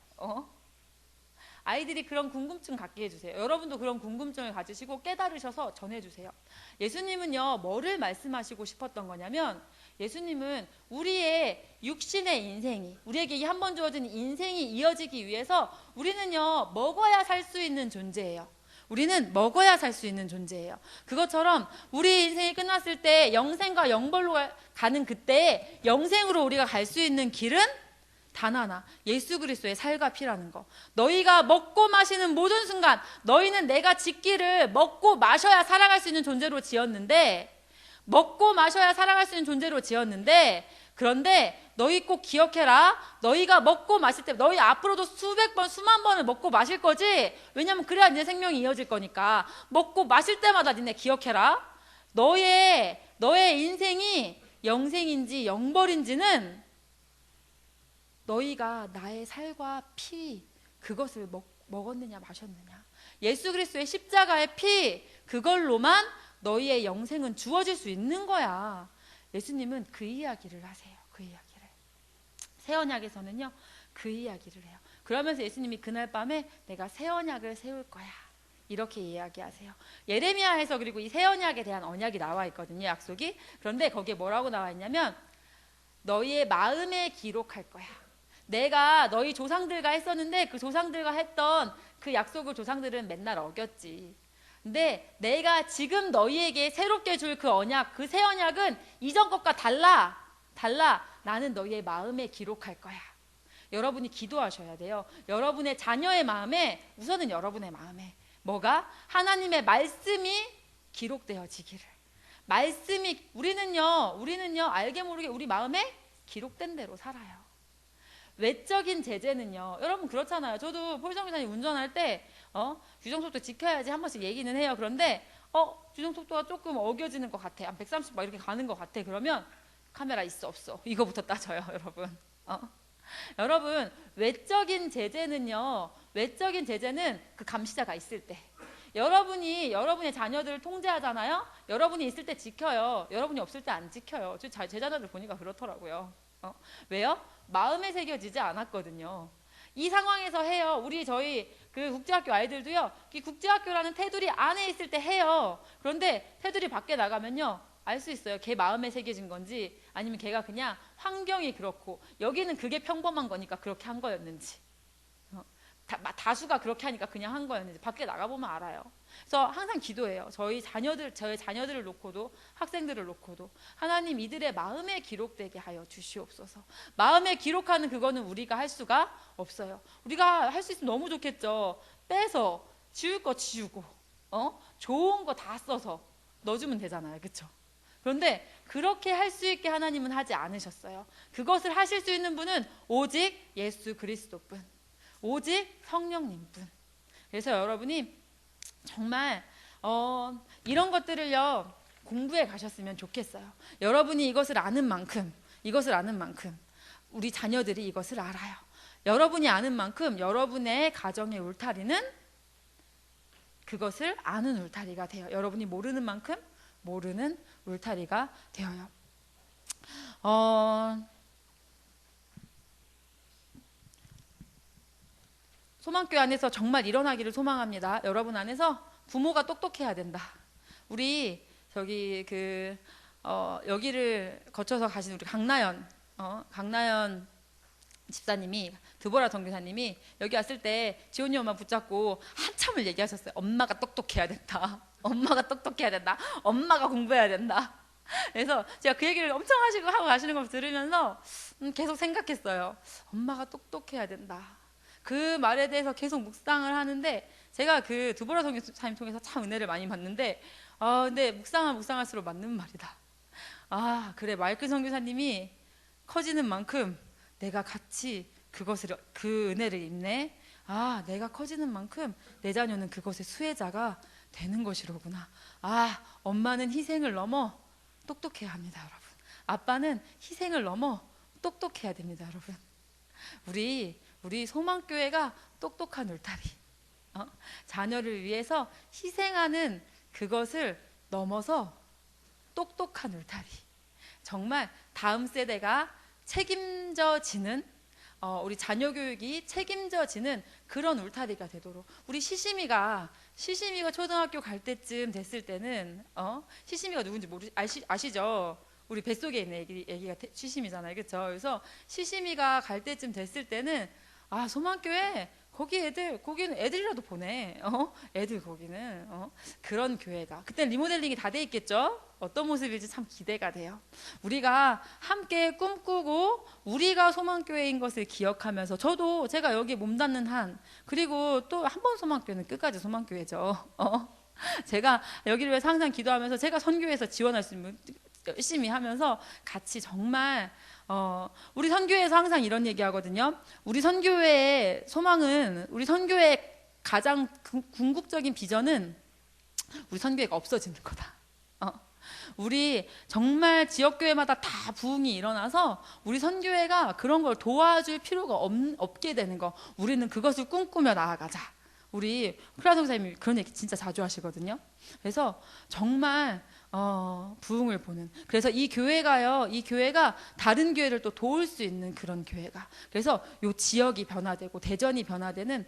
아이들이 그런 궁금증 갖게 해주세요. 여러분도 그런 궁금증을 가지시고 깨달으셔서 전해주세요. 예수님은요, 뭐를 말씀하시고 싶었던 거냐면, 예수님은 우리의 육신의 인생이, 우리에게 이 한 번 주어진 인생이 이어지기 위해서 우리는요, 먹어야 살 수 있는 존재예요. 우리는 먹어야 살 수 있는 존재예요. 그것처럼 우리 인생이 끝났을 때 영생과 영벌로 가는 그때 영생으로 우리가 갈 수 있는 길은 단 하나, 예수 그리스도의 살과 피라는 거. 너희가 먹고 마시는 모든 순간, 너희는 내가 짓기를 먹고 마셔야 살아갈 수 있는 존재로 지었는데, 그런데 너희 꼭 기억해라. 너희가 먹고 마실 때, 너희 앞으로도 수백 번, 수만 번을 먹고 마실 거지. 왜냐면 그래야 내 생명이 이어질 거니까. 먹고 마실 때마다 니네 기억해라. 너의 인생이 영생인지 영벌인지는 너희가 나의 살과 피, 그것을 먹었느냐 마셨느냐. 예수 그리스도의 십자가의 피, 그걸로만 너희의 영생은 주어질 수 있는 거야. 예수님은 그 이야기를 하세요. 그 이야기를. 새 언약에서는요, 그 이야기를 해요. 그러면서 예수님이 그날 밤에 내가 새 언약을 세울 거야, 이렇게 이야기하세요. 예레미야에서 그리고 이 새 언약에 대한 언약이 나와 있거든요, 약속이. 그런데 거기에 뭐라고 나와 있냐면, 너희의 마음에 기록할 거야. 내가 너희 조상들과 했었는데 그 조상들과 했던 그 약속을 조상들은 맨날 어겼지. 근데 내가 지금 너희에게 새롭게 줄 그 언약, 그 새 언약은 이전 것과 달라. 나는 너희의 마음에 기록할 거야. 여러분이 기도하셔야 돼요. 여러분의 자녀의 마음에, 우선은 여러분의 마음에 뭐가? 하나님의 말씀이 기록되어지기를. 말씀이, 우리는요 알게 모르게 우리 마음에 기록된 대로 살아요. 외적인 제재는요, 여러분 그렇잖아요. 저도 폴정기사님 운전할 때 규정속도 지켜야지 한 번씩 얘기는 해요. 그런데 규정속도가 조금 어겨지는 것 같아, 한 130 막 이렇게 가는 것 같아. 그러면 카메라 있어 없어 이거부터 따져요. 여러분 외적인 제재는요, 외적인 제재는 그 감시자가 있을 때. 여러분이 여러분의 자녀들을 통제하잖아요. 여러분이 있을 때 지켜요. 여러분이 없을 때 안 지켜요. 제 자녀들 보니까 그렇더라고요. 왜요? 마음에 새겨지지 않았거든요. 이 상황에서 해요. 저희 그 국제학교 아이들도요. 이 국제학교라는 테두리 안에 있을 때 해요. 그런데 테두리 밖에 나가면요. 알 수 있어요. 걔 마음에 새겨진 건지 아니면 걔가 그냥 환경이 그렇고 여기는 그게 평범한 거니까 그렇게 한 거였는지 다수가 그렇게 하니까 그냥 한 거였는지 밖에 나가보면 알아요. 그래서 항상 기도해요. 저희 자녀들을 놓고도 학생들을 놓고도 하나님 이들의 마음에 기록되게 하여 주시옵소서. 마음에 기록하는 그거는 우리가 할 수가 없어요. 우리가 할 수 있으면 너무 좋겠죠. 빼서 지울 거 지우고 좋은 거 다 써서 넣어주면 되잖아요. 그렇죠? 그런데 그렇게 할 수 있게 하나님은 하지 않으셨어요. 그것을 하실 수 있는 분은 오직 예수 그리스도뿐, 오직 성령님뿐. 그래서 여러분이 정말 이런 것들을요 공부해 가셨으면 좋겠어요. 여러분이 이것을 아는 만큼 우리 자녀들이 이것을 알아요. 여러분이 아는 만큼 여러분의 가정의 울타리는 그것을 아는 울타리가 돼요. 여러분이 모르는 만큼 모르는 울타리가 되어요. 소망교회 안에서 정말 일어나기를 소망합니다. 여러분 안에서 부모가 똑똑해야 된다. 우리 저기 여기를 거쳐서 가신 우리 강나연 집사님이, 드보라 전교사님이 여기 왔을 때 지온이 엄마 붙잡고 한참을 얘기하셨어요. 엄마가 똑똑해야 된다. 엄마가 똑똑해야 된다. 엄마가 공부해야 된다. 그래서 제가 그 얘기를 엄청 하고 가시는 걸 들으면서 계속 생각했어요. 엄마가 똑똑해야 된다. 그 말에 대해서 계속 묵상을 하는데 제가 그 드보라 선교사님 통해서 참 은혜를 많이 받는데 근데 묵상할수록 맞는 말이다. 그래, 마이클 선교사님이 커지는 만큼 내가 같이 그 은혜를 입네. 내가 커지는 만큼 내 자녀는 그것의 수혜자가 되는 것이로구나. 엄마는 희생을 넘어 똑똑해야 합니다, 여러분. 아빠는 희생을 넘어 똑똑해야 됩니다, 여러분. 우리 소망교회가 똑똑한 울타리, 자녀를 위해서 희생하는 그것을 넘어서 똑똑한 울타리, 정말 다음 세대가 책임져지는 우리 자녀 교육이 책임져지는 그런 울타리가 되도록. 우리 시시미가 초등학교 갈 때쯤 됐을 때는 시시미가 누군지 아시죠? 우리 뱃속에 있는 애기가 시시미잖아요. 그렇죠? 그래서 시시미가 갈 때쯤 됐을 때는 소망교회 거기는 애들이라도 보내. 애들 거기는 그런 교회가. 그때 리모델링이 다 돼 있겠죠? 어떤 모습일지 참 기대가 돼요. 우리가 함께 꿈꾸고 우리가 소망교회인 것을 기억하면서 제가 여기 몸담는 한, 그리고 또 한 번 소망교회는 끝까지 소망교회죠. 제가 여기를 위해서 항상 기도하면서 제가 선교회에서 지원할 수 있는 열심히 하면서 같이 정말 우리 선교회에서 항상 이런 얘기 하거든요. 우리 선교회의 소망은, 우리 선교회의 가장 궁극적인 비전은 우리 선교회가 없어지는 거다. 우리 정말 지역교회마다 다 부흥이 일어나서 우리 선교회가 그런 걸 도와줄 필요가 없게 되는 거, 우리는 그것을 꿈꾸며 나아가자. 우리 크라성 선생님이 그런 얘기 진짜 자주 하시거든요. 그래서 정말 부흥을 보는, 그래서 이 교회가 다른 교회를 또 도울 수 있는 그런 교회가, 그래서 요 지역이 변화되고 대전이 변화되는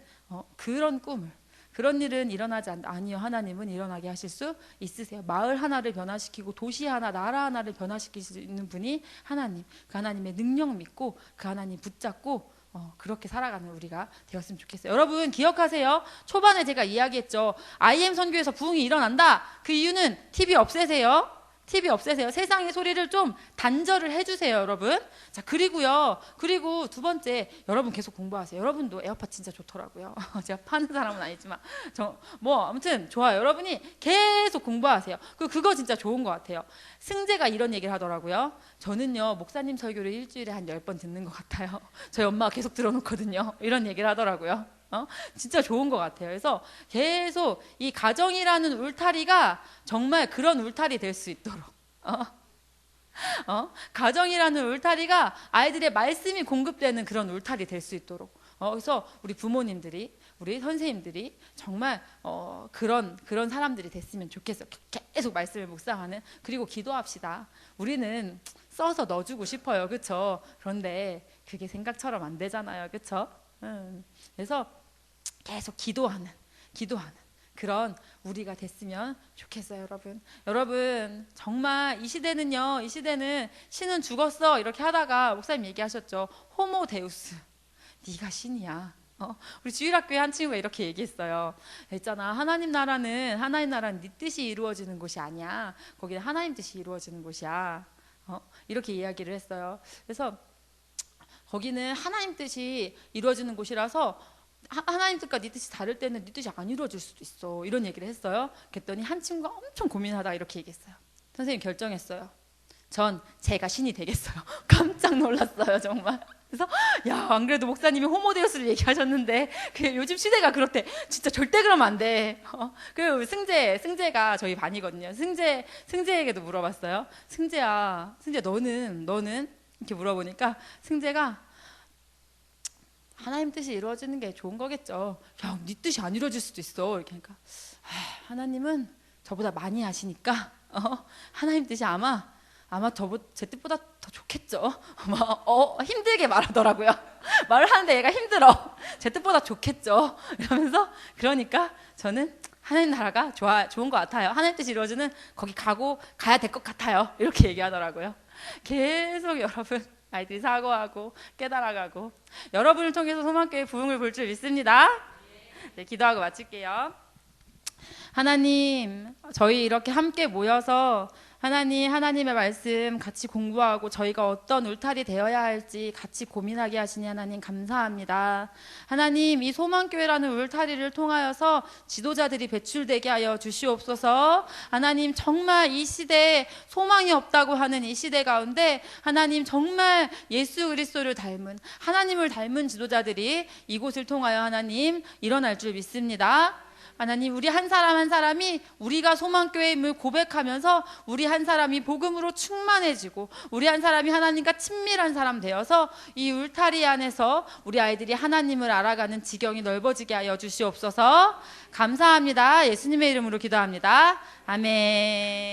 그런 꿈을, 그런 일은 일어나지 아니요, 하나님은 일어나게 하실 수 있으세요. 마을 하나를 변화시키고 도시 하나, 나라 하나를 변화시킬 수 있는 분이 하나님. 그 하나님의 능력 믿고 그 하나님 붙잡고 그렇게 살아가는 우리가 되었으면 좋겠어요. 여러분 기억하세요. 초반에 제가 이야기했죠. IM 선교에서 부흥이 일어난다. 그 이유는 TV 없애세요. 세상의 소리를 좀 단절을 해주세요, 여러분. 자, 그리고 두 번째, 여러분 계속 공부하세요. 여러분도 에어팟 진짜 좋더라고요. 제가 파는 사람은 아니지만 아무튼 좋아요. 여러분이 계속 공부하세요. 그거 진짜 좋은 것 같아요. 승재가 이런 얘기를 하더라고요. 저는요, 목사님 설교를 일주일에 한 10번 듣는 것 같아요. 저희 엄마가 계속 들어놓거든요. 이런 얘기를 하더라고요. 진짜 좋은 것 같아요. 그래서 계속 이 가정이라는 울타리가 정말 그런 울타리 될 수 있도록, 가정이라는 울타리가 아이들의 말씀이 공급되는 그런 울타리 될 수 있도록, 그래서 우리 부모님들이, 우리 선생님들이 정말 그런 사람들이 됐으면 좋겠어요. 계속 말씀을 묵상하는. 그리고 기도합시다. 우리는 써서 넣어주고 싶어요, 그렇죠? 그런데 그게 생각처럼 안 되잖아요, 그렇죠? 그래서 계속 기도하는 그런 우리가 됐으면 좋겠어요, 여러분. 여러분 정말 이 시대는 신은 죽었어 이렇게 하다가 목사님 얘기하셨죠. 호모 데우스, 네가 신이야. 우리 주일학교에 한 친구가 이렇게 얘기했어요. 있잖아, 하나님 나라는 네 뜻이 이루어지는 곳이 아니야. 거기는 하나님 뜻이 이루어지는 곳이야. 이렇게 이야기를 했어요. 그래서 거기는 하나님 뜻이 이루어지는 곳이라서 하나님 뜻과 네 뜻이 다를 때는 네 뜻이 안 이루어질 수도 있어. 이런 얘기를 했어요. 그랬더니 한 친구가 엄청 고민하다가 이렇게 얘기했어요. 선생님 결정했어요. 전 제가 신이 되겠어요. 깜짝 놀랐어요, 정말. 그래서 야, 안 그래도 목사님이 호모데우스를 얘기하셨는데 요즘 시대가 그렇대. 진짜 절대 그러면 안 돼. 그리고 승재가 저희 반이거든요. 승재에게도 물어봤어요. 승재야, 너는 이렇게 물어보니까 승재가 하나님 뜻이 이루어지는 게 좋은 거겠죠. 야, 네 뜻이 안 이루어질 수도 있어. 이렇게 하니까 하나님은 저보다 많이 아시니까 하나님 뜻이 아마 제 뜻보다 더 좋겠죠. 힘들게 말하더라고요. 말을 하는데 얘가 힘들어. 제 뜻보다 좋겠죠. 이러면서 그러니까 저는 하나님 나라가 좋은 것 같아요. 하나님 뜻이 이루어지는 거기 가야 될 것 같아요. 이렇게 얘기하더라고요. 계속 여러분 아이들이 사고하고 깨달아가고 여러분을 통해서 소망교회 부흥을 볼 줄 믿습니다. 네, 기도하고 마칠게요. 하나님, 저희 이렇게 함께 모여서 하나님의 말씀 같이 공부하고 저희가 어떤 울타리 되어야 할지 같이 고민하게 하시니 하나님 감사합니다. 하나님, 이 소망교회라는 울타리를 통하여서 지도자들이 배출되게 하여 주시옵소서. 하나님, 정말 이 시대에 소망이 없다고 하는 이 시대 가운데 하나님 정말 예수 그리스도를 닮은 하나님을 닮은 지도자들이 이곳을 통하여 하나님 일어날 줄 믿습니다. 하나님, 우리 한 사람 한 사람이 우리가 소망교회임을 고백하면서 우리 한 사람이 복음으로 충만해지고 우리 한 사람이 하나님과 친밀한 사람 되어서 이 울타리 안에서 우리 아이들이 하나님을 알아가는 지경이 넓어지게 하여 주시옵소서. 감사합니다. 예수님의 이름으로 기도합니다. 아멘.